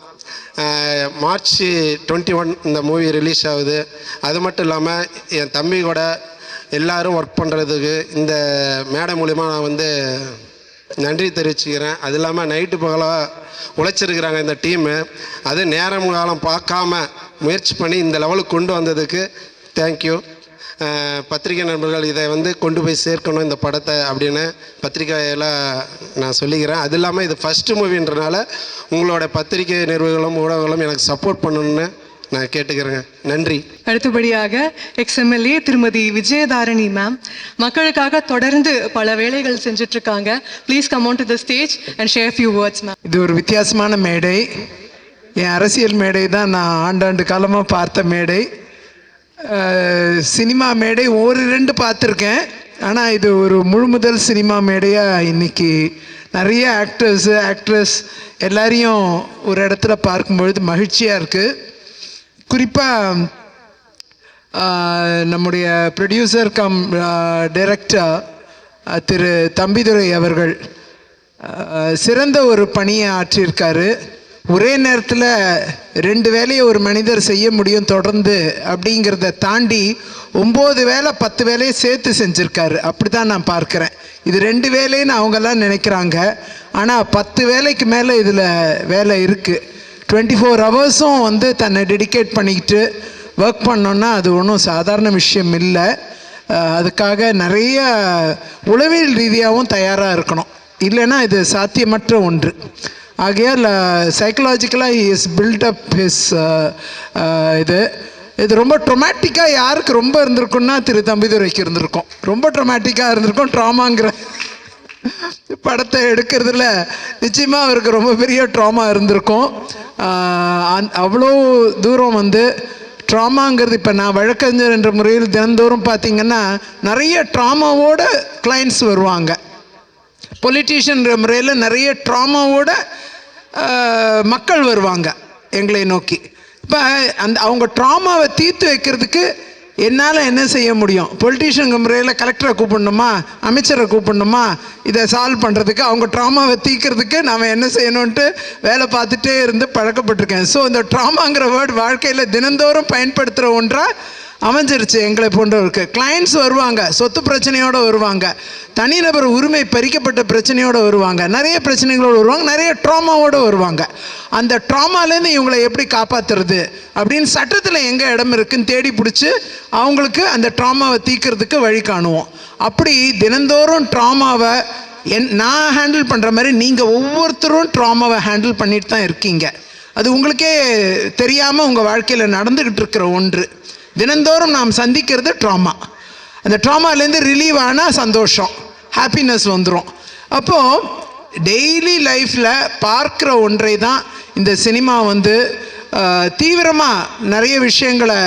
March 21 இந்த மூவி ரிலீஸ் ஆகுது. அது மட்டும் இல்லாமல் என் தம்பி கூட எல்லோரும் ஒர்க் பண்ணுறதுக்கு இந்த மேடை மூலிமா நான் வந்து நன்றி தெரிவிச்சுக்கிறேன். அது இல்லாமல் நைட்டு பகலாக உழைச்சிருக்கிறாங்க இந்த டீமு. அது நேரம் காலம் பார்க்காம முயற்சி பண்ணி இந்த லெவலுக்கு கொண்டு வந்ததுக்கு தேங்க்யூ. பத்திரிகை நண்பர்கள் இதை வந்து கொண்டு போய் சேர்க்கணும் இந்த படத்தை அப்படின்னு பத்திரிகையில் நான் சொல்லிக்கிறேன். அது இல்லாமல் இது ஃபஸ்ட்டு மூவின்றனால உங்களோட பத்திரிகை நிறுவனங்களும் ஊடகங்களும் எனக்கு சப்போர்ட் பண்ணணும்னு நான் கேட்டுக்கிறேங்க. நன்றி. அடுத்தபடியாக எக்ஸ்எம்எல்ஏ திருமதி விஜயதாரணி மேம் மக்களுக்காக தொடர்ந்து பல வேலைகள் செஞ்சிட்ருக்காங்க. Please come on to the stage and share few words ma'am. இது ஒரு வித்தியாசமான மேடை. என் அரசியல் மேடை தான் நான் ஆண்டாண்டு காலமாக பார்த்த மேடை. சினிமா மேடை 1-2 பார்த்துருக்கேன். ஆனால் இது ஒரு முழுமுதல் சினிமா மேடையாக இன்றைக்கி நிறைய ஆக்ட்ரஸ் எல்லாரையும் ஒரு இடத்துல பார்க்கும்பொழுது மகிழ்ச்சியாக இருக்குது. குறிப்பாக நம்முடைய ப்ரொடியூசர் கம் டைரக்டர் திரு தம்பிதுரை அவர்கள் சிறந்த ஒரு பணியை ஆற்றியிருக்காரு. ஒரே நேரத்தில் 2 வேலையை ஒரு மனிதர் செய்ய முடியும் தொடர்ந்து அப்படிங்கிறத தாண்டி 9 வேலை 10 வேலையை சேர்த்து செஞ்சுருக்காரு. அப்படி தான் நான் பார்க்குறேன். இது 2 வேலைன்னு அவங்கெல்லாம் நினைக்கிறாங்க. ஆனால் 10 வேலைக்கு மேலே இதில் வேலை இருக்குது. 24 ஹவர்ஸும் வந்து தன்னை டெடிகேட் பண்ணிக்கிட்டு ஒர்க் பண்ணோன்னா அது ஒன்றும் சாதாரண விஷயம் இல்லை. அதுக்காக நிறைய உளவியல் ரீதியாகவும் தயாராக இருக்கணும். இல்லைன்னா இது சாத்தியமற்ற ஒன்று. ஆகையால் சைக்கலாஜிக்கலாக ஹி இஸ் பில்டப் ஹிஸ் இது ரொம்ப ட்ரொமேட்டிக்காக யாருக்கு ரொம்ப இருந்திருக்குன்னா திரு தம்பிதுரைக்கு இருந்திருக்கும். ரொம்ப ட்ரொமேட்டிக்காக இருந்திருக்கும். ட்ராமாங்கிற படத்தை எடுக்கிறதுல நிச்சயமாக அவருக்கு ரொம்ப பெரிய ட்ராமா இருந்திருக்கும். அவ்வளோ தூரம் வந்து ட்ராமாங்கிறது இப்போ நான் வழக்கறிஞர் என்ற முறையில் தினந்தோறும் பார்த்திங்கன்னா நிறைய ட்ராமாவோட கிளைண்ட்ஸ் வருவாங்க. பொலிட்டீஷியன்ற முறையில் நிறைய ட்ராமாவோட மக்கள் வருவாங்க எங்களை நோக்கி. இப்போ அவங்க ட்ராமாவை தீர்த்து வைக்கிறதுக்கு என்னால் என்ன செய்ய முடியும்? பொலிட்டீஷியன் முறையில் கலெக்டரை கூப்பிடணுமா, அமைச்சரை கூப்பிடணுமா, இதை சால்வ் பண்ணுறதுக்கு? அவங்க ட்ராமாவை தீர்க்கிறதுக்கு நாம் என்ன செய்யணுன்ட்டு வேலை பார்த்துட்டே இருந்து பழக்கப்பட்டிருக்கேன். ஸோ இந்த ட்ராமாங்கிற வேர்டு வாழ்க்கையில் தினந்தோறும் பயன்படுத்துகிற ஒன்றாக அமைஞ்சிருச்சு எங்களை போன்றவருக்கு. கிளைண்ட்ஸ் வருவாங்க, சொத்து பிரச்சனையோடு வருவாங்க, தனிநபர் உரிமை பறிக்கப்பட்ட பிரச்சனையோடு வருவாங்க, நிறைய பிரச்சனைகளோடு வருவாங்க, நிறைய ட்ராமாவோடு வருவாங்க. அந்த ட்ராமாலேருந்து இவங்களை எப்படி காப்பாற்றுறது அப்படின்னு சட்டத்தில் எங்கே இடம் இருக்குதுன்னு தேடி பிடிச்சி அவங்களுக்கு அந்த ட்ராமாவை தீர்க்கறதுக்கு வழி காணுவோம். அப்படி தினந்தோறும் ட்ராமாவை நான் ஹேண்டில் பண்ணுற மாதிரி நீங்கள் ஒவ்வொருத்தரும் ட்ராமாவை ஹேண்டில் பண்ணிட்டு தான் இருக்கீங்க. அது உங்களுக்கே தெரியாமல் உங்கள் வாழ்க்கையில் நடந்துக்கிட்டு இருக்கிற ஒன்று. தினந்தோறும் நாம் சந்திக்கிறது ட்ராமா. அந்த ட்ராமாலேருந்து ரிலீவ் ஆனால் சந்தோஷம், ஹாப்பினஸ் வந்துடும். அப்போது டெய்லி லைஃப்பில் பார்க்குற ஒன்றை தான் இந்த சினிமா வந்து தீவிரமாக நிறைய விஷயங்களை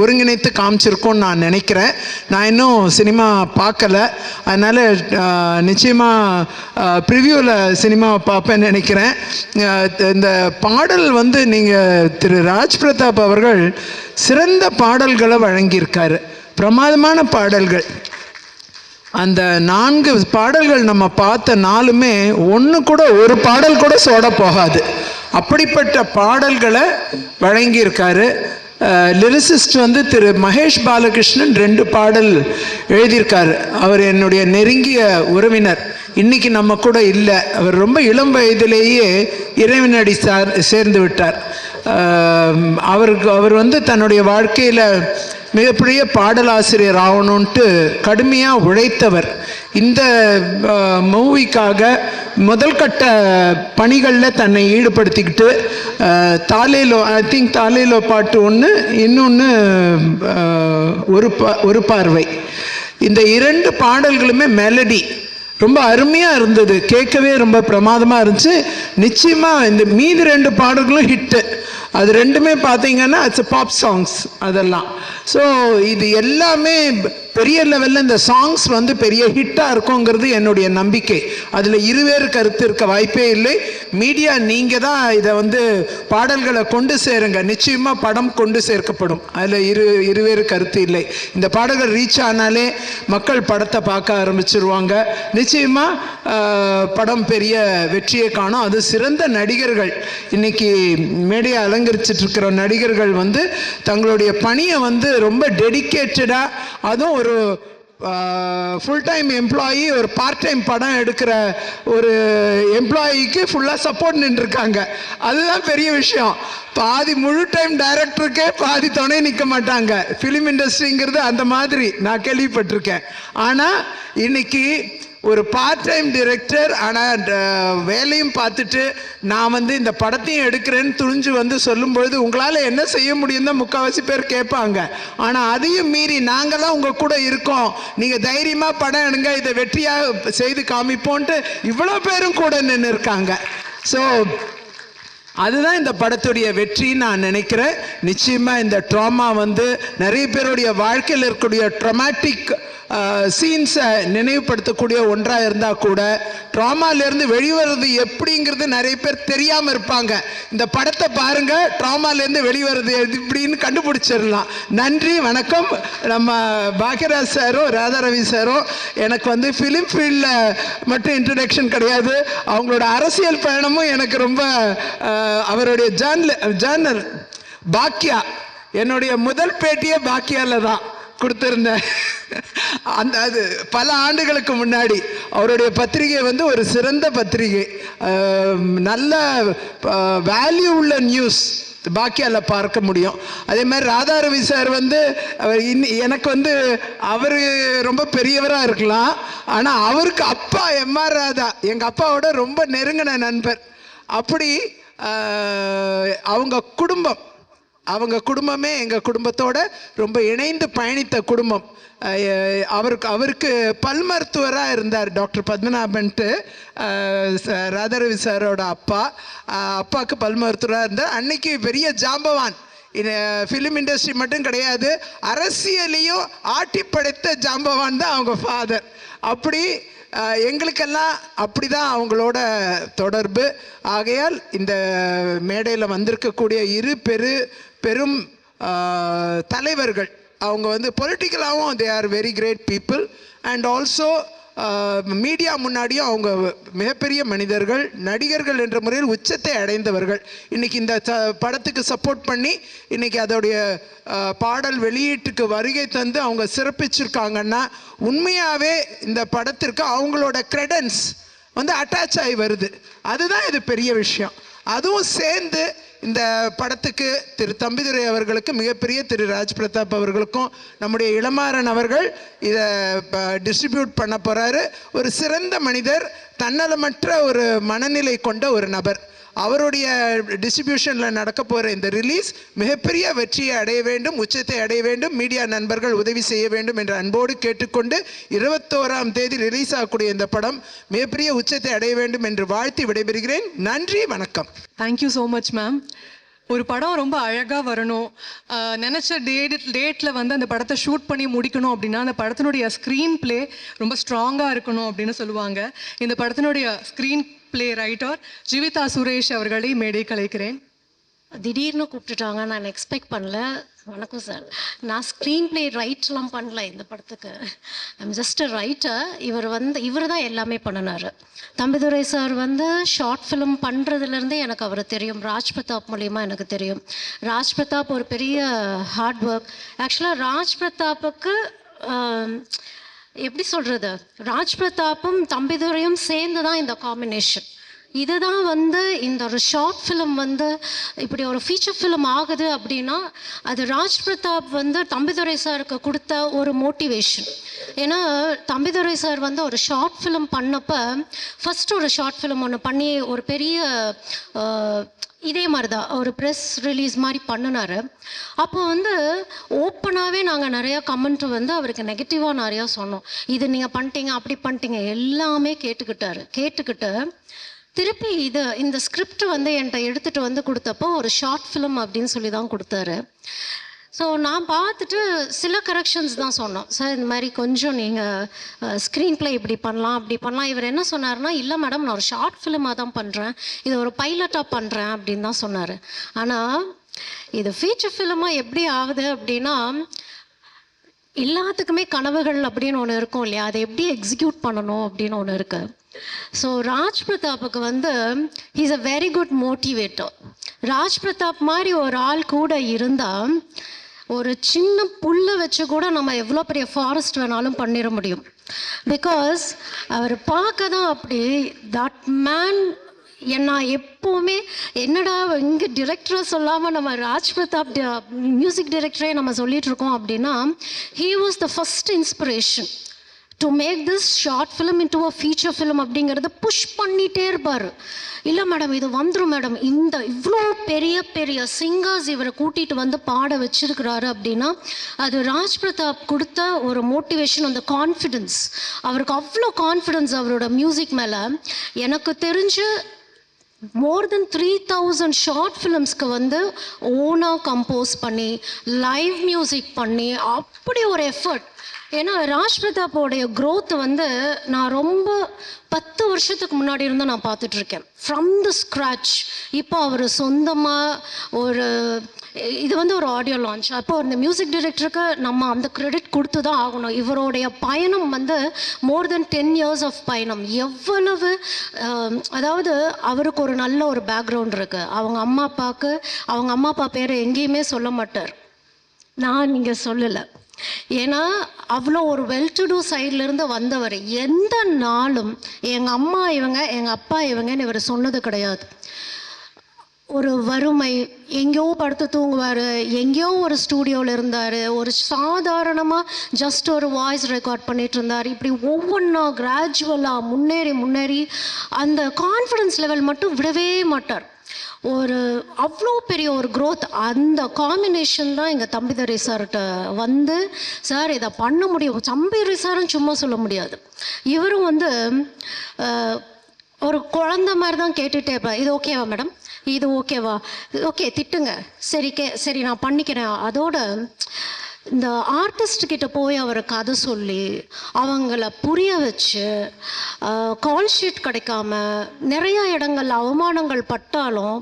ஒருங்கிணைத்து காமிச்சிருக்கோன்னு நான் நினைக்கிறேன். நான் இன்னும் சினிமா பார்க்கலை, அதனால் நிச்சயமாக ப்ரிவ்யூவில் சினிமாவை பார்ப்பேன்னு நினைக்கிறேன். இந்த பாடல் வந்து நீங்கள் திரு ராஜ் பிரதாப் அவர்கள் சிறந்த பாடல்களை வழங்கியிருக்காரு, பிரமாதமான பாடல்கள். அந்த 4 பாடல்கள் நம்ம பார்த்த 4மே ஒரு பாடல் கூட சோட போகாது, அப்படிப்பட்ட பாடல்களை வழங்கியிருக்காரு. லிரிசிஸ்ட் வந்து திரு மகேஷ் பாலகிருஷ்ணன் 2 பாடல் எழுதியிருக்காரு. அவர் என்னுடைய நெருங்கிய உறவினர், இன்றைக்கி நம்ம கூட இல்லை. அவர் ரொம்ப இளம் வயதிலேயே இறைவனடி சேர்ந்து விட்டார். அவர் வந்து தன்னுடைய வாழ்க்கையில் மிகப்பெரிய பாடலாசிரியர் ஆகணுன்ட்டு கடுமையாக உழைத்தவர். இந்த மூவிக்காக முதல் கட்ட பணிகளில் தன்னை ஈடுபடுத்திக்கிட்டு தாலேலோ பாட்டு 1, இன்னொன்று ஒரு பார்வை, இந்த 2 பாடல்களுமே மெலடி ரொம்ப அருமையாக இருந்தது, கேட்கவே ரொம்ப பிரமாதமாக இருந்துச்சு. நிச்சயமாக இந்த மீதி 2 பாடல்களும் ஹிட்டு. அது 2மே பார்த்தீங்கன்னா இட்ஸ் பாப் சாங்ஸ் அதெல்லாம். ஸோ இது எல்லாமே பெரிய லெவலில் இந்த சாங்ஸ் வந்து பெரிய ஹிட்டாக இருக்குங்கிறது என்னுடைய நம்பிக்கை. அதில் இருவேறு கருத்து இருக்க வாய்ப்பே இல்லை. மீடியா நீங்கள் தான் இதை வந்து பாடல்களை கொண்டு சேருங்க, நிச்சயமாக படம் கொண்டு சேர்க்கப்படும், அதில் இருவேறு கருத்து இல்லை. இந்த பாடல்கள் ரீச் ஆனாலே மக்கள் படத்தை பார்க்க ஆரம்பிச்சிருவாங்க. நிச்சயமாக படம் பெரிய வெற்றியை காணும். அது சிறந்த நடிகர்கள், இன்னைக்கு மேடையை அலங்கரிச்சிட்டு இருக்கிற நடிகர்கள் வந்து தங்களுடைய பணியை வந்து ரொம்ப டெடிக்கேட்டடாக, அதுவும் ஒரு ஃபுல் டைம் எம்ப்ளாயி, ஒரு பார்ட் டைம் படம் எடுக்கிற ஒரு எம்ப்ளாயிக்கு ஃபுல்லாக சப்போர்ட் நின்றுருக்காங்க. அதுதான் பெரிய விஷயம். பாதி முழு டைம் டைரக்டருக்கே பாதி துணை நிற்க மாட்டாங்க. ஃபிலிம் இண்டஸ்ட்ரிங்கிறது அந்த மாதிரி நான் கேள்விப்பட்டிருக்கேன். ஆனால் இன்னைக்கு ஒரு பார்ட் டைம் டிரெக்டர், ஆனால் வேலையும் பார்த்துட்டு நான் வந்து இந்த படத்தையும் எடுக்கிறேன்னு துணிஞ்சு வந்து சொல்லும்பொழுது உங்களால் என்ன செய்ய முடியும் தான் முக்கால்வாசி பேர் கேட்பாங்க. ஆனால் அதையும் மீறி நாங்களாம் உங்கள் கூட இருக்கோம், நீங்கள் தைரியமாக படம் எடுங்க, இதை வெற்றியாக செய்து காமிப்போன்ட்டு இவ்வளோ பேரும் கூட நின்று இருக்காங்க. ஸோ அதுதான் இந்த படத்துடைய வெற்றின்னு நான் நினைக்கிறேன். நிச்சயமாக இந்த ட்ராமா வந்து நிறைய பேருடைய வாழ்க்கையில் இருக்கக்கூடிய ட்ரமாட்டிக் சீன்ஸை நினைவுபடுத்தக்கூடிய ஒன்றாக இருந்தால் கூட ட்ராமாலேருந்து வெளிவரது எப்படிங்கிறது நிறைய பேர் தெரியாமல் இருப்பாங்க. இந்த படத்தை பாருங்கள், ட்ராமாலேருந்து வெளிவரது எப்படின்னு கண்டுபிடிச்சிடலாம். நன்றி, வணக்கம். நம்ம பாக்யராஜ் சாரும் ராதாரவி சாரும் எனக்கு வந்து ஃபிலிம் ஃபீல்டில் மட்டும் இன்ட்ரடக்ஷன் கிடையாது, அவங்களோட அரசியல் பயணமும் எனக்கு ரொம்ப அவருடைய ஜேர்னல் பாக்கியா, என்னுடைய முதல் பேட்டியே பாக்கியாவில் தான் கொடுத்துருந்தேன். அது பல ஆண்டுகளுக்கு முன்னாடி. அவருடைய பத்திரிகை வந்து ஒரு சிறந்த பத்திரிகை, நல்ல வேல்யூ உள்ள நியூஸ் பாக்கியாவில் பார்க்க முடியும். அதே மாதிரி ராதாரவி சார் வந்து எனக்கு வந்து அவர் ரொம்ப பெரியவராக இருக்கலாம், ஆனால் அவருக்கு அப்பா எம்ஆர் ராதா எங்கள் அப்பாவோட ரொம்ப நெருங்கின நண்பர். அப்படி அவங்க குடும்பமே எங்கள் குடும்பத்தோட ரொம்ப இணைந்து பயணித்த குடும்பம். அவருக்கு பல் மருத்துவராக இருந்தார் டாக்டர் பத்மநாபன்ட்டு, ராதாரவி சாரோட அப்பாவுக்கு பல் மருத்துவராக இருந்தார். அன்னைக்கு பெரிய ஜாம்பவான், ஃபிலிம் இண்டஸ்ட்ரி மட்டும் கிடையாது, அரசியலையும் ஆட்டி படைத்த ஜாம்பவான் தான் அவங்க ஃபாதர். அப்படி எங்களுக்கெல்லாம் அப்படி தான் அவங்களோட தொடர்பு. ஆகையால் இந்த மேடையில் வந்திருக்கக்கூடிய பெரும் தலைவர்கள், அவங்க வந்து பொலிட்டிக்கலாகவும் they are very great people, and also media முன்னாடியும் அவங்க மிகப்பெரிய மனிதர்கள், நடிகர்கள் என்ற முறையில் உச்சத்தை அடைந்தவர்கள். இன்றைக்கி இந்த படத்துக்கு சப்போர்ட் பண்ணி இன்றைக்கி அதோடைய பாடல் வெளியீட்டுக்கு வருகை தந்து அவங்க சிறப்பிச்சிருக்காங்கன்னா உண்மையாகவே இந்த படத்திற்கு அவங்களோட கிரெடன்ஸ் வந்து அட்டாச் ஆகி வருது. அதுதான் இது பெரிய விஷயம். அதுவும் சேர்ந்து இந்த படத்துக்கு திரு தம்பிதுரை அவர்களுக்கு, மிகப்பெரிய திரு ராஜ் பிரதாப் அவர்களுக்கும், நம்முடைய இளமாறன் அவர்கள் இதை டிஸ்ட்ரிபியூட் பண்ண போகிறாரு. ஒரு சிறந்த மனிதர், தன்னலமற்ற ஒரு மனநிலை கொண்ட ஒரு நபர். அவருடைய டிஸ்ட்ரிபியூஷனில் நடக்க போகிற இந்த ரிலீஸ் மிகப்பெரிய வெற்றியை அடைய வேண்டும், உச்சத்தை அடைய வேண்டும். மீடியா நண்பர்கள் உதவி செய்ய வேண்டும் என்ற அன்போடு கேட்டுக்கொண்டு 21ஆம் தேதி ரிலீஸ் ஆகக்கூடிய இந்த படம் மிகப்பெரிய உச்சத்தை அடைய வேண்டும் என்று வாழ்த்தி விடைபெறுகிறேன். நன்றி, வணக்கம். Thank you so much ma'am. ஒரு படம் ரொம்ப அழகாக வரணும், நினச்ச டேட்டில் வந்து அந்த படத்தை ஷூட் பண்ணி முடிக்கணும் அப்படின்னா அந்த படத்தினுடைய ஸ்க்ரீன் ப்ளே ரொம்ப ஸ்ட்ராங்காக இருக்கணும் அப்படின்னு சொல்லுவாங்க. இந்த படத்தினுடைய screen play writer Jeevitha Suresh அவர்களை மேடை கலைக்கிறேன். திடீர்னு கூப்பிட்டுட்டாங்க, நான் எக்ஸ்பெக்ட் பண்ணல. வணக்கம் சார். நான் ஸ்க்ரீன் ப்ளே ரைட்லாம் பண்ணல இந்த படத்துக்கு. I'm just a writer. இவர் தான் எல்லாமே பண்ணினார். தம்பிதுரை சார் வந்து ஷார்ட் ஃபிலிம் பண்ணுறதுலேருந்தே எனக்கு அவரை தெரியும். ராஜ் பிரதாப் மூலிமா எனக்கு தெரியும். ராஜ் பிரதாப் ஒரு பெரிய ஹார்ட் ஒர்க். ஆக்சுவலாக ராஜ் பிரதாப்புக்கு எப்படி சொல்கிறது, ராஜ் பிரதாப்பும் தம்பிதுரையும் சேர்ந்து தான் இந்த காம்பினேஷன். இதுதான் வந்து இந்த ஒரு ஷார்ட் ஃபிலிம் வந்து இப்படி ஒரு ஃபீச்சர் ஃபிலிம் ஆகுது அப்படின்னா அது ராஜ் பிரதாப் வந்து தம்பிதுரை சாருக்கு கொடுத்த ஒரு மோட்டிவேஷன். ஏன்னா தம்பிதுரை சார் வந்து ஒரு ஷார்ட் ஃபிலிம் பண்ணப்போ ஃபஸ்ட்டு ஒரு ஷார்ட் ஃபிலிம் ஒன்று பண்ணி ஒரு பெரிய இதே மாதிரி தான் ஒரு ப்ரெஸ் ரிலீஸ் மாதிரி பண்ணினார். அப்போ வந்து ஓப்பனாகவே நாங்கள் நிறையா கமெண்ட் வந்து அவருக்கு நெகட்டிவாக நிறையா சொன்னோம். இது நீங்கள் பண்ணிட்டீங்க, அப்படி பண்ணிட்டீங்க, எல்லாமே கேட்டுக்கிட்டு திருப்பி இந்த ஸ்கிரிப்ட் வந்து என்கிட்ட எடுத்துகிட்டு வந்து கொடுத்தப்போ ஒரு ஷார்ட் ஃபிலிம் அப்படின்னு சொல்லி தான் கொடுத்தாரு. ஸோ நான் பார்த்துட்டு சில கரெக்ஷன்ஸ் தான் சொன்னோம். சார் இந்த மாதிரி கொஞ்சம் நீங்கள் ஸ்க்ரீன் ப்ளே இப்படி பண்ணலாம் அப்படி பண்ணலாம். இவர் என்ன சொன்னார்னா, இல்லை மேடம் நான் ஒரு ஷார்ட் ஃபிலிமாக தான் பண்ணுறேன், இது ஒரு பைலட்டாக பண்ணுறேன் அப்படின்னு தான் சொன்னார். ஆனால் இது ஃபீச்சர் ஃபிலிமாக எப்படி ஆகுது அப்படின்னா, எல்லாத்துக்குமே கனவுகள் அப்படின்னு ஒன்று இருக்கும் இல்லையா, அதை எப்படி எக்ஸிக்யூட் பண்ணணும் அப்படின்னு ஒன்று இருக்குது. ஸோ ராஜ் பிரதாப்புக்கு வந்து is a very good motivator. Raj Pratap மாதிரி ஒரு ஆள் கூட இருந்தால் ஒரு சின்ன புல்லை வச்சு கூட நம்ம எவ்வளோ பெரிய ஃபாரஸ்ட் வேணாலும் பண்ணிட முடியும். பிகாஸ் அவர் பார்க்க தான் அப்படி தட் மேன். நான் எப்போவுமே என்னடா இங்கே டிரெக்டரை சொல்லாமல் நம்ம ராஜ் பிரதாப் மியூசிக் டைரக்டரே நம்ம சொல்லிட்டு இருக்கோம் அப்படின்னா, he was the first inspiration to make this short film into a feature film அப்படிங்கிறத புஷ் பண்ணிகிட்டே இருப்பார். இல்லை மேடம் இது வந்துடும் மேடம், இந்த இவ்வளோ பெரிய பெரிய சிங்கர்ஸ் இவரை கூட்டிகிட்டு வந்து பாட வச்சிருக்கிறாரு அப்படின்னா அது ராஜ் பிரதாப் கொடுத்த ஒரு மோட்டிவேஷன், அந்த கான்ஃபிடென்ஸ். அவருக்கு அவ்வளோ கான்ஃபிடென்ஸ் அவரோட மியூசிக் மேலே. எனக்கு தெரிஞ்சு மோர் தென் 3000 ஷார்ட் ஃபிலிம்ஸ்க்கு வந்து ஓனாக கம்போஸ் பண்ணி லைவ் மியூசிக் பண்ணி அப்படி ஒரு எஃபர்ட். ஏன்னா ராஜ் பிரதாப்போடைய க்ரோத் வந்து நான் ரொம்ப 10 வருஷத்துக்கு முன்னாடி இருந்து நான் பார்த்துட்ருக்கேன், ஃப்ரம் த ஸ்க்ராட்ச். இப்போ அவர் சொந்தமாக ஒரு இது வந்து ஒரு ஆடியோ லான்ச். அப்போ இந்த மியூசிக் டைரக்டருக்கு நம்ம அந்த கிரெடிட் கொடுத்து தான் ஆகணும். இவருடைய பயணம் வந்து மோர் தென் 10 இயர்ஸ் ஆஃப் பயணம். எவ்வளவு அதாவது அவருக்கு ஒரு நல்ல ஒரு பேக்ரவுண்ட் இருக்குது. அவங்க அம்மா அப்பா பேரை எங்கேயுமே சொல்ல மாட்டார், நான் இங்கே சொல்லலை. ஏன்னா அவ்வளோ ஒரு வெல் டு டூ சைட்லேருந்து வந்தவர். எந்த நாளும் எங்கள் அம்மா இவங்க எங்கள் அப்பா இவங்கன்னு இவர் சொன்னது கிடையாது. ஒரு வறுமை, எங்கேயோ படுத்து தூங்குவார், எங்கேயோ ஒரு ஸ்டூடியோவில் இருந்தார், ஒரு சாதாரணமாக ஜஸ்ட் ஒரு வாய்ஸ் ரெக்கார்ட் பண்ணிகிட்டு இருந்தார். இப்படி ஒவ்வொன்றா கிராஜுவலாக முன்னேறி அந்த கான்ஃபிடென்ஸ் லெவல் மட்டும் விடவே மாட்டார். ஒரு அவ்வளோ பெரிய ஒரு க்ரோத். அந்த காம்பினேஷன் தான் எங்கள் தம்பிதுரை சார்கிட்ட வந்து, சார் இதை பண்ண முடியும். தம்பிதுரை சாருன்னு சும்மா சொல்ல முடியாது. இவரும் வந்து ஒரு குழந்த மாதிரி தான் கேட்டுகிட்டே இருப்பேன், இது ஓகேவா மேடம், இது ஓகேவா, ஓகே திட்டுங்க, சரி நான் பண்ணிக்கிறேன். அதோட இந்த ஆர்டிஸ்ட்கிட்ட போய் அவர் கதை சொல்லி அவங்கள புரிய வச்சு கால் ஷீட் கிடைக்காம நிறையா இடங்கள் அவமானங்கள் பட்டாலும்,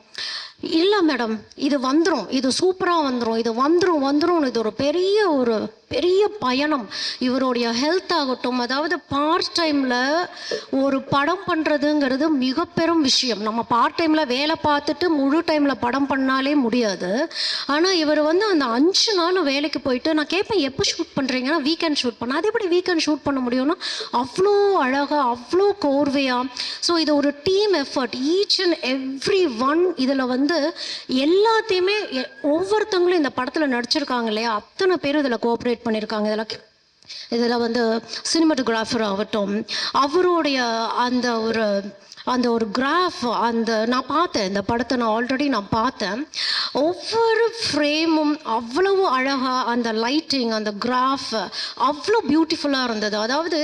இல்லை மேடம் இது வந்துடும், இது சூப்பராக வந்துடும், இது வந்துடும், இது ஒரு பெரிய பயணம். இவருடைய ஹெல்த் ஆகட்டும், அதாவது பார்ட் டைமில் ஒரு படம் பண்ணுறதுங்கிறது மிக பெரும் விஷயம். நம்ம பார்ட் டைமில் வேலை பார்த்துட்டு முழு டைமில் படம் பண்ணாலே முடியாது. ஆனால் இவர் வந்து அந்த 5 நாள் வேலைக்கு போயிட்டு, நான் கேட்பேன் எப்போ ஷூட் பண்ணுறீங்கன்னா வீக்கெண்ட் ஷூட் பண்ண. அது எப்படி வீக்கெண்ட் ஷூட் பண்ண முடியும்னா அவ்வளோ அழகாக அவ்வளோ கோர்வையாக. ஸோ இது ஒரு team effort. Each and every one இதில் வந்து எல்லாத்தையுமே ஒவ்வொருத்தவங்களும் இந்த படத்தில் நடிச்சிருக்காங்க இல்லையா, அத்தனை பேரும் இதில் கோஆப்ரேட் பண்ணியிருக்காங்க. இதில் வந்து சினிமாட்டோகிராஃபர் ஆகட்டும், அவருடைய அந்த ஒரு கிராஃப், நான் பார்த்தேன் இந்த படத்தை, நான் ஆல்ரெடி பார்த்தேன். ஒவ்வொரு ஃப்ரேமும் அவ்வளவு அழகாக, அந்த லைட்டிங், அந்த கிராஃப் அவ்வளோ பியூட்டிஃபுல்லாக இருந்தது. அதாவது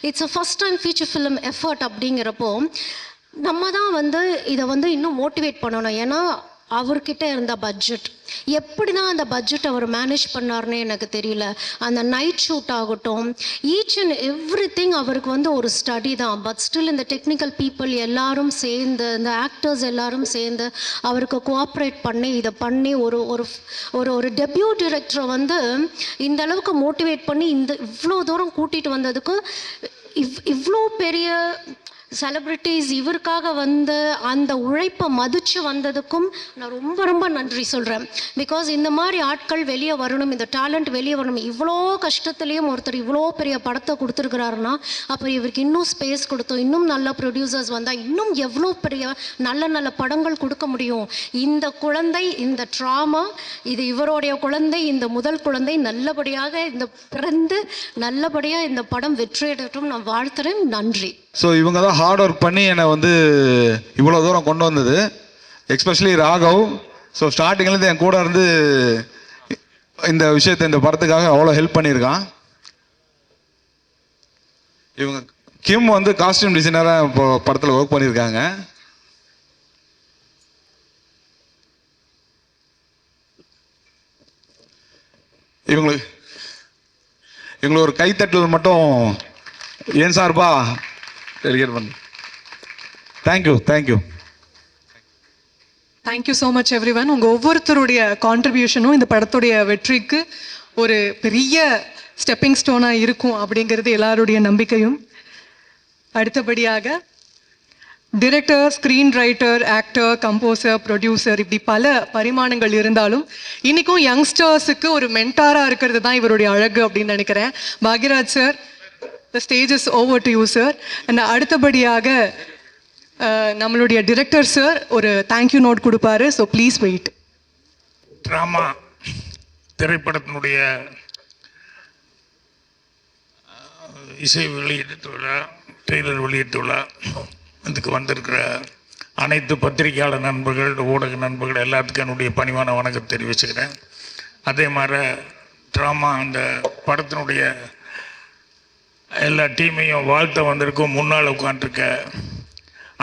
it's a first time feature film effort. அப்படிங்கிறப்போ நம்ம தான் வந்து இதை வந்து இன்னும் மோட்டிவேட் பண்ணணும். ஏன்னா அவர்கிட்ட இருந்த பட்ஜெட், எப்படி தான் அந்த பட்ஜெட் அவர் மேனேஜ் பண்ணார்னே எனக்கு தெரியல. அந்த நைட் ஷூட் ஆகட்டும், ஈச் அண்ட் எவ்ரி திங் அவருக்கு வந்து ஒரு ஸ்டடி தான். பட் ஸ்டில் இந்த டெக்னிக்கல் பீப்புள் எல்லாரும் சேர்ந்து, இந்த ஆக்டர்ஸ் எல்லாரும் சேர்ந்து அவருக்கு கோஆப்ரேட் பண்ணி இதை பண்ணி ஒரு டெபியூ டிரெக்டரை வந்து இந்த அளவுக்கு மோட்டிவேட் பண்ணி இவ்வளோ தூரம் கூட்டிகிட்டு வந்ததுக்கு, இவ்வளோ பெரிய செலிப்ரிட்டிஸ் இவருக்காக வந்து அந்த உழைப்பை மதித்து வந்ததுக்கும் நான் ரொம்ப ரொம்ப நன்றி சொல்கிறேன். பிகாஸ் இந்த மாதிரி ஆட்கள் வெளியே வரணும், இந்த டேலண்ட் வெளியே வரணும். இவ்வளோ கஷ்டத்துலேயும் ஒருத்தர் இவ்வளோ பெரிய படத்தை கொடுத்துருக்கிறாருன்னா, அப்போ இவருக்கு இன்னும் ஸ்பேஸ் கொடுத்தோம், இன்னும் நல்ல ப்ரொடியூசர்ஸ் வந்தால் இன்னும் எவ்வளோ பெரிய நல்ல நல்ல படங்கள் கொடுக்க முடியும். இந்த குழந்தை, இந்த ட்ராமா, இது இவருடைய குழந்தை, இந்த முதல் குழந்தை நல்லபடியாக இந்த பிறந்து நல்லபடியாக இந்த படம் வெற்றியடையட்டும் நான் வாழ்த்துறேன். நன்றி. ஸோ இவங்க தான் ஹார்ட் ஒர்க் பண்ணி என்னை வந்து இவ்வளோ தூரம் கொண்டு வந்தது. எஸ்பெஷலி ராகவ். ஸோ ஸ்டார்டிங்லேருந்து என் கூட இருந்து இந்த விஷயத்தை, இந்த படத்துக்காக அவ்வளோ ஹெல்ப் பண்ணியிருக்கான். இவங்க கிம் வந்து காஸ்டியூம் டிசைனராக இப்போ படத்தில் ஒர்க் பண்ணியிருக்காங்க. இவங்களுக்கு ஒரு கைத்தட்டல் மட்டும் ஏன் சார்பா டெலிகேட் பண்ணு. Thank you. Thank you so much every one. உங்கள் ஒவ்வொருத்தருடைய கான்ட்ரிபியூஷனும் இந்த படத்துடைய வெற்றிக்கு ஒரு பெரிய ஸ்டெப்பிங் ஸ்டோனாக இருக்கும் அப்படிங்கிறது எல்லாருடைய நம்பிக்கையும். அடுத்தபடியாக director, screen writer, actor, composer, producer, இப்படி பல பரிமாணங்கள் இருந்தாலும் இன்றைக்கும் யங்ஸ்டர்ஸுக்கு ஒரு மென்டாராக இருக்கிறது தான் இவருடைய அழகு அப்படின்னு நினைக்கிறேன். Bhagyaraj sir, the stage is over to you sir. and அடுத்தபடியாக நம்மளுடைய டிரெக்டர் சார் ஒரு தேங்க்யூ நோட் கொடுப்பாரு. So please wait. ட்ராமா திரைப்படத்தினுடைய இசை வெளியீட்டு விழா, ட்ரெய்லர் வெளியீட்டு விழா, இதுக்கு வந்திருக்கிற அனைத்து பத்திரிகையாளர் நண்பர்கள், ஊடக நண்பர்கள் எல்லாத்துக்கும் என்னுடைய பணிவான வணக்கம் தெரிவிச்சுக்கிறேன். அதே மாதிரி ட்ராமா அந்த படத்தினுடைய எல்லா டீமையும் வாழ்த்த வந்திருக்கும் முன்னால் உட்காந்துருக்க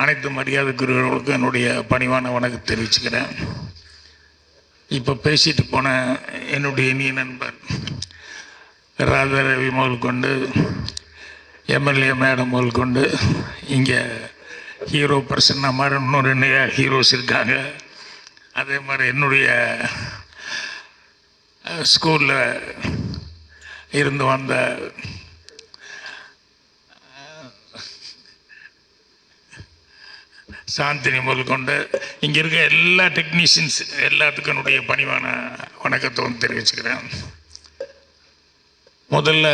அனைத்து மரியாதைக்குரியவர்களுக்கும் என்னுடைய பணிவான வணக்கம் தெரிவிச்சுக்கிறேன். இப்போ பேசிட்டு போன என்னுடைய இனிய நண்பர் ராதாரவி முதல் கொண்டு, எம்எல்ஏ மேடம் முதல் கொண்டு, இங்கே ஹீரோ பர்சன் மாதிரி இன்னும் 2 ஹீரோஸ் இருக்காங்க. அதே மாதிரி என்னுடைய ஸ்கூலில் இருந்து வந்த சாந்தினி முதல் கொண்டு இங்கே இருக்க எல்லா டெக்னீஷியன்ஸ் எல்லாத்துக்கும் என்னுடைய பணிவான வணக்கத்தை வந்து தெரிவிச்சுக்கிறேன். முதல்ல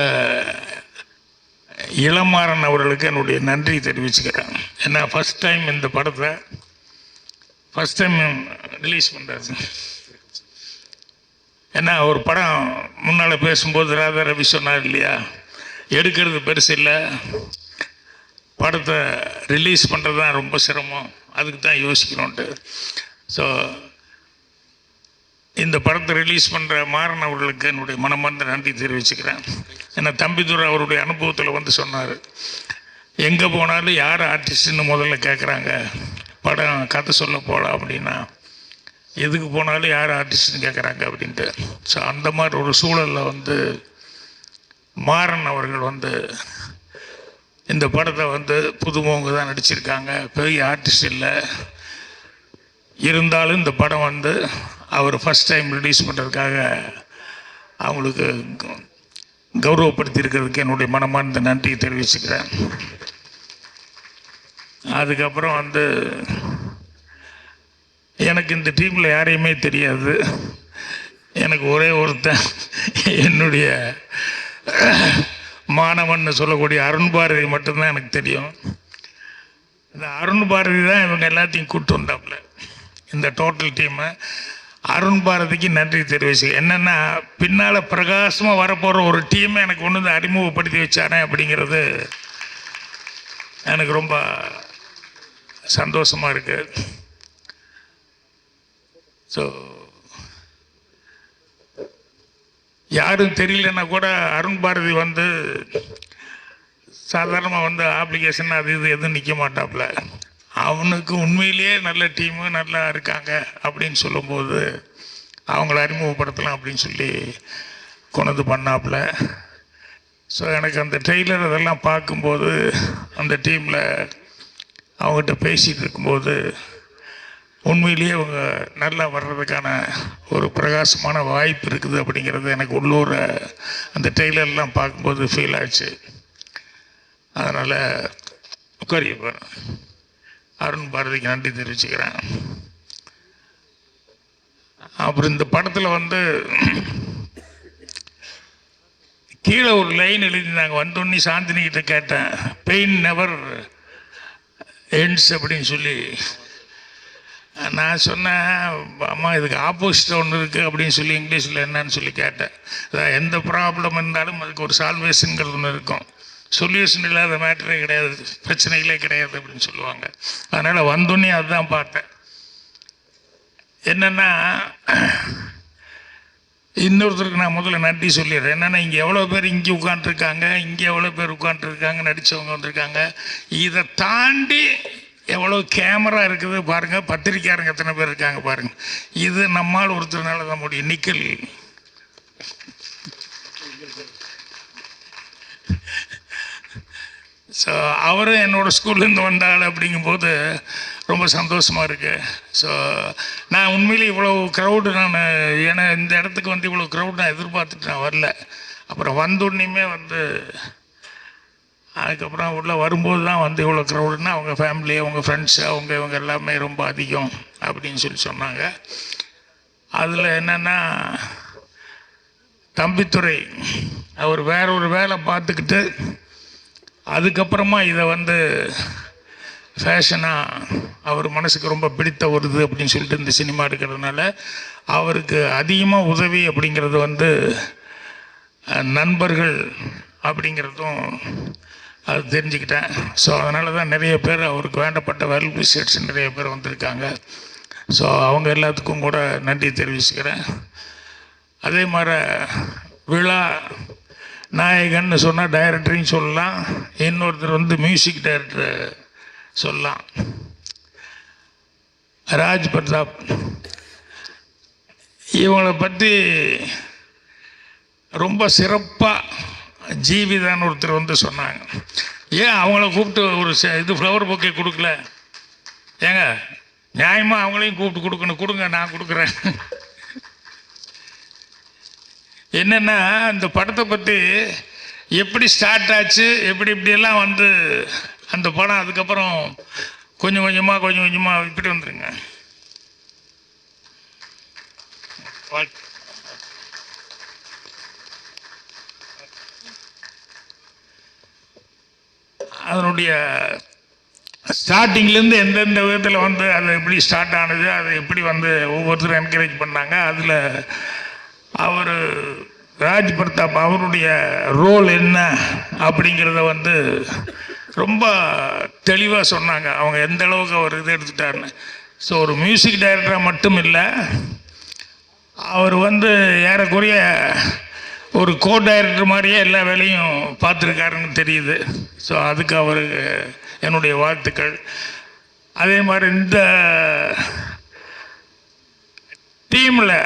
இளமாறன் அவர்களுக்கு என்னுடைய நன்றி தெரிவிச்சுக்கிறேன். ஏன்னா ஃபஸ்ட் டைம் இந்த படத்தை ரிலீஸ் பண்ணுறாரு. ஏன்னா ஒரு படம் முன்னால் பேசும்போது ராதா ரவி சொன்னார் இல்லையா, எடுக்கிறது பெருசு இல்லை, படத்தை ரிலீஸ் பண்ணுறது தான் ரொம்ப சிரமம், அதுக்கு தான் யோசிக்கணுன்ட்டு. ஸோ இந்த படத்தை ரிலீஸ் பண்ணுற மாறன் அவர்களுக்கு என்னுடைய மனமார்ந்த நன்றி தெரிவிச்சுக்கிறேன். ஏன்னா தம்பிதுரை அவருடைய அனுபவத்தில் வந்து சொன்னார், எங்கே போனாலும் யார் ஆர்டிஸ்ட்டுன்னு முதல்ல கேட்குறாங்க, படம் கதை சொல்ல போகலாம் அப்படின்னா எதுக்கு போனாலும் யார் ஆர்டிஸ்ட்னு கேட்குறாங்க அப்படின்ட்டு. ஸோ அந்த மாதிரி ஒரு சூழலில் வந்து மாறன் அவர்கள் வந்து இந்த படத்தை வந்து புதுமுகங்க தான் நடிச்சிருக்காங்க, பெரிய ஆர்டிஸ்ட் இல்லை. இருந்தாலும் இந்த படம் வந்து அவர் ஃபஸ்ட் டைம் ரிலீஸ் பண்ணுறதுக்காக அவங்களுக்கு கௌரவப்படுத்தி இருக்கிறதுக்கு என்னுடைய மனமார்ந்த நன்றியை தெரிவிச்சுக்கிறேன். அதுக்கப்புறம் வந்து எனக்கு இந்த டீமில் யாரையுமே தெரியாது. எனக்கு ஒரே ஒருத்தன் என்னுடைய மாணவன் சொல்லக்கூடிய அருண் பாரதி மட்டும்தான் எனக்கு தெரியும். இந்த அருண் பாரதி தான் இவங்க எல்லாத்தையும் கூப்பிட்டு வந்தாப்புல இந்த டோட்டல் டீமை. அருண் பாரதிக்கு நன்றி தெரிவிச்சு. என்னென்னா பின்னால் பிரகாசமாக வரப்போகிற ஒரு டீமை எனக்கு ஒன்று வந்து அறிமுகப்படுத்தி வச்சானே அப்படிங்கிறது எனக்கு ரொம்ப சந்தோஷமாக இருக்குது. ஸோ யாரும் தெரியலன்னா கூட அருண் பாரதி வந்து சாதாரணமாக வந்து ஆப்ளிகேஷன் அது இது எதுவும் நிற்க மாட்டாப்புல. அவனுக்கு உண்மையிலேயே நல்ல டீமு நல்லா இருக்காங்க அப்படின்னு சொல்லும்போது அவங்கள அறிமுகப்படுத்தலாம் அப்படின்னு சொல்லி கொண்டு பண்ணாப்புல. ஸோ எனக்கு அந்த ட்ரெய்லர் அதெல்லாம் பார்க்கும்போது அந்த டீமில் அவங்ககிட்ட பேசிகிட்டு இருக்கும்போது உண்மையிலேயே அவங்க நல்லா வர்றதுக்கான ஒரு பிரகாசமான வாய்ப்பு இருக்குது அப்படிங்கிறது எனக்கு உள்ளூர் அந்த ட்ரெய்லர்லாம் பார்க்கும்போது ஃபீல் ஆச்சு. அதனால் உட்காரிய அருண் பாரதிக்கு நன்றி தெரிவிச்சுக்கிறேன். அப்புறம் இந்த படத்தில் வந்து கீழே ஒரு லைன் எழுதியிருந்தாங்க. வந்தோன்னே சாந்தினிகிட்ட கேட்டேன், பெயின் நெவர் எண்ட்ஸ் அப்படின்னு சொல்லி. நான் சொன்னேன், அம்மா இதுக்கு ஆப்போசிட்டாக ஒன்று இருக்குது அப்படின்னு சொல்லி இங்கிலீஷில் என்னன்னு சொல்லி கேட்டேன். அதான் எந்த ப்ராப்ளம் இருந்தாலும் அதுக்கு ஒரு சால்வேஷனுங்கிறது ஒன்று இருக்கும். சொல்யூஷன் இல்லாத மேட்டரே கிடையாது, பிரச்சனைகளே கிடையாது அப்படின்னு சொல்லுவாங்க. அதனால் வந்தோன்னே அதுதான் பார்த்தேன். என்னென்னா இன்னொருத்தருக்கு நான் முதல்ல நன்றி சொல்லிடுறேன். என்னென்னா இங்கே எவ்வளோ பேர் இங்கே உட்காண்ட்ருக்காங்க, இங்கே எவ்வளோ பேர் உட்காண்ட்ருக்காங்க, நடித்தவங்க வந்திருக்காங்க. இதை தாண்டி எவ்வளோ கேமரா இருக்குது பாருங்கள், பத்திரிக்கையாரங்க எத்தனை பேர் இருக்காங்க பாருங்கள். இது நம்மால் ஒருத்தர்னால தான் முடியும். நிக்கல் ஸோ அவரும் என்னோடய ஸ்கூல்லேருந்து வந்தாள் அப்படிங்கும்போது ரொம்ப சந்தோஷமாக இருக்குது. ஸோ நான் உண்மையிலே இவ்வளோ க்ரௌடு ஏன்னா இந்த இடத்துக்கு வந்து இவ்வளோ க்ரௌட் நான் எதிர்பார்த்துட்டு நான் வரல. அப்புறம் வந்தோடனேயுமே வந்து அதுக்கப்புறம் உள்ளே வரும்போது தான் வந்து இவ்வளோ க்ரௌடுன்னா அவங்க ஃபேமிலி, அவங்க ஃப்ரெண்ட்ஸு, இவங்க எல்லாமே ரொம்ப அதிகம் அப்படின்னு சொல்லி சொன்னாங்க. அதில் என்னென்னா தம்பித்துறை அவர் வேற ஒரு வேலை பார்த்துக்கிட்டு அதுக்கப்புறமா இதை வந்து ஃபேஷனாக அவர் மனசுக்கு ரொம்ப பிடித்த ஒரு இது அப்படின்னு சொல்லிட்டு இந்த சினிமா எடுக்கிறதுனால அவருக்கு அதிகமாக உதவி அப்படிங்கிறது வந்து நண்பர்கள் அப்படிங்கிறதும் அது தெரிஞ்சுக்கிட்டேன். ஸோ அதனால தான் நிறைய பேர் அவருக்கு வேண்டப்பட்ட வெல் விஷர்ஸ் நிறைய பேர் வந்திருக்காங்க. ஸோ அவங்க எல்லாத்துக்கும் கூட நன்றி தெரிவிச்சுக்கிறேன். அதே மாதிரி விழா நாயகன்னு சொன்னால் டைரக்டரையும் சொல்லலாம், இன்னொருத்தர் வந்து மியூசிக் டைரக்டர் சொல்லலாம். ராஜ் பிரதாப் இவங்களை பற்றி ரொம்ப சிறப்பாக ஜீவிதான்னு ஒருத்தர் வந்து சொன்னாங்க. ஏன் அவங்கள கூப்பிட்டு ஒரு இது ஃப்ளவர் பொக்கே கொடுக்கல? ஏங்க நியாயமாக அவங்களையும் கூப்பிட்டு கொடுக்கணும். கொடுங்க, நான் கொடுக்குறேன். என்னென்னா இந்த படத்தை பற்றி எப்படி ஸ்டார்ட் ஆச்சு, இப்படியெல்லாம் வந்து அந்த படம் அதுக்கப்புறம் கொஞ்சம் கொஞ்சமாக இப்படி வந்துருங்க. அதனுடைய ஸ்டார்டிங்லேருந்து எந்தெந்த விதத்தில் வந்து அது எப்படி ஸ்டார்ட் ஆனது, அது எப்படி வந்து ஒவ்வொருத்தரும் என்கரேஜ் பண்ணாங்க. அதில் அவர் ராஜ் பிரதாப் அவருடைய ரோல் என்ன அப்படிங்கிறத வந்து ரொம்ப தெளிவாக சொன்னாங்க. அவங்க எந்த அளவுக்கு அவர் இது எடுத்துட்டாருன்னு. ஸோ ஒரு மியூசிக் டைரக்டராக மட்டும் இல்லை, அவர் வந்து ஏறக்குறைய ஒரு கோ டைரக்டர் மாதிரியே எல்லா வேலையும் பார்த்துருக்காருன்னு தெரியுது. ஸோ அதுக்கு அவருக்கு என்னுடைய வாழ்த்துக்கள். அதே மாதிரி இந்த டீமில்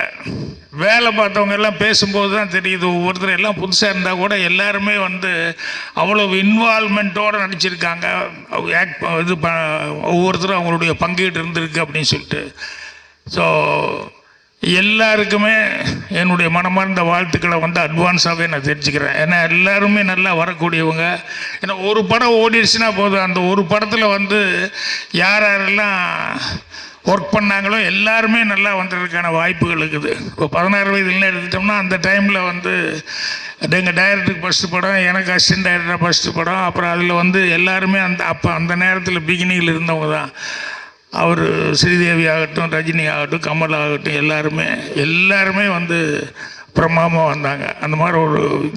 வேலை பார்த்தவங்க எல்லாம் பேசும்போது தான் தெரியுது, ஒவ்வொருத்தர் எல்லாம் புதுசாக இருந்தால் கூட எல்லாருமே வந்து அவ்வளோ இன்வால்மெண்ட்டோடு நடிச்சிருக்காங்க. ஒவ்வொருத்தரும் அவங்களுடைய பங்கீடு இருந்திருக்கு அப்படின்னு சொல்லிட்டு. ஸோ எல்லாருக்குமே என்னுடைய மனமார்ந்த வாழ்த்துக்களை வந்து அட்வான்ஸாகவே நான் தெரிஞ்சுக்கிறேன். ஏன்னா எல்லாருமே நல்லா வரக்கூடியவங்க. ஏன்னா ஒரு படம் ஓடிடுச்சுன்னா போதும், அந்த ஒரு படத்தில் வந்து யார் யாரெல்லாம் ஒர்க் பண்ணாங்களோ எல்லாருமே நல்லா வந்ததுக்கான வாய்ப்புகள் இருக்குது. இப்போ 16 வயதுல எடுத்துட்டோம்னா அந்த டைமில் வந்து எங்கள் டைரக்டருக்கு ஃபஸ்ட்டு படம், எனக்கு அசிஸ்டன்ட் டைரக்டராக ஃபஸ்ட்டு படம். அப்புறம் அதில் வந்து எல்லாருமே அந்த நேரத்தில் பிகினிங்கில் இருந்தவங்க தான். அவர் ஸ்ரீதேவி ஆகட்டும், ரஜினி ஆகட்டும், கமல் ஆகட்டும், எல்லாருமே வந்து பிரமாதமாக வந்தாங்க. அந்த மாதிரி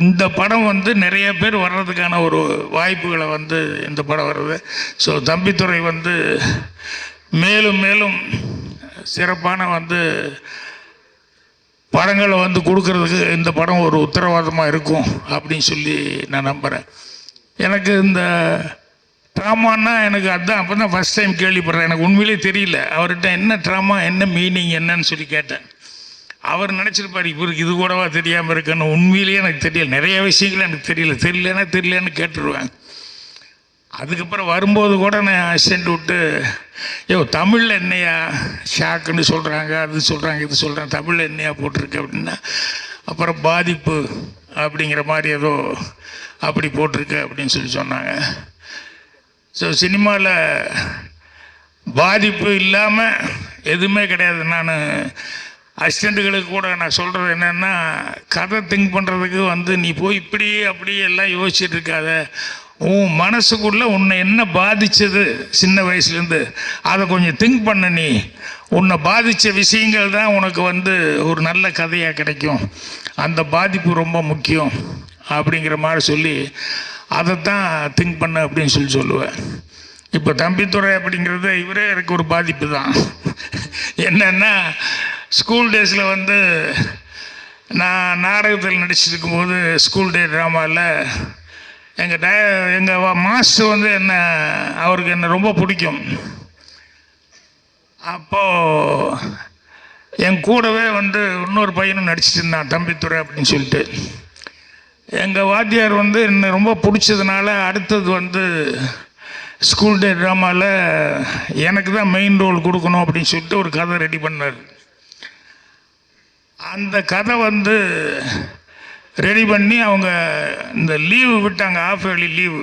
இந்த படம் வந்து நிறைய பேர் வர்றதுக்கான ஒரு வாய்ப்புகளை வந்து இந்த படம் வருது. ஸோ தம்பித்துரை வந்து மேலும் மேலும் சிறப்பான வந்து படங்களை வந்து கொடுக்கறதுக்கு இந்த படம் ஒரு உத்தரவாதமாக இருக்கும் அப்படின்னு சொல்லி நான் நம்புகிறேன். எனக்கு இந்த ட்ராமான்னா எனக்கு அதுதான் அப்போ தான் ஃபஸ்ட் டைம் கேள்விப்படுறேன். எனக்கு உண்மையிலே தெரியல அவர்கிட்ட என்ன ட்ராமா, என்ன மீனிங் என்னன்னு சொல்லி கேட்டேன். அவர் நினச்சிருப்பார் இவருக்கு இது கூடவா தெரியாமல் இருக்குன்னு. உண்மையிலேயே எனக்கு தெரியல, நிறைய விஷயங்கள் எனக்கு தெரியலன்னு கேட்டுருவேன். அதுக்கப்புறம் வரும்போது கூட நான் அசிஸ்டண்ட் விட்டு தமிழில் என்னையா ஷாக்குன்னு சொல்கிறாங்க, அது சொல்கிறாங்க, இது சொல்கிறாங்க, தமிழில் என்னையா போட்டிருக்கு அப்படின்னா, அப்புறம் பாதிப்பு அப்படிங்கிற மாதிரி ஏதோ அப்படி போட்டிருக்கு அப்படின்னு சொல்லி சொன்னாங்க. ஸோ சினிமாவில் பாதிப்பு இல்லாமல் எதுவுமே கிடையாது. நான் அசிஸ்டண்ட்டுகளுக்கு கூட நான் சொல்கிறது என்னென்னா, கதை திங்க் பண்ணுறதுக்கு வந்து நீ போய் இப்படி அப்படி எல்லாம் யோசிச்சுட்டு இருக்காத. உன் மனசுக்குள்ளே உன்னை என்ன பாதித்தது சின்ன வயசுலேருந்து அதை கொஞ்சம் திங்க் பண்ண. நீ உன்னை பாதித்த விஷயங்கள் தான் உனக்கு வந்து ஒரு நல்ல கதையாக கிடைக்கும். அந்த பாதிப்பு ரொம்ப முக்கியம் அப்படிங்கிற மாதிரி சொல்லி அதைத்தான் திங்க் பண்ண அப்படின்னு சொல்லி சொல்லுவேன். இப்போ தம்பித்துரை அப்படிங்கிறது இவரே எனக்கு ஒரு பாதிப்பு தான். என்னென்னா ஸ்கூல் டேஸில் வந்து நான் நாடகத்தில் நடிச்சிருக்கும்போது ஸ்கூல் டே ட்ராமாவில் எங்கள் மாஸ்டர் வந்து அவருக்கு என்னை ரொம்ப பிடிக்கும். அப்போது என் கூடவே வந்து இன்னொரு பையனும் நடிச்சிட்டு இருந்தான் தம்பித்துரை அப்படின்னு சொல்லிட்டு. எங்கள் வாத்தியார் வந்து என்னை ரொம்ப பிடிச்சதுனால அடுத்தது வந்து ஸ்கூல் டே ட்ராமாவில் எனக்கு தான் மெயின் ரோல் கொடுக்கணும் அப்படின்னு சொல்லிட்டு ஒரு கதை ரெடி பண்ணார். அந்த கதை வந்து ரெடி பண்ணி அவங்க இந்த லீவு விட்டாங்க, ஆஃப் இயர்லி லீவு.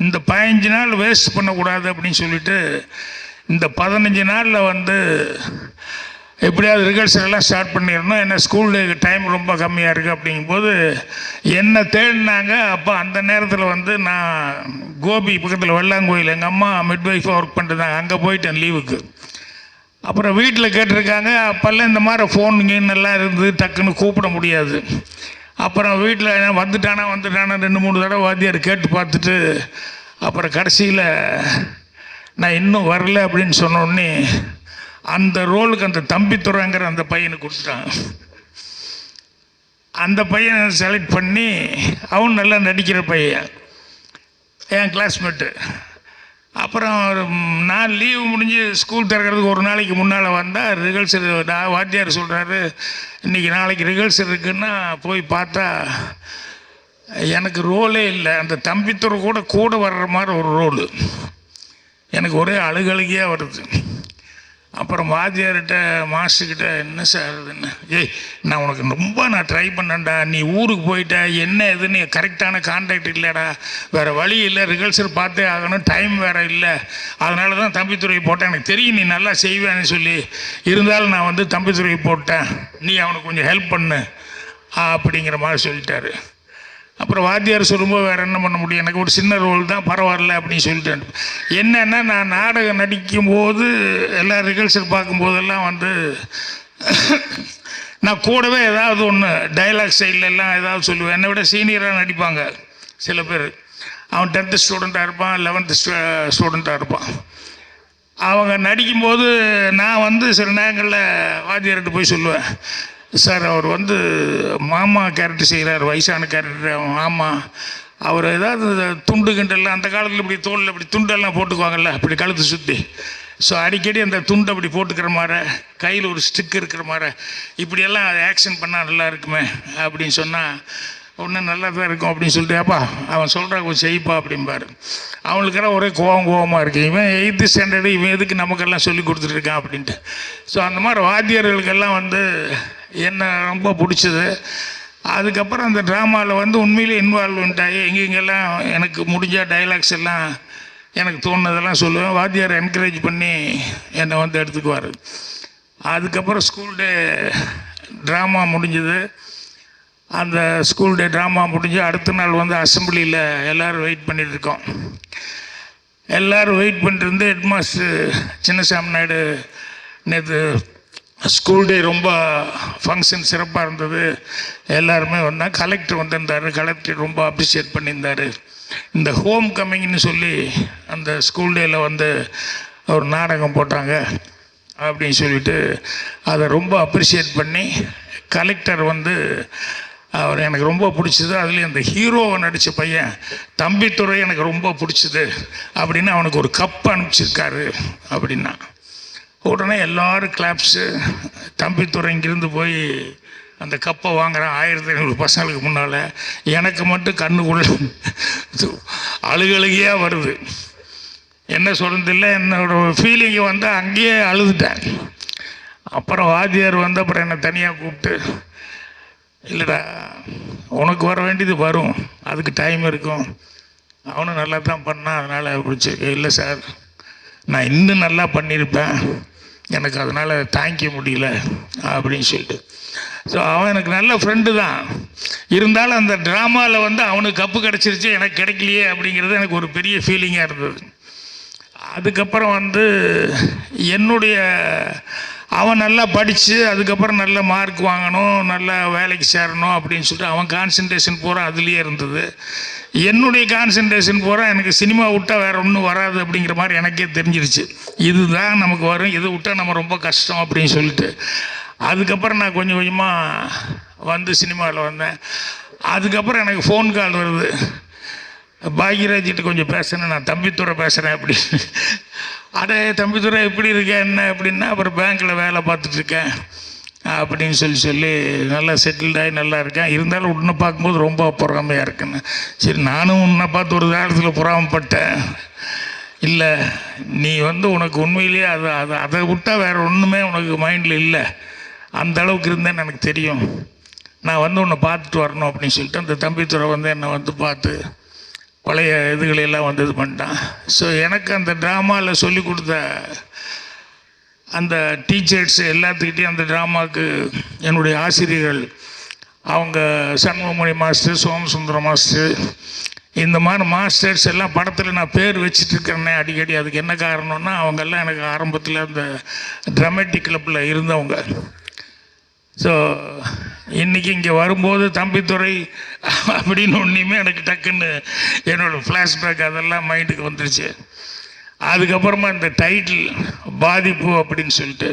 இந்த 15 நாள் வேஸ்ட் பண்ணக்கூடாது அப்படின்னு சொல்லிட்டு இந்த 15 நாளில் வந்து எப்படியாவது ரிஹர்சல் எல்லாம் ஸ்டார்ட் பண்ணிடணும். ஏன்னா ஸ்கூல் டைம் ரொம்ப கம்மியாக இருக்குது அப்படிங்கும்போது என்னை தேடினாங்க. அப்போ அந்த நேரத்தில் வந்து நான் கோபி பக்கத்தில் வெள்ளாங்கோயில் எங்கள் அம்மா மிட்வைஃபாக ஒர்க் பண்ணிட்டுருந்தாங்க, அங்கே போயிட்டேன் லீவுக்கு. அப்புறம் வீட்டில் கேட்டிருக்காங்க. அப்போல்லாம் இந்த மாதிரி ஃபோன் கீனெல்லாம் இருந்து டக்குன்னு கூப்பிட முடியாது. அப்புறம் வீட்டில் வந்துட்டானா 2-3 தடவை வாத்தியார் கேட்டு பார்த்துட்டு அப்புறம் கடைசியில் நான் இன்னும் வரல அப்படின்னு சொன்னோடனே அந்த ரோலுக்கு அந்த தம்பித்துறைங்கிற அந்த பையனுக்கு கொடுத்துட்டான். அந்த பையனை செலக்ட் பண்ணி அவன் நல்லா நடிக்கிற பையன், என் கிளாஸ்மேட்டு. அப்புறம் நான் லீவு முடிஞ்சு ஸ்கூல் திறக்கிறதுக்கு ஒரு நாளைக்கு முன்னால் வந்தால் ரிஹர்சல் வாத்தியார் சொல்கிறாரு, இன்றைக்கி நாளைக்கு ரிஹர்சல் இருக்குன்னா போய் பார்த்தா எனக்கு ரோலே இல்லை. அந்த தம்பித்துறை கூட வர்ற மாதிரி ஒரு ரோலு. எனக்கு ஒரே அழுகழுகியாக வருது. அப்புறம் வாத்தியார்கிட்ட மாஸ்டர்கிட்ட என்ன சார் இதுன்னு, நான் உனக்கு ரொம்ப ட்ரை பண்ணேன்டா, நீ ஊருக்கு போயிட்ட, என்ன எதுன்னு கரெக்டான கான்டாக்ட் இல்லைடா, வேறு வழி இல்லை, ரிஹர்சல் பார்த்தே ஆகணும், டைம் வேறு இல்லை, அதனால தான் தம்பித்துறை போட்டேன், எனக்கு தெரியும் நீ நல்லா செய்வேன்னு சொல்லி, இருந்தாலும் நான் வந்து தம்பித்துறை போட்டேன், நீ அவனுக்கு கொஞ்சம் ஹெல்ப் பண்ணு அப்படிங்கிற மாதிரி சொல்லிட்டாரு. அப்புறம் வாத்தியார் சொல்லும்போது வேறு என்ன பண்ண முடியும், எனக்கு ஒரு சின்ன ரோல் தான் பரவாயில்ல அப்படின்னு சொல்லிட்டேன். என்னென்னா நான் நாடகம் நடிக்கும்போது எல்லாம் ரிஹர்சல் பார்க்கும்போதெல்லாம் வந்து நான் கூடவே ஏதாவது ஒன்று டைலாக் சைடில் எல்லாம் ஏதாவது சொல்லுவேன். என்னை விட சீனியராக நடிப்பாங்க சில பேர். அவன் 10th ஸ்டூடெண்ட்டாக இருப்பான், 11th ஸ்டூடெண்ட்டாக இருப்பான். அவங்க நடிக்கும்போது நான் வந்து சில நேரங்களில் வாத்தியார்கிட்ட போய் சொல்லுவேன், சார் அவர் வந்து மாமா கேரக்டர் செய்கிறார், வயசான கேரக்டர் மாமா, அவர் ஏதாவது துண்டு கிண்டெல்லாம் அந்த காலத்தில் இப்படி தோளில் இப்படி துண்டெல்லாம் போட்டுக்குவாங்கல்ல அப்படி கழுத்து சுற்றி, ஸோ அடிக்கடி அந்த துண்டை அப்படி போட்டுக்கிற மாதிரி, கையில் ஒரு ஸ்டிக் இருக்கிற மாதிரி, இப்படியெல்லாம் ஆக்ஷன் பண்ணால் நல்லா இருக்குமே அப்படின்னு சொன்னால் ஒன்று நல்லா தான் இருக்கும் அப்படின்னு சொல்லிட்டு, அப்பா அவன் சொல்கிறான் கொஞ்சம் செய்ப்பா அப்படிம்பாரு. அவங்களுக்கெல்லாம் ஒரே கோவமாக இருக்குது, இவன் 8th ஸ்டாண்டர்டு, இவன் எதுக்கு நமக்கெல்லாம் சொல்லி கொடுத்துட்ருக்கான் அப்படின்ட்டு. ஸோ அந்த மாதிரி வாத்தியார்களுக்கெல்லாம் வந்து என்ன ரொம்ப பிடிச்சது. அதுக்கப்புறம் அந்த ட்ராமாவில் வந்து உண்மையிலே இன்வால்வ்மெண்ட் ஆகி எங்கெங்கெல்லாம் எனக்கு முடிஞ்ச டைலாக்ஸ் எல்லாம் எனக்கு தோணுனதெல்லாம் சொல்லுவேன். வாத்தியார் என்கரேஜ் பண்ணி என்னை வந்து எடுத்துக்குவார். அதுக்கப்புறம் ஸ்கூல் டே ட்ராமா முடிஞ்சது. அந்த ஸ்கூல் டே ட்ராமா முடிஞ்சு அடுத்த நாள் வந்து அசம்பிளியில் எல்லோரும் வெயிட் பண்ணிகிட்ருக்கோம். எல்லோரும் வெயிட் பண்ணிட்டு ஹெட்மாஸ்டர் சின்னசாமி நாயுடு, நேற்று ஸ்கூல் டே ரொம்ப ஃபங்க்ஷன் சிறப்பாக இருந்தது, எல்லாருமே வந்தால் கலெக்டர் வந்திருந்தார், கலெக்டர் ரொம்ப அப்ரிஷியேட் பண்ணியிருந்தார். இந்த ஹோம் கம்மிங்னு சொல்லி அந்த ஸ்கூல் டேயில் வந்து ஒரு நாடகம் போட்டாங்க அப்படின்னு சொல்லிட்டு அதை ரொம்ப அப்ரிஷியேட் பண்ணி கலெக்டர் வந்து அவர் எனக்கு ரொம்ப பிடிச்சது, அதுலேயும் அந்த ஹீரோவை நடித்த பையன் தம்பித்துறை எனக்கு ரொம்ப பிடிச்சது அப்படின்னு அவனுக்கு ஒரு கப் அனுப்பிச்சிருக்காரு அப்படின்னா உடனே எல்லோரும் கிளாப்ஸு. தம்பித்துறை இங்கிருந்து போய் அந்த கப்பை வாங்குறான் 1500 பசங்களுக்கு முன்னால். எனக்கு மட்டும் கண்ணுக்குள்ள அழுகழுகையாக வருது. என்ன சொல்கிறதில்ல, என்னோட ஃபீலிங்கை வந்து அங்கேயே அழுதுட்டேன். அப்புறம் வாத்தியார் வந்து அப்புறம் என்னை தனியாக கூப்பிட்டு, இல்லைடா உனக்கு வர வேண்டியது வரும், அதுக்கு டைம் இருக்கும், அவனும் நல்லா தான் பண்ணான், அதனால் பிடிச்சி. இல்லை சார், நான் இன்னும் நல்லா பண்ணியிருப்பேன், எனக்கு அதனால் தாங்கிக்க முடியல அப்படின்னு சொல்லிட்டு. ஸோ அவன் எனக்கு நல்ல ஃப்ரெண்டு தான், இருந்தாலும் அந்த ட்ராமாவில் வந்து அவனுக்கு கப்பு கிடச்சிருச்சு, எனக்கு கிடைக்கலையே அப்படிங்கிறது எனக்கு ஒரு பெரிய ஃபீலிங்காக இருந்தது. அதுக்கப்புறம் வந்து என்னுடைய அவன் நல்லா படித்து அதுக்கப்புறம் நல்ல மார்க் வாங்கணும், நல்ல வேலைக்கு சேரணும் அப்படின்னு சொல்லிட்டு அவன் கான்சன்ட்ரேஷன் பூரா அதுலேயே இருந்தது. என்னுடைய கான்சன்ட்ரேஷன் பூரா எனக்கு சினிமா விட்டால் வேறு ஒன்றும் வராது அப்படிங்கிற மாதிரி எனக்கே தெரிஞ்சிருச்சு. இதுதான் நமக்கு வரும், இது விட்டால் நம்ம ரொம்ப கஷ்டம் அப்படின்னு சொல்லிட்டு. அதுக்கப்புறம் நான் கொஞ்சம் கொஞ்சமாக வந்து சினிமாவில் வந்தேன். அதுக்கப்புறம் எனக்கு ஃபோன் கால் வருது, பாக்யராஜிட்ட கொஞ்சம் பேசுகிறேன், நான் தம்பித்துறை பேசுகிறேன் அப்படி. அடே தம்பித்துறை எப்படி இருக்கேன் என்ன அப்படின்னா, அப்புறம் பேங்க்கில் வேலை பார்த்துட்ருக்கேன் அப்படின்னு சொல்லி நல்லா செட்டில்டாகி நல்லா இருக்கேன். இருந்தாலும் உன்னை பார்க்கும்போது ரொம்ப பொறாமையாக இருக்குன்னு. சரி, நானும் உன்னை பார்த்து ஒரு காலத்தில் பொறாமப்பட்டேன். இல்லை, நீ வந்து உனக்கு உண்மையிலேயே அதை விட்டால் வேறு ஒன்றுமே உனக்கு மைண்டில் இல்லை, அந்த அளவுக்கு இருந்தேன்னு எனக்கு தெரியும், நான் வந்து உன்னை பார்த்துட்டு வரணும் அப்படின்னு சொல்லிட்டு அந்த தம்பித்துறை வந்து என்னை வந்து பார்த்து பழைய இதுகளெல்லாம் வந்து இது பண்ணிட்டான். ஸோ எனக்கு அந்த ட்ராமாவில் சொல்லி கொடுத்த அந்த டீச்சர்ஸ் எல்லாத்துக்கிட்டையும் அந்த ட்ராமாவுக்கு என்னுடைய ஆசிரியர்கள், அவங்க சண்முகமணி மாஸ்டர், சோமசுந்தரம் மாஸ்டர், இந்த மாதிரி மாஸ்டர்ஸ் எல்லாம் படத்தில் நான் பேர் வச்சிட்ருக்கிறேன்னே அடிக்கடி. அதுக்கு என்ன காரணம்னா, அவங்கெல்லாம் எனக்கு ஆரம்பத்தில் அந்த ட்ராமேட்டிக் கிளப்பில் இருந்தவங்க. ஸோ இன்றைக்கி இங்கே வரும்போது தம்பித்துறை அப்படின்னு ஒன்றுமே எனக்கு டக்குன்னு என்னோடய ஃப்ளாஷ்பேக் அதெல்லாம் மைண்டுக்கு வந்துருச்சு. அதுக்கப்புறமா இந்த டைட்டில் பாதிப்பு அப்படின்னு சொல்லிட்டு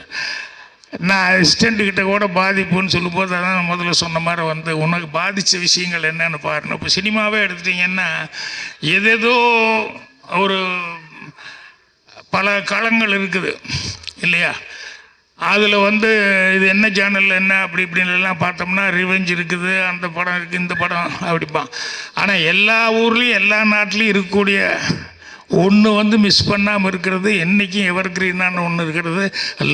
நான் அசிஸ்டண்ட்டுக்கிட்ட கூட பாதிப்புன்னு சொல்லும்போது அதான் முதல்ல சொன்ன மாதிரி வந்து உனக்கு பாதித்த விஷயங்கள் என்னென்னு பாருங்கள். இப்போ சினிமாவே எடுத்துட்டிங்கன்னா ஏதேதோ ஒரு பல களங்கள் இருக்குது இல்லையா? அதில் வந்து இது என்ன சேனலில் என்ன அப்படி இப்படின்லாம் பார்த்தோம்னா ரிவெஞ்ச் இருக்குது, அந்த படம் இருக்குது, இந்த படம் அப்படிப்பான். ஆனால் எல்லா ஊர்லேயும் எல்லா நாட்டிலையும் இருக்கக்கூடிய ஒன்று வந்து மிஸ் பண்ணாமல் இருக்கிறது, என்றைக்கும் எவர் கிரீனான ஒன்று இருக்கிறது,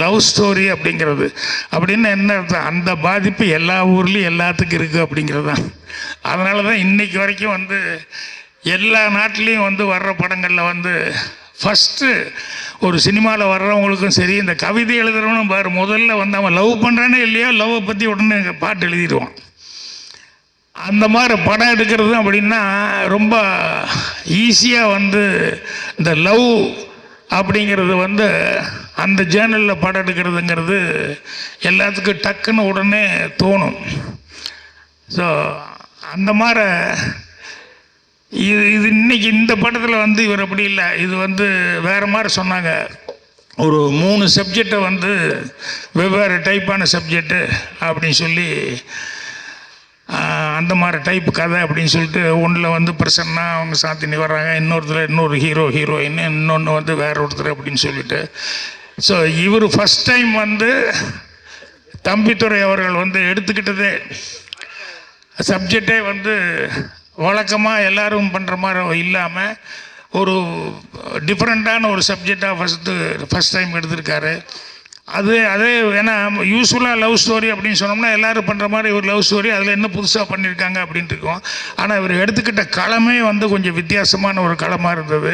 லவ் ஸ்டோரி அப்படிங்கிறது. அப்படின்னு என்ன அர்த்தம்? அந்த பாதிப்பு எல்லா ஊர்லேயும் எல்லாத்துக்கும் இருக்குது அப்படிங்கிறது தான். அதனால தான் இன்றைக்கி வரைக்கும் வந்து எல்லா நாட்டிலையும் வந்து வர்ற படங்களில் வந்து ஃபஸ்ட்டு ஒரு சினிமாவில் வர்றவங்களுக்கும் சரி, இந்த கவிதை எழுதுகிறவனும் பாரு, முதல்ல வந்து அவன் லவ் பண்ணுறானே இல்லையோ லவ்வை பற்றி உடனே பாட்டு எழுதிடுவான். அந்த மாதிரி படம் எடுக்கிறது அப்படின்னா ரொம்ப ஈஸியாக வந்து இந்த லவ் அப்படிங்கிறது வந்து அந்த ஜேர்னலில் படம் எடுக்கிறதுங்கிறது எல்லாத்துக்கும் டக்குன்னு உடனே தோணும். ஸோ அந்த மாதிரி இது இன்னைக்கு இந்த படத்தில் வந்து இவர் அப்படி இல்லை, இது வந்து வேறு மாதிரி சொன்னாங்க. ஒரு 3 சப்ஜெக்டை வந்து வெவ்வேறு டைப்பான சப்ஜெக்டு அப்படின்னு சொல்லி அந்த மாதிரி டைப் கதை அப்படின்னு சொல்லிட்டு ஒன்றில் வந்து பிரசன்னா அவங்க சாந்தினி வர்றாங்க, இன்னொரு ஹீரோயின், இன்னொன்று வந்து வேற ஒருத்தர் அப்படின்னு சொல்லிட்டு. ஸோ இவர் ஃபஸ்ட் டைம் வந்து தம்பித்துறை அவர்கள் வந்து எடுத்துக்கிட்டதே சப்ஜெக்டே வந்து வழக்கமாக எல்லாரும் பண்ணுற மாதிரி இல்லாமல் ஒரு டிஃப்ரெண்ட்டான ஒரு சப்ஜெக்டாக ஃபஸ்ட் டைம் எடுத்திருக்காரு. அதே ஏன்னா யூஸ்வலாக லவ் ஸ்டோரி அப்படின்னு சொன்னோம்னா எல்லோரும் பண்ணுற மாதிரி ஒரு லவ் ஸ்டோரி, அதில் என்ன புதுசாக பண்ணியிருக்காங்க அப்படின்ட்டு இருக்கும். ஆனால் இவர் எடுத்துக்கிட்ட களமே வந்து கொஞ்சம் வித்தியாசமான ஒரு களமாக இருந்தது.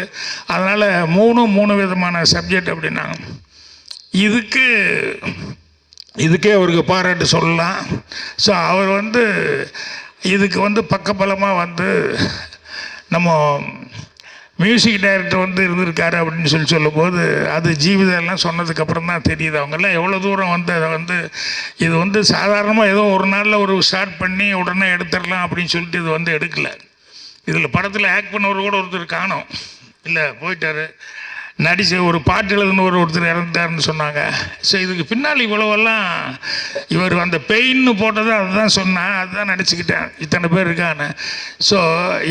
அதனால் மூணு விதமான சப்ஜெக்ட் அப்படின்னாங்க. இதுக்கே அவருக்கு பாராட்டு சொல்லலாம். ஸோ அவர் வந்து இதுக்கு வந்து பக்கபலமாக வந்து நம்ம மியூசிக் டைரக்டர் வந்து இருந்திருக்காரு அப்படின்னு சொல்லும்போது அது ஜீவிதெல்லாம் சொன்னதுக்கப்புறம் தான் தெரியுது அவங்கெல்லாம் எவ்வளோ தூரம் வந்து அதை வந்து இது வந்து சாதாரணமாக ஏதோ ஒரு நாளில் ஒரு ஸ்டார்ட் பண்ணி உடனே எடுத்துடலாம் அப்படின்னு சொல்லிட்டு இது வந்து எடுக்கலை. இதில் படத்தில் ஆக்ட் பண்ணவர் கூட ஒருத்தர் காணோம், இல்லை போயிட்டார். நடிச்ச ஒரு பாட்டு எழுதுன ஒருத்தர் இறந்துட்டாருன்னு சொன்னாங்க. ஸோ இதுக்கு பின்னால் இவ்வளவெல்லாம் இவர் அந்த பெயின்னு போட்டது அதுதான் சொன்னேன், அதுதான் நடிச்சுக்கிட்டேன், இத்தனை பேர் இருக்கான்னு. ஸோ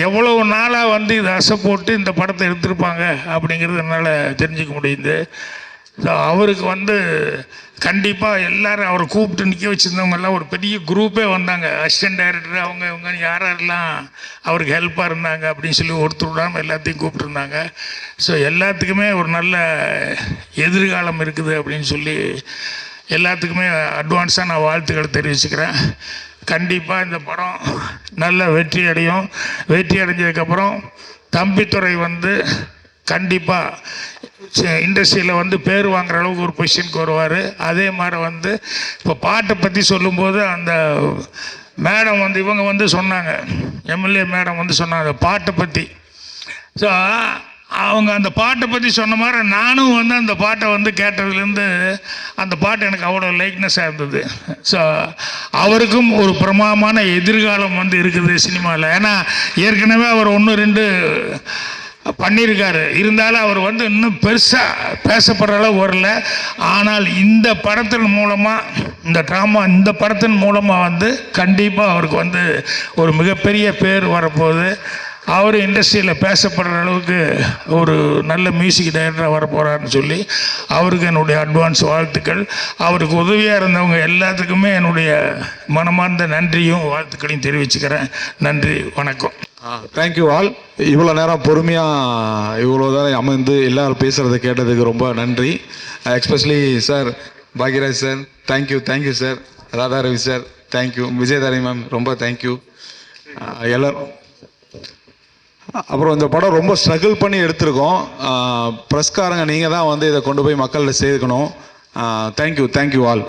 எவ்வளவு நாளாக வந்து இதை அசை போட்டு இந்த படத்தை எடுத்திருப்பாங்க அப்படிங்கிறது என்னால் தெரிஞ்சுக்க முடியுது. ஸோ அவருக்கு வந்து கண்டிப்பாக எல்லோரும் அவரை கூப்பிட்டு நிற்க வச்சுருந்தவங்கெல்லாம் ஒரு பெரிய குரூப்பே வந்தாங்க. அசிஸ்டன்ட் டைரக்டர் அவங்க யாரெல்லாம் அவருக்கு ஹெல்ப்பாக இருந்தாங்க அப்படின்னு சொல்லி ஒருத்தர் விடாமல் எல்லாத்தையும் கூப்பிட்டுருந்தாங்க. ஸோ எல்லாத்துக்குமே ஒரு நல்ல எதிர்காலம் இருக்குது அப்படின்னு சொல்லி எல்லாத்துக்குமே அட்வான்ஸாக நான் வாழ்த்துக்களை தெரிவிச்சுக்கிறேன். கண்டிப்பாக இந்த படம் நல்ல வெற்றி அடையும். வெற்றி அடைஞ்சதுக்கப்புறம் தம்பித்துறை வந்து கண்டிப்பாக இண்டஸ்ட்ரியில் வந்து பேர் வாங்குற அளவுக்கு ஒரு பொசிஷனுக்கு வருவார். அதே மாதிரி வந்து இப்போ பாட்டை பற்றி சொல்லும்போது அந்த மேடம் வந்து இவங்க வந்து சொன்னாங்க, எம்எல்ஏ மேடம் வந்து சொன்னாங்க பாட்டை பற்றி. ஸோ அவங்க அந்த பாட்டை பற்றி சொன்ன மாதிரி நானும் வந்து அந்த பாட்டை வந்து கேட்டதுலேருந்து அந்த பாட்டு எனக்கு அவ்வளோ லைக்னஸாக இருந்தது. ஸோ அவருக்கும் ஒரு பிரமாதமான எதிர்காலம் வந்து இருக்குது சினிமாவில். ஏன்னா ஏற்கனவே அவர் 1-2 பண்ணியிருக்காரு, இருந்தாலும் அவர் வந்து இன்னும் பெருசாக பேசப்படுற அளவு வரல. ஆனால் இந்த படத்தின் மூலமாக இந்த படத்தின் மூலமாக வந்து கண்டிப்பாக அவருக்கு வந்து ஒரு மிகப்பெரிய பேர் வரப்போகுது. அவர் இண்டஸ்ட்ரியில் பேசப்படுற அளவுக்கு ஒரு நல்ல மியூசிக் டைரக்டராக வரப்போகிறாருன்னு சொல்லி அவருக்கு என்னுடைய அட்வான்ஸ் வாழ்த்துக்கள். அவருக்கு உதவியாக இருந்தவங்க எல்லாத்துக்குமே என்னுடைய மனமார்ந்த நன்றியும் வாழ்த்துக்களையும் தெரிவிச்சுக்கிறேன். நன்றி, வணக்கம். Thank you all. இவ்வளோ நேரம் பொறுமையாக இவ்வளோ நேரம் அமர்ந்து எல்லாரும் பேசுகிறத கேட்டதுக்கு ரொம்ப நன்றி. Especially sir Bhagyaraj sir thank you sir. Radha Ravi sir thank you. Vijayadhari ma'am ரொம்ப தேங்க்யூ. எல்லோரும் அப்புறம் இந்த படம் ரொம்ப ஸ்ட்ரகிள் பண்ணி எடுத்திருக்கோம். ப்ரெஸ்காரங்க நீங்கள் தான் வந்து இதை கொண்டு போய் மக்கள்கிட்ட சேர்க்கணும். Thank you all.